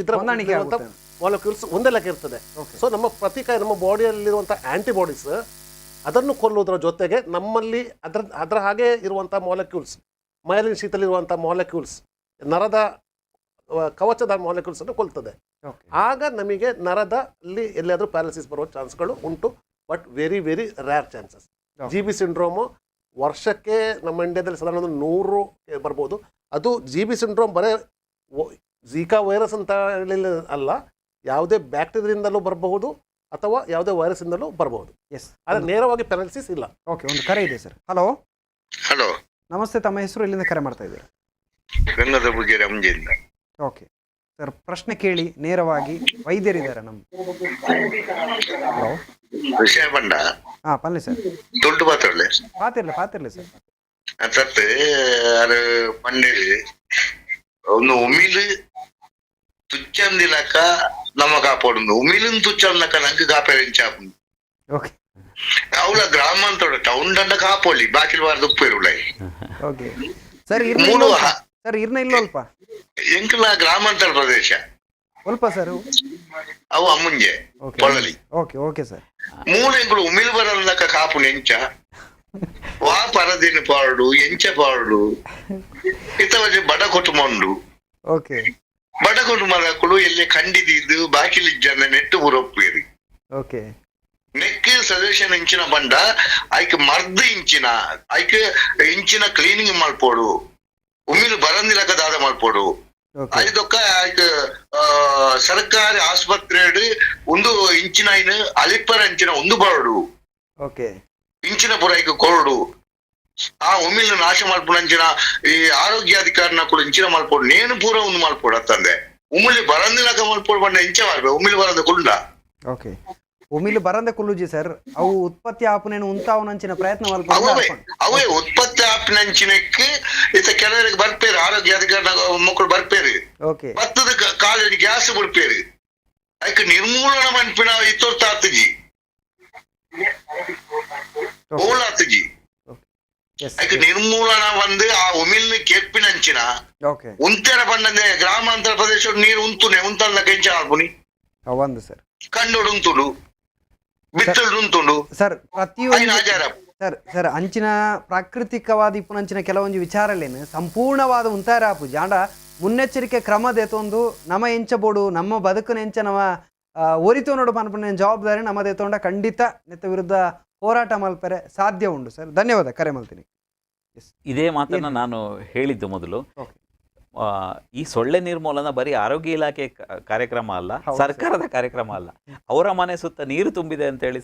ಮಾಲಿಕ್ಯೂಲ್ಸ್ ಒಂದೇ ಲೆಕ್ಕ ಇರ್ತದೆ. ಸೊ ನಮ್ಮ ಪ್ರತಿಕಾಯ, ನಮ್ಮ ಬಾಡಿಯಲ್ಲಿರುವಂಥ ಆ್ಯಂಟಿಬಾಡೀಸ್ ಅದನ್ನು ಕೊಲ್ಲುವುದರ ಜೊತೆಗೆ ನಮ್ಮಲ್ಲಿ ಅದರ ಹಾಗೆ ಇರುವಂಥ ಮಾಲಿಕ್ಯೂಲ್ಸ್, ಮೈಲಿನ್ ಶೀತಲ್ಲಿರುವಂಥ ಮಾಲಿಕ್ಯೂಲ್ಸ್, ನರದ ಕವಚದ ಮಾಲಿಕ್ಯೂಲ್ಸನ್ನು ಕೊಲ್ತದೆ. ಆಗ ನಮಗೆ ನರದಲ್ಲಿ ಎಲ್ಲಿಯಾದರೂ ಪ್ಯಾರಾಲಿಸಿಸ್ ಬರುವ ಚಾನ್ಸ್ಗಳು ಉಂಟು, but very very rare chances. G B syndrome ವರ್ಷಕ್ಕೆ ನಮ್ಮ ಇಂಡಿಯಾದಲ್ಲಿ ಸಾಧಾರಣ 100 ಬರ್ಬೋದು. ಅದು ಜಿ ಬಿ ಸಿಂಡ್ರೋಮ್ ಬರೀ ಝೀಕಾ ವೈರಸ್ ಅಂತ ಹೇಳಿಲ್ಲ ಅಲ್ಲ, ಯಾವುದೇ ಬ್ಯಾಕ್ಟೀರಿಯಾದಿಂದಲೂ ಬರಬಹುದು ಅಥವಾ ಯಾವುದೇ ವೈರಸ್ಸಿಂದಲೂ ಬರಬಹುದು. ಆದರೆ ನೇರವಾಗಿ ಪ್ಯಾರಾಲಿಸಿಸ್ ಇಲ್ಲ. ಓಕೆ, ಒಂದು ಕರೆ ಇದೆ ಸರ್. ಹಲೋ ಹಲೋ, ನಮಸ್ತೆ. ತಮ್ಮ ಹೆಸರು, ಎಲ್ಲಿಂದ ಕರೆ ಮಾಡ್ತಾ ಇದ್ದೀರಿ? ಗಂಗದ ಬಗ್ಗೆ ರಂಜಿಂದ. ಓಕೆ ಸರ್, ಪ್ರಶ್ನೆ ಕೇಳಿ ನೇರವಾಗಿ. ವೈದ್ಯರಿದ್ದಾರೆ ನಮ್ಮ. ಹಲೋ, ವಿಷಯ ಬಂಡ ಪನ್ನಿ ಸರ್. ದೊಡ್ಡ ಪಾತ್ರಲೆ ಪಾತಿರ್ಲಿ ಸರ್. ಅತತ್ ಅದು ಪಂಡೇಲಿ ಒಂದು ಉಮಿಲು ತುಚ್ಚಂದಿಲಕ ನಮ್ಮ ಕಾಪಾಡು ಉಮಿಲನ್ ತುಚ್ಚಂದಕ ನಂಗೆ ಕಾಪೇರಿಂಚಾಪು. ಓಕೆ, ಅವಳ ಗ್ರಾಮಾಂತರ ಟೌನ್ ದಂಡ ಕಾಪೋಲಿ ಬಾಕಿಲ್ ವಾರದ ಉಪ್ಪು ಇರುಳ. ಓಕೆ ಸರ್, ಇರ್ನ ಇಲ್ಲಲ್ಪ ಎಂಕಲ ಗ್ರಾಮಾಂತರ ಪ್ರದೇಶ ಸ್ವಲ್ಪ ಸರ್ ಅವು ಅಮ್ಮಂಜೆ ಪೊಳಲಿ. Okay sir. ಮೂಲೆಗಳು ಉಮಿಲ್ ಬರಲ್ಲಕ ಕಾಪು ನೆಂಚ ವಾ ಪರದಿನ ಪಾಡು ಎಂಚ ಪಾಡು ಇತವಜೆ ಬಡ ಕುಟುಂಬಂಡು. ಓಕೆ, ಬಡ ಕುಟುಂಬದಕ್ಕಳು ಎಲ್ಲಿ ಖಂಡಿದಿದ್ದು ಬಾಕಿಲಿ ಜನ ನೆಟ್ಟು ಬುರಪ್ಪೇರಿ. ಓಕೆ, ನೆಕ್ ಸಜೆಷನ್ ಇಂಚಿನ ಬಂಡ ಐಕ್ ಮರ್ದ ಇಂಚಿನ ಕ್ಲೀನಿಂಗ್ ಮಲ್ಪೋಡು, ಉಮಿಲ್ ಬರಂದಿಲಕ ದಾದ ಮಲ್ಪೋಡು. ಐದೊಕ್ಕ ಐಕ್ ಸರ್ಕಾರಿ ಆಸ್ಪತ್ರೆ ಒಂದು ಇಂಚಿನ ಅಲಿಪ್ಪರ ಇಂಚಿನ ಒಂದು ಬರಡು ಇಂಚಿನ ಪುರ ಐಕ್ ಕೊರಡು. ಆ ಉಮಿಲ್ ನಾಶ ಮಲ್ಪೋಡು ಅಂಚಿನ ಈ ಆರೋಗ್ಯಾಧಿಕಾರಿನ ಕೂಡ ಇಂಚಿನ ಮಲ್ಪೋಡು ನೇನು ಪೂರ ಒಂದು ಮಲ್ಪೋಡು ಅತ್ತಂದೆ. ಉಮಿಲಿ ಬರಂದಿಲಕ ಮಲ್ಪೋಡು ಬಂಡ ಇಂಚ ಮಾಡ್ಬೇ ಉಮಿಲ್ ಬರಂದ ಕುಂಡ. ಓಕೆ, ಉಮಿಲು ಬರಂದೆ ಕುಲ್ಲುಜಿ ಸರ್. ಅವು ಉತ್ಪತ್ತಿ ಆಪನೇನು ಉಂತಾವನಂಚಿನ ಪ್ರಯತ್ನ ಅವೇ ಉತ್ಪತ್ತಿ ಆಪಿನಂಚಿನಕ್ಕೆ ಇತ್ತ ಕೆಲವರಿಗೆ ಬರ್ಪೇರು, ಆರೋಗ್ಯ ಅಧಿಕಾರಿ ಮಕ್ಕಳು ಬರ್ಪೇರು. ಭತ್ತದ ಕಾಲಿಗೆ ಗ್ಯಾಸ್ ಬಿಡ್ಪೇರು. ಅದಕ್ಕೆ ನಿರ್ಮೂಲನ ಮನ್ಪಿನ ಇತ್ತೊರ್ತಾತಜಿ ಓಲಾತಜಿ. ಅದಕ್ಕೆ ನಿರ್ಮೂಲನ ಬಂದು ಆ ಉಮಿಲ್ನ ಕೆಪ್ಪಿನಂಚಿನ ಉಂತೆರ ಬಂಡಂದೆ ಗ್ರಾಮಾಂತರ ಪ್ರದೇಶ ನೀರು ಉಂತುನೆ ಉಂತಲ್ಲ ಕೆಂಚ ಆಲ್ಪುನಿ ಸರ್ ಕಂಡೋಡು ಉಂತುಡು ಬಿತ್ತುಂಟು ಸರ್. ಸರ್ ಅಂಚಿನ ಪ್ರಾಕೃತಿಕವಾದ ಇಪ್ಪುನಂಚಿನ ಕೆಲವೊಂದು ವಿಚಾರಲೇನು ಸಂಪೂರ್ಣವಾದ ಉಂತಾರಾಪು ಜಾಂಡ ಮುನ್ನೆಚ್ಚರಿಕೆ ಕ್ರಮದೇತೊಂದು ನಮ್ಮ ಎಂಚಬೋಡು ನಮ್ಮ ಬದುಕನ ಎಂಚ ನಮ್ಮ ಒರಿತು ನೋಡು ಪನ್ಪನ ಜವಾಬ್ದಾರಿ ನಮ್ಮದೇತೊಂಡ ಖಂಡಿತ ನೆತ್ತ ವಿರುದ್ಧ ಹೋರಾಟ ಮಲ್ಪರೆ ಸಾಧ್ಯ ಉಂಟು ಸರ್. ಧನ್ಯವಾದ, ಕರೆ ಮಲ್ತೀನಿ. ಇದೇ ಮಾತನ್ನು ನಾನು ಹೇಳಿದ್ದು ಮೊದಲು. ಈ ಸೊಳ್ಳೆ ನಿರ್ಮೂಲನ ಬರೀ ಆರೋಗ್ಯ ಇಲಾಖೆ ಕಾರ್ಯಕ್ರಮ ಅಲ್ಲ, ಸರ್ಕಾರದ ಕಾರ್ಯಕ್ರಮ ಅಲ್ಲ. ಅವರ ಮನೆ ಸುತ್ತ ನೀರು ತುಂಬಿದೆ ಅಂತೇಳಿ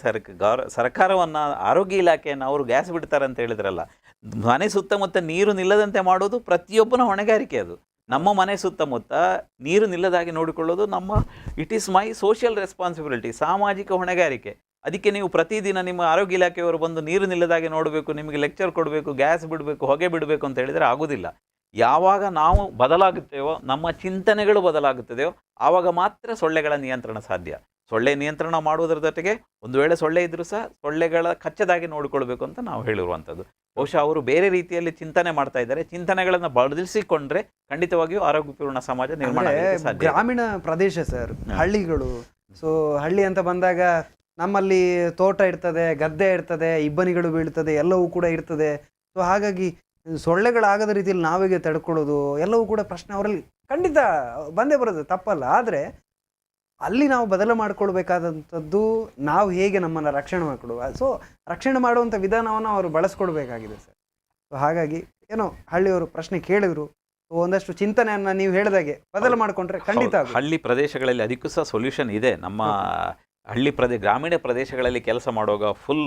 ಸರ್ಕಾರವನ್ನು, ಆರೋಗ್ಯ ಇಲಾಖೆಯನ್ನು ಅವರು ಗ್ಯಾಸ್ ಬಿಡ್ತಾರೆ ಅಂತ ಹೇಳಿದ್ರಲ್ಲ, ಮನೆ ಸುತ್ತಮುತ್ತ ನೀರು ನಿಲ್ಲದಂತೆ ಮಾಡೋದು ಪ್ರತಿಯೊಬ್ಬನ ಹೊಣೆಗಾರಿಕೆ. ಅದು ನಮ್ಮ ಮನೆ ಸುತ್ತಮುತ್ತ ನೀರು ನಿಲ್ಲದಾಗಿ ನೋಡಿಕೊಳ್ಳೋದು it is my social responsibility, ಸಾಮಾಜಿಕ ಹೊಣೆಗಾರಿಕೆ. ಅದಕ್ಕೆ ನೀವು ಪ್ರತಿದಿನ ನಿಮ್ಮ ಆರೋಗ್ಯ ಇಲಾಖೆಯವರು ಬಂದು ನೀರು ನಿಲ್ಲದಾಗೆ ನೋಡಬೇಕು, ನಿಮಗೆ ಲೆಕ್ಚರ್ ಕೊಡಬೇಕು, ಗ್ಯಾಸ್ ಬಿಡಬೇಕು, ಹೊಗೆ ಬಿಡಬೇಕು ಅಂತ ಹೇಳಿದರೆ ಆಗೋದಿಲ್ಲ. ಯಾವಾಗ ನಾವು ಬದಲಾಗುತ್ತೇವೋ, ನಮ್ಮ ಚಿಂತನೆಗಳು ಬದಲಾಗುತ್ತದೆಯೋ, ಆವಾಗ ಮಾತ್ರ ಸೊಳ್ಳೆಗಳ ನಿಯಂತ್ರಣ ಸಾಧ್ಯ. ಸೊಳ್ಳೆ ನಿಯಂತ್ರಣ ಮಾಡುವುದರ ಜೊತೆಗೆ ಒಂದು ವೇಳೆ ಸೊಳ್ಳೆ ಇದ್ದರೂ ಸಹ ಸೊಳ್ಳೆಗಳ ಕಚ್ಚದಾಗಿ ನೋಡಿಕೊಳ್ಬೇಕು ಅಂತ ನಾವು ಹೇಳಿರುವಂಥದ್ದು. ಬಹುಶಃ ಅವರು ಬೇರೆ ರೀತಿಯಲ್ಲಿ ಚಿಂತನೆ ಮಾಡ್ತಾ ಇದ್ದಾರೆ. ಚಿಂತನೆಗಳನ್ನು ಬದಲಿಸಿಕೊಂಡ್ರೆ ಖಂಡಿತವಾಗಿಯೂ ಆರೋಗ್ಯಪೂರ್ಣ ಸಮಾಜ ನಿರ್ಮಾಣ ಆಗಲಿಕ್ಕೆ ಸಾಧ್ಯ. ಗ್ರಾಮೀಣ ಪ್ರದೇಶ ಸರ್, ಹಳ್ಳಿಗಳು. ಸೊ ಹಳ್ಳಿ ಅಂತ ಬಂದಾಗ ನಮ್ಮಲ್ಲಿ ತೋಟ ಇರ್ತದೆ, ಗದ್ದೆ ಇರ್ತದೆ, ಇಬ್ಬನಿಗಳು ಬೀಳ್ತದೆ, ಎಲ್ಲವೂ ಕೂಡ ಇರ್ತದೆ. ಸೊ ಹಾಗಾಗಿ ಸೊಳ್ಳೆಗಳಾಗದ ರೀತಿಯಲ್ಲಿ ನಾವಿಗೆ ತಡ್ಕೊಳ್ಳೋದು ಎಲ್ಲವೂ ಕೂಡ ಪ್ರಶ್ನೆ ಅವರಲ್ಲಿ ಖಂಡಿತ ಬಂದೇ ಬರೋದು, ತಪ್ಪಲ್ಲ. ಆದರೆ ಅಲ್ಲಿ ನಾವು ಬದಲು ಮಾಡ್ಕೊಳ್ಬೇಕಾದಂಥದ್ದು ನಾವು ಹೇಗೆ ನಮ್ಮನ್ನು ರಕ್ಷಣೆ ಮಾಡಿಕೊಡುವ. ಸೊ ರಕ್ಷಣೆ ಮಾಡುವಂಥ ವಿಧಾನವನ್ನು ಅವರು ಬಳಸ್ಕೊಡ್ಬೇಕಾಗಿದೆ ಸರ್. ಸೊ ಹಾಗಾಗಿ ಏನೋ ಹಳ್ಳಿಯವರು ಪ್ರಶ್ನೆ ಕೇಳಿದ್ರು, ಒಂದಷ್ಟು ಚಿಂತನೆಯನ್ನು ನೀವು ಹೇಳಿದಾಗೆ ಬದಲು ಮಾಡಿಕೊಂಡ್ರೆ ಖಂಡಿತ ಹಳ್ಳಿ ಪ್ರದೇಶಗಳಲ್ಲಿ ಅದಕ್ಕೂ ಸಹ ಸೊಲ್ಯೂಷನ್ ಇದೆ. ನಮ್ಮ ಗ್ರಾಮೀಣ ಪ್ರದೇಶಗಳಲ್ಲಿ ಕೆಲಸ ಮಾಡುವಾಗ ಫುಲ್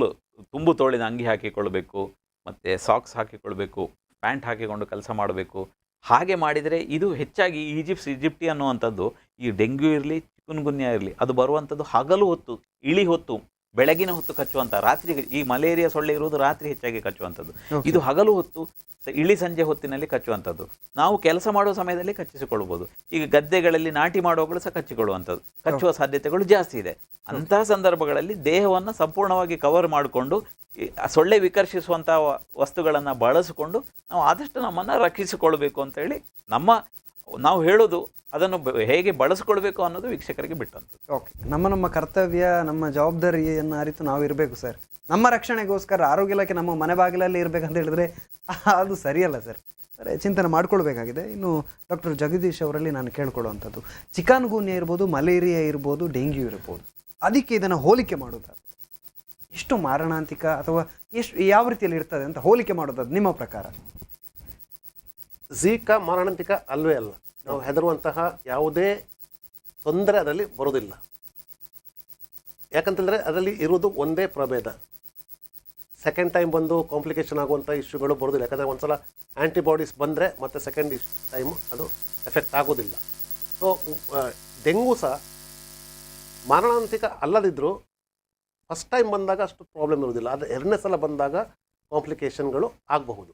ತುಂಬು ತೋಳಿನ ಅಂಗಿ ಹಾಕಿಕೊಳ್ಬೇಕು, ಮತ್ತು ಸಾಕ್ಸ್ ಹಾಕಿಕೊಳ್ಬೇಕು, ಪ್ಯಾಂಟ್ ಹಾಕಿಕೊಂಡು ಕೆಲಸ ಮಾಡಬೇಕು. ಹಾಗೆ ಮಾಡಿದರೆ ಇದು ಹೆಚ್ಚಾಗಿ ಈಜಿಪ್ಟಿ ಅನ್ನುವಂಥದ್ದು, ಈ ಡೆಂಗ್ಯೂ ಇರಲಿ, ಚಿಕುನ್ಗುನ್ಯಾ ಇರಲಿ, ಅದು ಬರುವಂಥದ್ದು ಹಗಲು ಹೊತ್ತು, ಇಳಿ ಹೊತ್ತು, ಬೆಳಗಿನ ಹೊತ್ತು ಕಚ್ಚುವಂಥ, ರಾತ್ರಿ ಈ ಮಲೇರಿಯಾ ಸೊಳ್ಳೆ ಇರುವುದು ರಾತ್ರಿ ಹೆಚ್ಚಾಗಿ ಕಚ್ಚುವಂಥದ್ದು. ಇದು ಹಗಲು ಹೊತ್ತು, ಇಳಿ ಸಂಜೆ ಹೊತ್ತಿನಲ್ಲಿ ಕಚ್ಚುವಂಥದ್ದು. ನಾವು ಕೆಲಸ ಮಾಡುವ ಸಮಯದಲ್ಲಿ ಕಚ್ಚಿಸಿಕೊಳ್ಬೋದು. ಈಗ ಗದ್ದೆಗಳಲ್ಲಿ ನಾಟಿ ಮಾಡುವಾಗಲೂ ಸಹ ಕಚ್ಚುವ ಸಾಧ್ಯತೆಗಳು ಜಾಸ್ತಿ ಇದೆ. ಅಂತಹ ಸಂದರ್ಭಗಳಲ್ಲಿ ದೇಹವನ್ನು ಸಂಪೂರ್ಣವಾಗಿ ಕವರ್ ಮಾಡಿಕೊಂಡು ಸೊಳ್ಳೆ ವಿಕರ್ಷಿಸುವಂಥ ವಸ್ತುಗಳನ್ನು ಬಳಸಿಕೊಂಡು ನಾವು ಆದಷ್ಟು ನಮ್ಮನ್ನು ರಕ್ಷಿಸಿಕೊಳ್ಬೇಕು ಅಂತೇಳಿ ನಾವು ಹೇಳೋದು. ಅದನ್ನು ಹೇಗೆ ಬಳಸ್ಕೊಳ್ಬೇಕು ಅನ್ನೋದು ವೀಕ್ಷಕರಿಗೆ ಬಿಟ್ಟಂತ. ಓಕೆ, ನಮ್ಮ ಕರ್ತವ್ಯ, ನಮ್ಮ ಜವಾಬ್ದಾರಿಯನ್ನು ಅರಿತು ನಾವು ಇರಬೇಕು ಸರ್. ನಮ್ಮ ರಕ್ಷಣೆಗೋಸ್ಕರ ಆರೋಗ್ಯ ಇಲಾಖೆ ನಮ್ಮ ಮನೆ ಬಾಗಿಲಲ್ಲಿ ಇರಬೇಕಂತ ಹೇಳಿದ್ರೆ ಅದು ಸರಿಯಲ್ಲ ಸರ್. ಸರಿ, ಚಿಂತನೆ ಮಾಡ್ಕೊಳ್ಬೇಕಾಗಿದೆ. ಇನ್ನು ಡಾಕ್ಟರ್ ಜಗದೀಶ್ ಅವರಲ್ಲಿ ನಾನು ಕೇಳ್ಕೊಳ್ಳುವಂಥದ್ದು, ಚಿಕನ್ಗುನ್ಯಾ ಇರ್ಬೋದು, ಮಲೇರಿಯಾ ಇರ್ಬೋದು, ಡೆಂಗ್ಯೂ ಇರ್ಬೋದು, ಅದಕ್ಕೆ ಇದನ್ನು ಹೋಲಿಕೆ ಮಾಡೋದಾದ್ರೆ ಎಷ್ಟು ಮಾರಣಾಂತಿಕ ಅಥವಾ ಯಾವ ರೀತಿಯಲ್ಲಿ ಇರ್ತದೆ ಅಂತ ಹೋಲಿಕೆ ಮಾಡೋದಾದ್ರೆ ನಿಮ್ಮ ಪ್ರಕಾರ? ಝೀಕಾ ಮಾರಣಾಂತಿಕ ಅಲ್ವೇ ಅಲ್ಲ. ನಾವು ಹೆದರುವಂತಹ ಯಾವುದೇ ತೊಂದರೆ ಅದರಲ್ಲಿ ಬರೋದಿಲ್ಲ. ಯಾಕಂತಂದರೆ ಅದರಲ್ಲಿ ಇರೋದು ಒಂದೇ ಪ್ರಭೇದ. ಸೆಕೆಂಡ್ ಟೈಮ್ ಬಂದು ಕಾಂಪ್ಲಿಕೇಶನ್ ಆಗುವಂಥ ಇಶ್ಯೂಗಳು ಬರೋದಿಲ್ಲ. ಯಾಕಂದರೆ ಒಂದು ಸಲ ಆ್ಯಂಟಿಬಾಡೀಸ್ ಬಂದರೆ ಮತ್ತು ಸೆಕೆಂಡ್ ಟೈಮು ಅದು ಎಫೆಕ್ಟ್ ಆಗೋದಿಲ್ಲ. ಸೊ ಡೆಂಗೂ ಸಹ ಮಾರಣಾಂತಿಕ ಅಲ್ಲದಿದ್ದರೂ ಫಸ್ಟ್ ಟೈಮ್ ಬಂದಾಗ ಅಷ್ಟು ಪ್ರಾಬ್ಲಮ್ ಇರೋದಿಲ್ಲ. ಆದರೆ ಎರಡನೇ ಸಲ ಬಂದಾಗ ಕಾಂಪ್ಲಿಕೇಶನ್ಗಳು ಆಗಬಹುದು.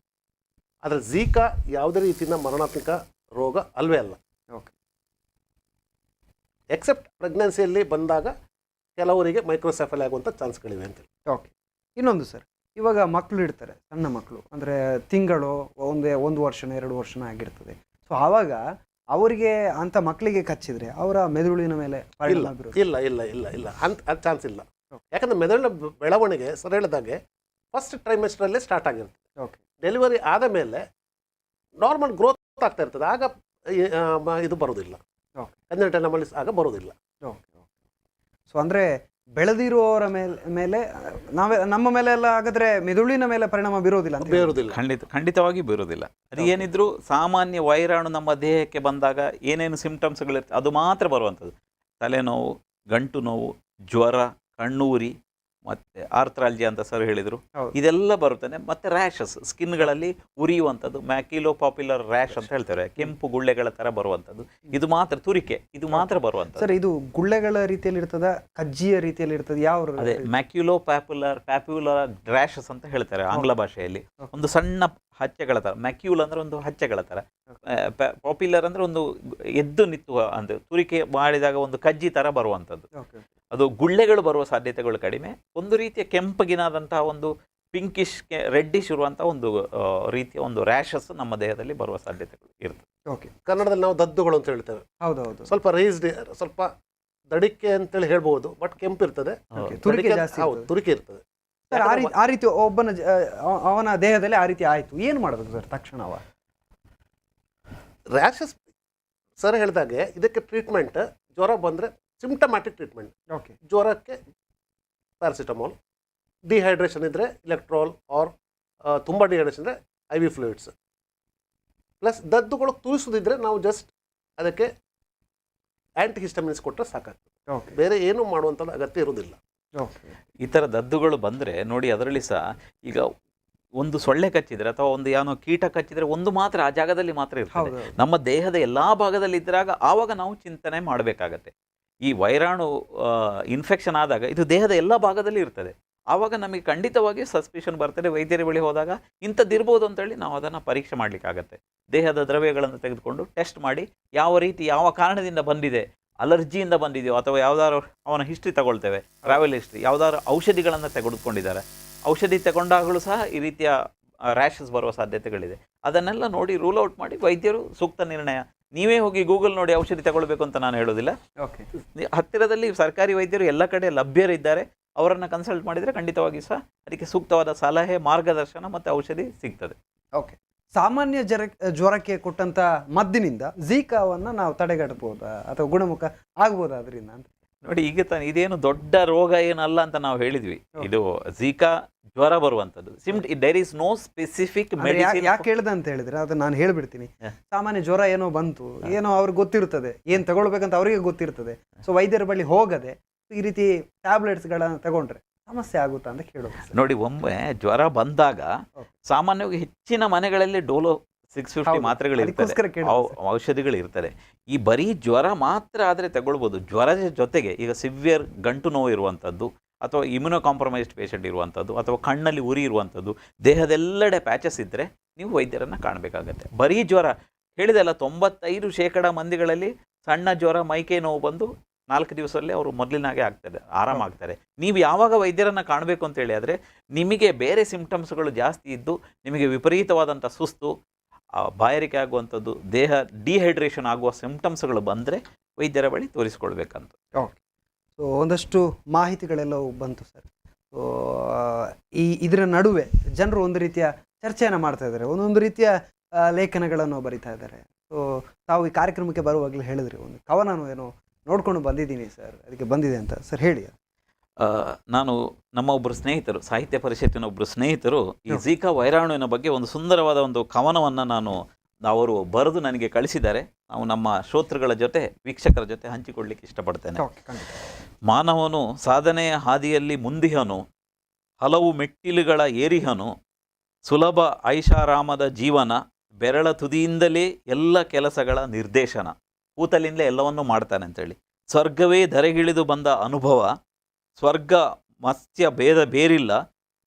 ಆದರೆ ಝೀಕಾ ಯಾವುದೇ ರೀತಿಯ ಮಾರಣಾಂತಿಕ ರೋಗ ಅಲ್ವೇ ಅಲ್ಲ. ಓಕೆ, ಎಕ್ಸೆಪ್ಟ್ ಪ್ರೆಗ್ನೆನ್ಸಿಯಲ್ಲಿ ಬಂದಾಗ ಕೆಲವರಿಗೆ ಮೈಕ್ರೋಸೆಫಲಿ ಆಗುವಂಥ ಚಾನ್ಸ್ಗಳಿವೆ ಅಂತೇಳಿ. ಓಕೆ, ಇನ್ನೊಂದು ಸರ್, ಇವಾಗ ಮಕ್ಕಳು ಇರ್ತಾರೆ, ಸಣ್ಣ ಮಕ್ಕಳು, ಅಂದರೆ ತಿಂಗಳು ಒಂದು ವರ್ಷನೋ 2 ವರ್ಷನೋ ಆಗಿರ್ತದೆ. ಸೊ ಆವಾಗ ಅವರಿಗೆ ಅಂಥ ಮಕ್ಕಳಿಗೆ ಕಚ್ಚಿದ್ರೆ ಅವರ ಮೆದುಳಿನ ಮೇಲೆ ಇಲ್ಲ ಇಲ್ಲ ಇಲ್ಲ ಇಲ್ಲ ಅಂತ ಚಾನ್ಸ್ ಇಲ್ಲ. ಯಾಕಂದರೆ ಮೆದುಳಿನ ಬೆಳವಣಿಗೆ ಸರ್ ಹೇಳಿದಾಗೆ ಫಸ್ಟ್ ಟ್ರೈಮೆಸ್ಟ್ರಲ್ಲೇ ಸ್ಟಾರ್ಟ್ ಆಗಿರ್ತದೆ. ಓಕೆ, ಡೆಲಿವರಿ ಆದ ಮೇಲೆ ನಾರ್ಮಲ್ ಗ್ರೋತ್ ಆಗ್ತಾ ಇರ್ತದೆ. ಆಗ ಇದು ಬರೋದಿಲ್ಲ, ಕನ್ಜನಿಟಲ್ ಅನಾಮಲೀಸ್ ಆಗ ಬರೋದಿಲ್ಲ. ಓಕೆ, ಸೊ ಅಂದರೆ ಬೆಳೆದಿರುವವರ ಮೇಲೆ ನಮ್ಮ ಮೇಲೆ ಎಲ್ಲ ಹಾಗಾದ್ರೆ ಮೆದುಳಿನ ಮೇಲೆ ಪರಿಣಾಮ ಬೀರೋದಿಲ್ಲ ಅಂತ? ಬೀರೋದಿಲ್ಲ, ಖಂಡಿತವಾಗಿ ಬೀರೋದಿಲ್ಲ. ಅದು ಏನಿದ್ರು ಸಾಮಾನ್ಯ ವೈರಾಣು ನಮ್ಮ ದೇಹಕ್ಕೆ ಬಂದಾಗ ಏನೇನು ಸಿಂಪ್ಟಮ್ಸ್ಗಳಿರ್ತದೆ ಅದು ಮಾತ್ರ ಬರುವಂಥದ್ದು. ತಲೆನೋವು, ಗಂಟು ನೋವು, ಜ್ವರ, ಕಣ್ಣೂರಿ, ಮತ್ತು ಆರ್ಥ್ರಾಲಜಿ ಅಂತ ಸರ್ ಹೇಳಿದರು, ಇದೆಲ್ಲ ಬರುತ್ತಾನೆ. ಮತ್ತು ರ್ಯಾಷಸ್, ಸ್ಕಿನ್ಗಳಲ್ಲಿ ಉರಿಯುವಂಥದ್ದು, ಮ್ಯಾಕ್ಯುಲೋ ಪಾಪ್ಯುಲರ್ ರ್ಯಾಶ್ ಅಂತ ಹೇಳ್ತಾರೆ, ಕೆಂಪು ಗುಳ್ಳೆಗಳ ಥರ ಬರುವಂಥದ್ದು. ಇದು ಮಾತ್ರ ತುರಿಕೆ, ಇದು ಮಾತ್ರ ಬರುವಂಥದ್ದು. ಸರ್, ಇದು ಗುಳ್ಳೆಗಳ ರೀತಿಯಲ್ಲಿ ಇರ್ತದ, ಕಜ್ಜಿಯ ರೀತಿಯಲ್ಲಿ ಇರ್ತದೆ, ಯಾವ? ಅದೇ ಮ್ಯಾಕ್ಯುಲೋ ಪ್ಯಾಪ್ಯುಲರ್ ರ್ಯಾಷಸ್ ಅಂತ ಹೇಳ್ತಾರೆ ಆಂಗ್ಲ ಭಾಷೆಯಲ್ಲಿ. ಒಂದು ಸಣ್ಣ ಹಚ್ಚೆಗಳ ಥರ, ಮ್ಯಾಕ್ಯೂಲ್ ಅಂದರೆ ಒಂದು ಹಚ್ಚೆಗಳ ಥರ, ಪಾಪ್ಯುಲರ್ ಅಂದರೆ ಒಂದು ಎದ್ದು ನಿತ್ತುವ ಅಂದರೆ ತುರಿಕೆ ಮಾಡಿದಾಗ ಒಂದು ಕಜ್ಜಿ ಥರ ಬರುವಂಥದ್ದು. ಅದು ಗುಳ್ಳೆಗಳು ಬರುವ ಸಾಧ್ಯತೆಗಳು ಕಡಿಮೆ. ಒಂದು ರೀತಿಯ ಕೆಂಪಗಿನಾದಂತಹ ಒಂದು ಪಿಂಕಿಶ್ ರೆಡ್ಡಿಶ್ ಇರುವಂಥ ಒಂದು ರೀತಿಯ ಒಂದು ರ್ಯಾಷಸ್ ನಮ್ಮ ದೇಹದಲ್ಲಿ ಬರುವ ಸಾಧ್ಯತೆಗಳು ಇರ್ತದೆ. ಓಕೆ, ಕನ್ನಡದಲ್ಲಿ ನಾವು ದದ್ದುಗಳು ಅಂತ ಹೇಳ್ತೇವೆ. ಹೌದೌದು, ಸ್ವಲ್ಪ ರೈಸ್ಡ್, ಸ್ವಲ್ಪ ದಡಿಕೆ ಅಂತೇಳಿ ಹೇಳ್ಬೋದು, ಬಟ್ ಕೆಂಪು ಇರ್ತದೆ, ತುರಿಕೆ ಇರ್ತದೆ. ಸರ್, ಆ ರೀತಿ ಅವನ ದೇಹದಲ್ಲಿ ಆ ರೀತಿ ಆಯಿತು, ಏನು ಮಾಡಬೇಕು ಸರ್ ತಕ್ಷಣ? ರ್ಯಾಷಸ್ ಸರ್ ಹೇಳಿದಾಗೆ ಇದಕ್ಕೆ ಟ್ರೀಟ್ಮೆಂಟ್, ಜ್ವರ ಬಂದರೆ ಸಿಂಪ್ಟಮ್ಯಾಟಿಕ್ ಟ್ರೀಟ್ಮೆಂಟ್. ಓಕೆ, ಜ್ವರಕ್ಕೆ ಪ್ಯಾರಾಸಿಟಮಾಲ್, ಡಿಹೈಡ್ರೇಷನ್ ಇದ್ದರೆ ಇಲೆಕ್ಟ್ರಾಲ್, ಆರ್ ತುಂಬ ಡಿಹೈಡ್ರೇಷನ್ ಇದ್ದರೆ IV ಫ್ಲೂಯಿಡ್ಸ್, ಪ್ಲಸ್ ದದ್ದುಗಳು ತೂರಿಸೋದಿದ್ರೆ ನಾವು ಜಸ್ಟ್ ಅದಕ್ಕೆ ಆ್ಯಂಟಿಹಿಸ್ಟಮಿನ್ಸ್ ಕೊಟ್ಟರೆ ಸಾಕಾಗ್ತದೆ, ಬೇರೆ ಏನು ಮಾಡುವಂಥ ಅಗತ್ಯ ಇರೋದಿಲ್ಲ. ಈ ಥರ ದದ್ದುಗಳು ಬಂದರೆ ನೋಡಿ, ಅದರಲ್ಲಿ ಸಹ ಈಗ ಒಂದು ಸೊಳ್ಳೆ ಕಚ್ಚಿದರೆ ಅಥವಾ ಒಂದು ಏನೋ ಕೀಟ ಕಚ್ಚಿದರೆ ಒಂದು ಮಾತ್ರ ಆ ಜಾಗದಲ್ಲಿ ಮಾತ್ರ ಇರ್ತದೆ. ನಮ್ಮ ದೇಹದ ಎಲ್ಲ ಭಾಗದಲ್ಲಿ ಇದ್ದಾಗ ಆವಾಗ ನಾವು ಚಿಂತನೆ ಮಾಡಬೇಕಾಗತ್ತೆ. ಈ ವೈರಾಣು ಇನ್ಫೆಕ್ಷನ್ ಆದಾಗ ಇದು ದೇಹದ ಎಲ್ಲ ಭಾಗದಲ್ಲಿ ಇರ್ತದೆ. ಆವಾಗ ನಮಗೆ ಖಂಡಿತವಾಗಿ ಸಸ್ಪಿಷನ್ ಬರ್ತದೆ. ವೈದ್ಯರ ಬಳಿ ಹೋದಾಗ ಇಂಥದ್ದಿರ್ಬೋದು ಅಂತೇಳಿ ನಾವು ಅದನ್ನು ಪರೀಕ್ಷೆ ಮಾಡಲಿಕ್ಕಾಗತ್ತೆ. ದೇಹದ ದ್ರವ್ಯಗಳನ್ನು ತೆಗೆದುಕೊಂಡು ಟೆಸ್ಟ್ ಮಾಡಿ ಯಾವ ರೀತಿ ಯಾವ ಕಾರಣದಿಂದ ಬಂದಿದೆ, ಅಲರ್ಜಿಯಿಂದ ಬಂದಿದೆಯೋ ಅಥವಾ ಯಾವುದಾದ್ರು ಅವನ ಹಿಸ್ಟ್ರಿ ತಗೊಳ್ತೇವೆ, ಟ್ರಾವೆಲ್ ಹಿಸ್ಟ್ರಿ, ಯಾವುದಾದ್ರು ಔಷಧಿಗಳನ್ನು ತೆಗೆದುಕೊಂಡಿದ್ದಾರೆ, ಔಷಧಿ ತಗೊಂಡಾಗಲೂ ಸಹ ಈ ರೀತಿಯ ರ್ಯಾಷಸ್ ಬರುವ ಸಾಧ್ಯತೆಗಳಿದೆ. ಅದನ್ನೆಲ್ಲ ನೋಡಿ ರೂಲ್ ಔಟ್ ಮಾಡಿ ವೈದ್ಯರು ಸೂಕ್ತ ನಿರ್ಣಯ. ನೀವೇ ಹೋಗಿ ಗೂಗಲ್ ನೋಡಿ ಔಷಧಿ ತಗೊಳ್ಬೇಕು ಅಂತ ನಾನು ಹೇಳೋದಿಲ್ಲ. ಹತ್ತಿರದಲ್ಲಿ ಸರ್ಕಾರಿ ವೈದ್ಯರು ಎಲ್ಲ ಕಡೆ ಲಭ್ಯರಿದ್ದಾರೆ. ಅವರನ್ನು ಕನ್ಸಲ್ಟ್ ಮಾಡಿದರೆ ಖಂಡಿತವಾಗಿ ಸಹ ಅದಕ್ಕೆ ಸೂಕ್ತವಾದ ಸಲಹೆ, ಮಾರ್ಗದರ್ಶನ ಮತ್ತು ಔಷಧಿ ಸಿಗ್ತದೆ. ಓಕೆ, ಸಾಮಾನ್ಯ ಜ್ವರಕ್ಕೆ ಕೊಟ್ಟಂತ ಮದ್ದಿನಿಂದ ಝೀಕಾವನ್ನು ನಾವು ತಡೆಗಟ್ಟಬಹುದಾ ಅಥವಾ ಗುಣಮುಖ ಆಗ್ಬೋದಾ ಅದರಿಂದ ಅಂತ? ನೋಡಿ, ಈಗ ತಾನೆ ಇದೇನು ದೊಡ್ಡ ರೋಗ ಏನಲ್ಲ ಅಂತ ನಾವು ಹೇಳಿದ್ವಿ. ಇದು ಝೀಕಾ ಜ್ವರ ಬರುವಂಥದ್ದು. There is no specific medicine. ಯಾಕೆ ಹೇಳ್ದೆ ಅಂತ ಹೇಳಿದ್ರೆ ಅದು ನಾನು ಹೇಳ್ಬಿಡ್ತೀನಿ. ಸಾಮಾನ್ಯ ಜ್ವರ ಏನೋ ಬಂತು, ಏನೋ ಅವ್ರಿಗೆ ಗೊತ್ತಿರ್ತದೆ, ಏನು ತಗೊಳ್ಬೇಕಂತ ಅವರಿಗೆ ಗೊತ್ತಿರ್ತದೆ. ಸೊ ವೈದ್ಯರ ಬಳಿ ಹೋಗದೆ ಈ ರೀತಿ ಟ್ಯಾಬ್ಲೆಟ್ಸ್ಗಳನ್ನ ತಗೊಂಡ್ರೆ ಸಮಸ್ಯೆ ಆಗುತ್ತಾ ಅಂತ ಕೇಳೋದು. ನೋಡಿ, ಒಮ್ಮೆ ಜ್ವರ ಬಂದಾಗ ಸಾಮಾನ್ಯವಾಗಿ ಹೆಚ್ಚಿನ ಮನೆಗಳಲ್ಲಿ ಡೋಲೋ 650 ಮಾತ್ರೆಗಳಿರ್ತದೆ, ಔಷಧಿಗಳು ಇರ್ತದೆ. ಈ ಬರೀ ಜ್ವರ ಮಾತ್ರ ಆದರೆ ತಗೊಳ್ಬೋದು. ಜ್ವರದ ಜೊತೆಗೆ ಈಗ ಸಿವಿಯರ್ ಗಂಟು ನೋವು ಇರುವಂಥದ್ದು ಅಥವಾ ಇಮ್ಯುನೋ ಕಾಂಪ್ರಮೈಸ್ಡ್ ಪೇಷಂಟ್ ಇರುವಂಥದ್ದು ಅಥವಾ ಕಣ್ಣಲ್ಲಿ ಉರಿ ಇರುವಂಥದ್ದು, ದೇಹದೆಲ್ಲೆಡೆ ಪ್ಯಾಚಸ್ ಇದ್ದರೆ ನೀವು ವೈದ್ಯರನ್ನು ಕಾಣಬೇಕಾಗತ್ತೆ. ಬರೀ ಜ್ವರ ಹೇಳಿದೆಲ್ಲ 95% ಮಂದಿಗಳಲ್ಲಿ ಸಣ್ಣ ಜ್ವರ, ಮೈಕೈ ನೋವು ಬಂದು 4 ದಿವಸದಲ್ಲಿ ಅವರು ಮೊದಲಿನಾಗೆ ಆಗ್ತದೆ, ಆರಾಮಾಗ್ತಾರೆ. ನೀವು ಯಾವಾಗ ವೈದ್ಯರನ್ನು ಕಾಣಬೇಕು ಅಂತೇಳಿ ಆದರೆ ನಿಮಗೆ ಬೇರೆ ಸಿಂಪ್ಟಮ್ಸ್ಗಳು ಜಾಸ್ತಿ ಇದ್ದು ನಿಮಗೆ ವಿಪರೀತವಾದಂಥ ಸುಸ್ತು, ಬಾಯಾರಿಕೆ ಆಗುವಂಥದ್ದು, ದೇಹ ಡಿಹೈಡ್ರೇಷನ್ ಆಗುವ ಸಿಂಪ್ಟಮ್ಸ್ಗಳು ಬಂದರೆ ವೈದ್ಯರ ಬಳಿ ತೋರಿಸ್ಕೊಳ್ಬೇಕಂತ. ಓಕೆ, ಸೊ ಒಂದಷ್ಟು ಮಾಹಿತಿಗಳೆಲ್ಲವೂ ಬಂತು ಸರ್. ಸೊ ಇದರ ನಡುವೆ ಜನರು ಒಂದು ರೀತಿಯ ಚರ್ಚೆಯನ್ನು ಮಾಡ್ತಾ ಇದ್ದಾರೆ, ಒಂದೊಂದು ರೀತಿಯ ಲೇಖನಗಳನ್ನು ಬರಿತಾ ಇದ್ದಾರೆ. ಸೊ ತಾವು ಈ ಕಾರ್ಯಕ್ರಮಕ್ಕೆ ಬರುವಾಗಲೇ ಹೇಳಿದ್ರಿ, ಒಂದು ಕವನನೂ ಏನೋ ನೋಡ್ಕೊಂಡು ಬಂದಿದ್ದೀನಿ ಸರ್, ಅದಕ್ಕೆ ಬಂದಿದೆ ಅಂತ. ಸರ್ ಹೇಳಿ. ನಾನು ನಮ್ಮ ಒಬ್ಬರು ಸ್ನೇಹಿತರು, ಸಾಹಿತ್ಯ ಪರಿಷತ್ತಿನ ಒಬ್ಬರು ಸ್ನೇಹಿತರು ಈ ಝೀಕಾ ವೈರಾಣುವಿನ ಬಗ್ಗೆ ಒಂದು ಸುಂದರವಾದ ಒಂದು ಕವನವನ್ನು ಅವರು ಬರೆದು ನನಗೆ ಕಳಿಸಿದ್ದಾರೆ. ನಾವು ನಮ್ಮ ಶ್ರೋತೃಗಳ ಜೊತೆ, ವೀಕ್ಷಕರ ಜೊತೆ ಹಂಚಿಕೊಳ್ಳಿಕ್ಕೆ ಇಷ್ಟಪಡ್ತೇನೆ. ಮಾನವನು ಸಾಧನೆಯ ಹಾದಿಯಲ್ಲಿ ಮುಂದಿಹನು, ಹಲವು ಮೆಟ್ಟಿಲುಗಳ ಏರಿಹನು, ಸುಲಭ ಐಷಾರಾಮದ ಜೀವನ, ಬೆರಳ ತುದಿಯಿಂದಲೇ ಎಲ್ಲ ಕೆಲಸಗಳ ನಿರ್ದೇಶನ, ಕೂತಲಿಂದಲೇ ಎಲ್ಲವನ್ನೂ ಮಾಡ್ತಾನೆ ಅಂತೇಳಿ. ಸ್ವರ್ಗವೇ ಧರೆಗಿಳಿದು ಬಂದ ಅನುಭವ, ಸ್ವರ್ಗ ಮತ್ಸ್ಯ ಭೇದ ಬೇರಿಲ್ಲ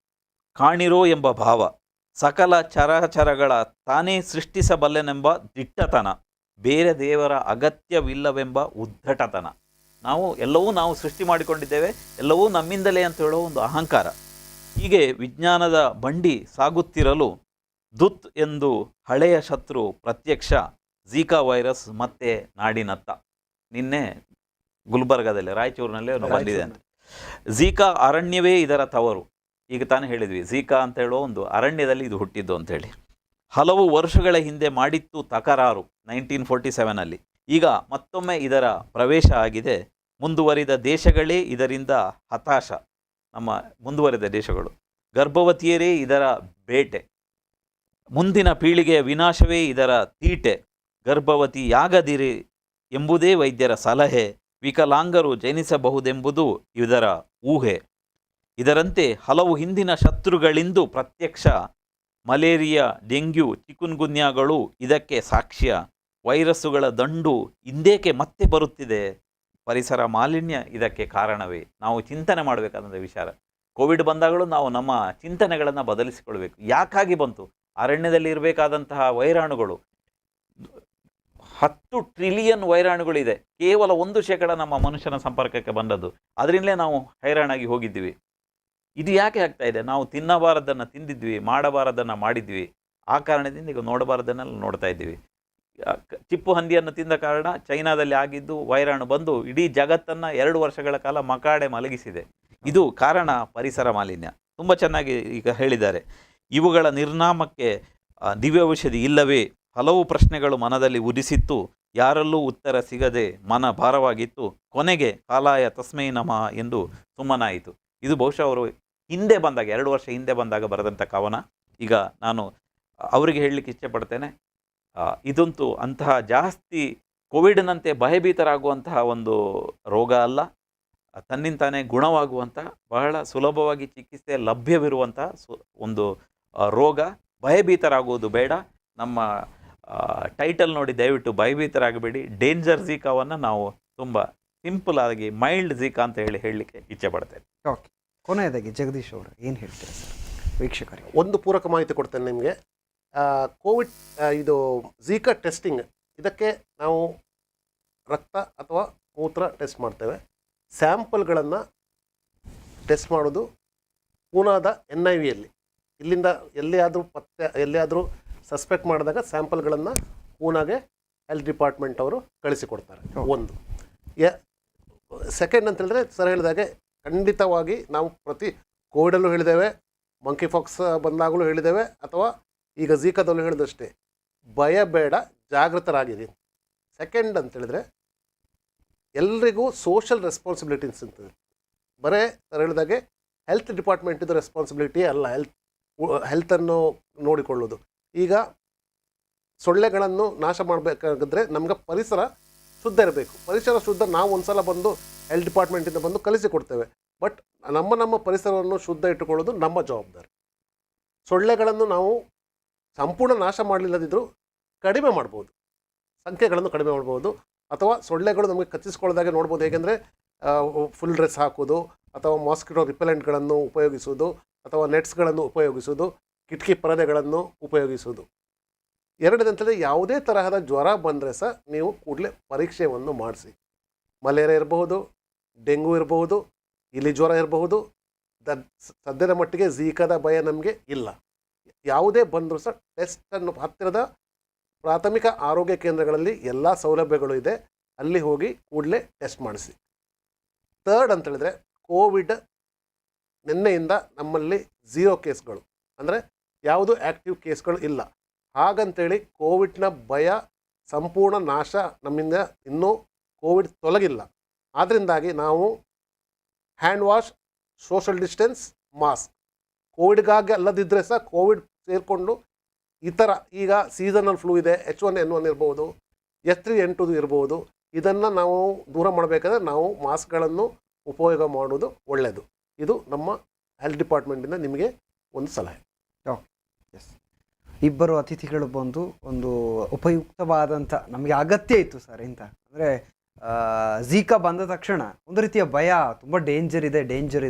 ಕಾಣಿರೋ ಎಂಬ ಭಾವ, ಸಕಲ ಚರಾಚರಗಳ ತಾನೇ ಸೃಷ್ಟಿಸಬಲ್ಲೆನೆಂಬ ದಿಟ್ಟತನ, ಬೇರೆ ದೇವರ ಅಗತ್ಯವಿಲ್ಲವೆಂಬ ಉದ್ದಟತನ. ಎಲ್ಲವೂ ನಾವು ಸೃಷ್ಟಿ ಮಾಡಿಕೊಂಡಿದ್ದೇವೆ, ಎಲ್ಲವೂ ನಮ್ಮಿಂದಲೇ ಅಂತ ಹೇಳೋ ಒಂದು ಅಹಂಕಾರ. ಹೀಗೆ ವಿಜ್ಞಾನದ ಬಂಡಿ ಸಾಗುತ್ತಿರಲು ದುತ್ ಎಂದು ಹಳೆಯ ಶತ್ರು ಪ್ರತ್ಯಕ್ಷ, ಝೀಕಾ ವೈರಸ್ ಮತ್ತೆ ನಾಡಿನತ್ತ. ನಿನ್ನೆ ಗುಲ್ಬರ್ಗಾದಲ್ಲಿ, ರಾಯಚೂರಿನಲ್ಲಿ ಬಂದಿದೆ ಅಂತ. ಝೀಕಾ ಅರಣ್ಯವೇ ಇದರ ತವರು. ಈಗ ತಾನೇ ಹೇಳಿದ್ವಿ, ಝೀಕಾ ಅಂತ ಹೇಳೋ ಒಂದು ಅರಣ್ಯದಲ್ಲಿ ಇದು ಹುಟ್ಟಿದ್ದು ಅಂತೇಳಿ. ಹಲವು ವರ್ಷಗಳ ಹಿಂದೆ ಮಾಡಿತ್ತು ತಕರಾರು 1947. ಈಗ ಮತ್ತೊಮ್ಮೆ ಇದರ ಪ್ರವೇಶ ಆಗಿದೆ. ಮುಂದುವರಿದ ದೇಶಗಳೇ ಇದರಿಂದ ಹತಾಶ. ನಮ್ಮ ಮುಂದುವರಿದ ದೇಶಗಳು, ಗರ್ಭವತಿಯರೇ ಇದರ ಬೇಟೆ, ಮುಂದಿನ ಪೀಳಿಗೆಯ ವಿನಾಶವೇ ಇದರ ತೀಟೆ, ಗರ್ಭವತಿಯಾಗದಿರಿ ಎಂಬುದೇ ವೈದ್ಯರ ಸಲಹೆ, ವಿಕಲಾಂಗರು ಜನಿಸಬಹುದೆಂಬುದು ಇದರ ಊಹೆ. ಇದರಂತೆ ಹಲವು ಹಿಂದಿನ ಶತ್ರುಗಳಿಂದು ಪ್ರತ್ಯಕ್ಷ, ಮಲೇರಿಯಾ, ಡೆಂಗ್ಯೂ, ಚಿಕುನ್ಗುನ್ಯಾಗಳು ಇದಕ್ಕೆ ಸಾಕ್ಷ್ಯ. ವೈರಸ್ಸುಗಳ ದಂಡು ಇಂದೇಕೆ ಮತ್ತೆ ಬರುತ್ತಿದೆ, ಪರಿಸರ ಮಾಲಿನ್ಯ ಇದಕ್ಕೆ ಕಾರಣವೇ. ನಾವು ಚಿಂತನೆ ಮಾಡಬೇಕಾದಂಥ ವಿಚಾರ. ಕೋವಿಡ್ ಬಂದಾಗಲೂ ನಾವು ನಮ್ಮ ಚಿಂತನೆಗಳನ್ನು ಬದಲಿಸಿಕೊಳ್ಬೇಕು. ಯಾಕಾಗಿ ಬಂತು? ಅರಣ್ಯದಲ್ಲಿ ಇರಬೇಕಾದಂತಹ ವೈರಾಣುಗಳು 10 ಟ್ರಿಲಿಯನ್ ವೈರಾಣುಗಳಿದೆ. ಕೇವಲ 1% ನಮ್ಮ ಮನುಷ್ಯನ ಸಂಪರ್ಕಕ್ಕೆ ಬಂದದ್ದು. ಅದರಿಂದಲೇ ನಾವು ಹೈರಾಣಾಗಿ ಹೋಗಿದ್ದೀವಿ. ಇದು ಯಾಕೆ ಆಗ್ತಾ ಇದೆ? ನಾವು ತಿನ್ನಬಾರದನ್ನು ತಿಂದಿದ್ವಿ, ಮಾಡಬಾರದನ್ನು ಮಾಡಿದ್ವಿ. ಆ ಕಾರಣದಿಂದ ಈಗ ನೋಡಬಾರದನ್ನೆಲ್ಲ ನೋಡ್ತಾ ಇದ್ದೀವಿ. ಚಿಪ್ಪು ಹಂದಿಯನ್ನು ತಿಂದ ಕಾರಣ ಚೈನಾದಲ್ಲಿ ಆಗಿದ್ದು ವೈರಾಣು ಬಂದು ಇಡೀ ಜಗತ್ತನ್ನು 2 ವರ್ಷಗಳ ಕಾಲ ಮಕಾಡೆ ಮಲಗಿಸಿದೆ. ಇದು ಕಾರಣ ಪರಿಸರ ಮಾಲಿನ್ಯ. ತುಂಬ ಚೆನ್ನಾಗಿ ಈಗ ಹೇಳಿದ್ದಾರೆ. ಇವುಗಳ ನಿರ್ನಾಮಕ್ಕೆ ದಿವ್ಯೌಷಧಿ ಇಲ್ಲವೇ? ಹಲವು ಪ್ರಶ್ನೆಗಳು ಮನದಲ್ಲಿ ಉದಿಸಿತ್ತು, ಯಾರಲ್ಲೂ ಉತ್ತರ ಸಿಗದೆ ಮನ ಭಾರವಾಗಿತ್ತು. ಕೊನೆಗೆ ಕಾಲಾಯ ತಸ್ಮೈ ನಮಃ ಎಂದು ಸುಮ್ಮನಾಯಿತು. ಇದು ಬಹುಶಃ ಅವರು ಹಿಂದೆ ಬಂದಾಗ, 2 ವರ್ಷ ಹಿಂದೆ ಬಂದಾಗ ಬರೆದಂಥ ಕವನ. ಈಗ ನಾನು ಅವರಿಗೆ ಹೇಳಲಿಕ್ಕೆ ಇಷ್ಟಪಡ್ತೇನೆ, ಇದಂತೂ ಅಂತಹ ಜಾಸ್ತಿ ಕೋವಿಡ್ನಂತೆ ಭಯಭೀತರಾಗುವಂತಹ ಒಂದು ರೋಗ ಅಲ್ಲ. ತನ್ನಿಂತಾನೇ ಗುಣವಾಗುವಂಥ, ಬಹಳ ಸುಲಭವಾಗಿ ಚಿಕಿತ್ಸೆ ಲಭ್ಯವಿರುವಂಥ ಒಂದು ರೋಗ. ಭಯಭೀತರಾಗುವುದು ಬೇಡ. ನಮ್ಮ ಟೈಟಲ್ ನೋಡಿ ದಯವಿಟ್ಟು ಭಯಭೀತರಾಗಬೇಡಿ. ಡೇಂಜರ್ ಝೀಕಾವನ್ನು ನಾವು ತುಂಬ ಸಿಂಪಲ್ ಆಗಿ ಮೈಲ್ಡ್ ಝೀಕಾ ಅಂತ ಹೇಳಲಿಕ್ಕೆ ಇಚ್ಛೆ ಪಡ್ತೇನೆ. ಓಕೆ, ಕೊನೆಯದಾಗಿ ಜಗದೀಶ್ ಅವರು ಏನು ಹೇಳ್ತೀರಾ ಸರ್ ವೀಕ್ಷಕರಿಗೆ? ಒಂದು ಪೂರಕ ಮಾಹಿತಿ ಕೊಡ್ತೇನೆ ನಿಮಗೆ. ಕೋವಿಡ್ ಇದು ಝೀಕಾ ಟೆಸ್ಟಿಂಗ್, ಇದಕ್ಕೆ ನಾವು ರಕ್ತ ಅಥವಾ ಮೂತ್ರ ಟೆಸ್ಟ್ ಮಾಡ್ತೇವೆ. ಸ್ಯಾಂಪಲ್ಗಳನ್ನು ಟೆಸ್ಟ್ ಮಾಡೋದು ಪೂನಾದ NIVಯಲ್ಲಿ. ಇಲ್ಲಿಂದ ಎಲ್ಲಿಯಾದರೂ ಸಸ್ಪೆಕ್ಟ್ ಮಾಡಿದಾಗ ಸ್ಯಾಂಪಲ್ಗಳನ್ನು ಪೂನಾಗೆ ಹೆಲ್ತ್ ಡಿಪಾರ್ಟ್ಮೆಂಟ್ ಅವರು ಕಳಿಸಿಕೊಡ್ತಾರೆ. ಒಂದು ಸೆಕೆಂಡ್ ಅಂತ ಹೇಳಿದ್ರೆ, ಸರ್ ಹೇಳಿದಾಗೆ ಖಂಡಿತವಾಗಿ ನಾವು ಪ್ರತಿ ಕೋವಿಡಲ್ಲೂ ಹೇಳಿದ್ದೇವೆ, ಮಂಕಿ ಫಾಕ್ಸ್ ಬಂದಾಗಲೂ ಹೇಳಿದ್ದೇವೆ, ಅಥವಾ ಈಗ ಝೀಕಾದಲ್ಲೂ ಹೇಳಿದಷ್ಟೇ, ಭಯ ಬೇಡ, ಜಾಗೃತರಾಗಿರಿ. ಸೆಕೆಂಡ್ ಅಂತ ಹೇಳಿದ್ರೆ ಎಲ್ರಿಗೂ ಸೋಷಲ್ ರೆಸ್ಪಾನ್ಸಿಬಿಲಿಟೀಸ್ ಅಂತದೆ. ಬರೇ ಸರ್ ಹೇಳಿದಾಗೆ ಹೆಲ್ತ್ ಡಿಪಾರ್ಟ್ಮೆಂಟಿದು ರೆಸ್ಪಾನ್ಸಿಬಿಲಿಟಿ ಅಲ್ಲ ಹೆಲ್ತನ್ನು ನೋಡಿಕೊಳ್ಳೋದು. ಈಗ ಸೊಳ್ಳೆಗಳನ್ನು ನಾಶ ಮಾಡಬೇಕಾಗಿದ್ರೆ ನಮ್ಗೆ ಪರಿಸರ ಶುದ್ಧ ಇರಬೇಕು. ಪರಿಸರ ಶುದ್ಧ ನಾವು ಒಂದ್ಸಲ ಬಂದು ಹೆಲ್ತ್ ಡಿಪಾರ್ಟ್ಮೆಂಟಿಂದ ಬಂದು ಕಲಿಸಿಕೊಡ್ತೇವೆ. ಬಟ್ ನಮ್ಮ ಪರಿಸರವನ್ನು ಶುದ್ಧ ಇಟ್ಟುಕೊಳ್ಳೋದು ನಮ್ಮ ಜವಾಬ್ದಾರಿ. ಸೊಳ್ಳೆಗಳನ್ನು ನಾವು ಸಂಪೂರ್ಣ ನಾಶ ಮಾಡಲಿಲ್ಲದಿದ್ದರೂ ಕಡಿಮೆ ಮಾಡ್ಬೋದು, ಸಂಖ್ಯೆಗಳನ್ನು ಕಡಿಮೆ ಮಾಡ್ಬೋದು. ಅಥವಾ ಸೊಳ್ಳೆಗಳು ನಮಗೆ ಕಚ್ಚಿಸ್ಕೊಳ್ಳೋದಾಗೆ ನೋಡ್ಬೋದು. ಹೇಗೆಂದರೆ ಫುಲ್ ಡ್ರೆಸ್ ಹಾಕೋದು, ಅಥವಾ ಮಾಸ್ಕಿಟೋ ರಿಪೆಲೆಂಟ್ಗಳನ್ನು ಉಪಯೋಗಿಸೋದು, ಅಥವಾ ನೆಟ್ಸ್ಗಳನ್ನು ಉಪಯೋಗಿಸೋದು, ಕಿಟಕಿ ಪರದೆಗಳನ್ನು ಉಪಯೋಗಿಸೋದು. ಎರಡನೇದಂತಂದರೆ ಯಾವುದೇ ತರಹದ ಜ್ವರ ಬಂದರೆ ಸಹ ನೀವು ಕೂಡಲೇ ಪರೀಕ್ಷೆಯನ್ನು ಮಾಡಿಸಿ. ಮಲೇರಿಯಾ ಇರಬಹುದು, ಡೆಂಗು ಇರಬಹುದು, ಇಲಿ ಜ್ವರ ಇರಬಹುದು. ಸದ್ಯದ ಮಟ್ಟಿಗೆ ಝೀಕಾದ ಭಯ ನಮಗೆ ಇಲ್ಲ. ಯಾವುದೇ ಬಂದರೂ ಸಹ ಟೆಸ್ಟನ್ನು ಹತ್ತಿರದ ಪ್ರಾಥಮಿಕ ಆರೋಗ್ಯ ಕೇಂದ್ರಗಳಲ್ಲಿ ಎಲ್ಲ ಸೌಲಭ್ಯಗಳು ಇದೆ, ಅಲ್ಲಿ ಹೋಗಿ ಕೂಡಲೇ ಟೆಸ್ಟ್ ಮಾಡಿಸಿ. ಥರ್ಡ್ ಅಂತ ಹೇಳಿದ್ರೆ, ಕೋವಿಡ್ ನಿನ್ನೆಯಿಂದ ನಮ್ಮಲ್ಲಿ 0 ಕೇಸ್ಗಳು, ಅಂದರೆ ಯಾವುದು ಆ್ಯಕ್ಟಿವ್ ಕೇಸ್ಗಳು ಇಲ್ಲ. ಹಾಗಂತೇಳಿ ಕೋವಿಡ್ನ ಭಯ ಸಂಪೂರ್ಣ ನಾಶ ನಮ್ಮಿಂದ ಇನ್ನೂ ಕೋವಿಡ್ ತೊಲಗಿಲ್ಲ. ಆದ್ದರಿಂದಾಗಿ ನಾವು hand wash, social distance, mask, ಕೋವಿಡ್ಗಾಗಿ ಅಲ್ಲದಿದ್ದರೆ ಸಹ ಕೋವಿಡ್ ಸೇರಿಕೊಂಡು ಇತರ ಈಗ ಸೀಸನಲ್ ಫ್ಲೂ ಇದೆ, H1N1 ಇರ್ಬೋದು, S3N2 ಇರ್ಬೋದು. ಇದನ್ನು ನಾವು ದೂರ ಮಾಡಬೇಕಾದ್ರೆ ನಾವು ಮಾಸ್ಕ್ಗಳನ್ನು ಉಪಯೋಗ ಮಾಡೋದು ಒಳ್ಳೆಯದು. ಇದು ನಮ್ಮ ಹೆಲ್ತ್ ಡಿಪಾರ್ಟ್ಮೆಂಟಿಂದ ನಿಮಗೆ ಒಂದು ಸಲಹೆ. ಎಸ್, ಇಬ್ಬರು ಅತಿಥಿಗಳು ಬಂದು ಒಂದು ಉಪಯುಕ್ತವಾದಂಥ, ನಮಗೆ ಅಗತ್ಯ ಇತ್ತು ಸರ್ ಇಂಥ, ಅಂದರೆ ಝೀಕಾ ಬಂದ ತಕ್ಷಣ ಒಂದು ರೀತಿಯ ಭಯ, ತುಂಬ ಡೇಂಜರ್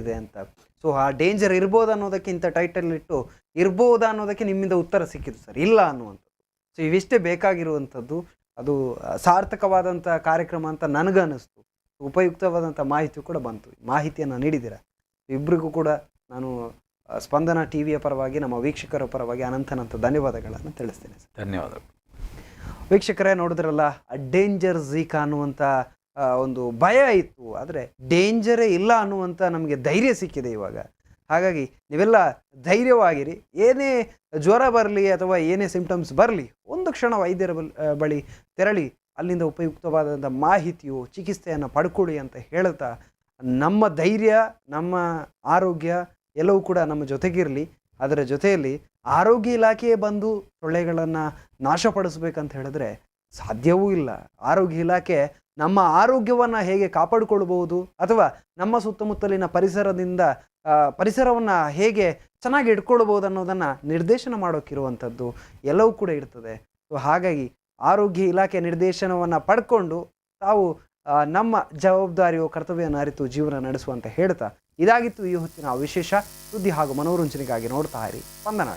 ಇದೆ ಅಂತ. ಸೊ ಆ ಡೇಂಜರ್ ಇರ್ಬೋದು ಅನ್ನೋದಕ್ಕೆ ಇಂಥ ಟೈಟಲ್ ಇಟ್ಟು ಇರ್ಬೋದಾ ಅನ್ನೋದಕ್ಕೆ ನಿಮ್ಮಿಂದ ಉತ್ತರ ಸಿಕ್ಕಿತು ಸರ್, ಇಲ್ಲ ಅನ್ನುವಂಥದ್ದು. ಸೊ ಇವಿಷ್ಟೇ ಬೇಕಾಗಿರುವಂಥದ್ದು. ಅದು ಸಾರ್ಥಕವಾದಂಥ ಕಾರ್ಯಕ್ರಮ ಅಂತ ನನಗನ್ನಿಸ್ತು. ಉಪಯುಕ್ತವಾದಂಥ ಮಾಹಿತಿ ಕೂಡ ಬಂತು. ಮಾಹಿತಿಯನ್ನು ನೀಡಿದ್ದೀರಾ. ಇಬ್ಬರಿಗೂ ಕೂಡ ನಾನು ಸ್ಪಂದನ ಟಿವಿಯ ಪರವಾಗಿ, ನಮ್ಮ ವೀಕ್ಷಕರ ಪರವಾಗಿ ಅನಂತ ಧನ್ಯವಾದಗಳನ್ನು ತಿಳಿಸ್ತೇನೆ ಸರ್. ಧನ್ಯವಾದಗಳು. ವೀಕ್ಷಕರೇ, ನೋಡಿದ್ರಲ್ಲ, ಡೇಂಜರ್ ಝೀಕಾ ಅನ್ನುವಂಥ ಒಂದು ಭಯ ಇತ್ತು, ಆದರೆ ಡೇಂಜರೇ ಇಲ್ಲ ಅನ್ನುವಂಥ ನಮಗೆ ಧೈರ್ಯ ಸಿಕ್ಕಿದೆ ಇವಾಗ. ಹಾಗಾಗಿ ನೀವೆಲ್ಲ ಧೈರ್ಯವಾಗಿರಿ. ಏನೇ ಜ್ವರ ಬರಲಿ ಅಥವಾ ಏನೇ ಸಿಂಪ್ಟಮ್ಸ್ ಬರಲಿ, ಒಂದು ಕ್ಷಣ ವೈದ್ಯರ ಬಳಿ ತೆರಳಿ ಅಲ್ಲಿಂದ ಉಪಯುಕ್ತವಾದಂಥ ಮಾಹಿತಿಯು, ಚಿಕಿತ್ಸೆಯನ್ನು ಪಡ್ಕೊಳ್ಳಿ ಅಂತ ಹೇಳ್ತಾ, ನಮ್ಮ ಧೈರ್ಯ, ನಮ್ಮ ಆರೋಗ್ಯ ಎಲ್ಲವೂ ಕೂಡ ನಮ್ಮ ಜೊತೆಗಿರಲಿ. ಅದರ ಜೊತೆಯಲ್ಲಿ ಆರೋಗ್ಯ ಇಲಾಖೆಯೇ ಬಂದು ಸೊಳ್ಳೆಗಳನ್ನು ನಾಶಪಡಿಸ್ಬೇಕಂತ ಹೇಳಿದ್ರೆ ಸಾಧ್ಯವೂ ಇಲ್ಲ. ಆರೋಗ್ಯ ಇಲಾಖೆ ನಮ್ಮ ಆರೋಗ್ಯವನ್ನು ಹೇಗೆ ಕಾಪಾಡಿಕೊಳ್ಬಹುದು, ಅಥವಾ ನಮ್ಮ ಸುತ್ತಮುತ್ತಲಿನ ಪರಿಸರವನ್ನು ಹೇಗೆ ಚೆನ್ನಾಗಿ ಇಟ್ಕೊಳ್ಬೋದು ಅನ್ನೋದನ್ನು ನಿರ್ದೇಶನ ಮಾಡೋಕ್ಕಿರುವಂಥದ್ದು ಎಲ್ಲವೂ ಕೂಡ ಇರ್ತದೆ. ಸೊ ಹಾಗಾಗಿ ಆರೋಗ್ಯ ಇಲಾಖೆ ನಿರ್ದೇಶನವನ್ನು ಪಡ್ಕೊಂಡು ತಾವು ನಮ್ಮ ಜವಾಬ್ದಾರಿಯು ಕರ್ತವ್ಯವನ್ನು ಅರಿತು ಜೀವನ ನಡೆಸುವಂತ ಹೇಳ್ತಾ, ಇದಾಗಿತ್ತು ಈ ಹೊತ್ತಿನ ವಿಶೇಷ ಸುದ್ದಿ ಹಾಗೂ ಮನೋರಂಜನೆಗಾಗಿ ನೋಡ್ತಾ ಇರಿ ಸ್ಪಂದನ.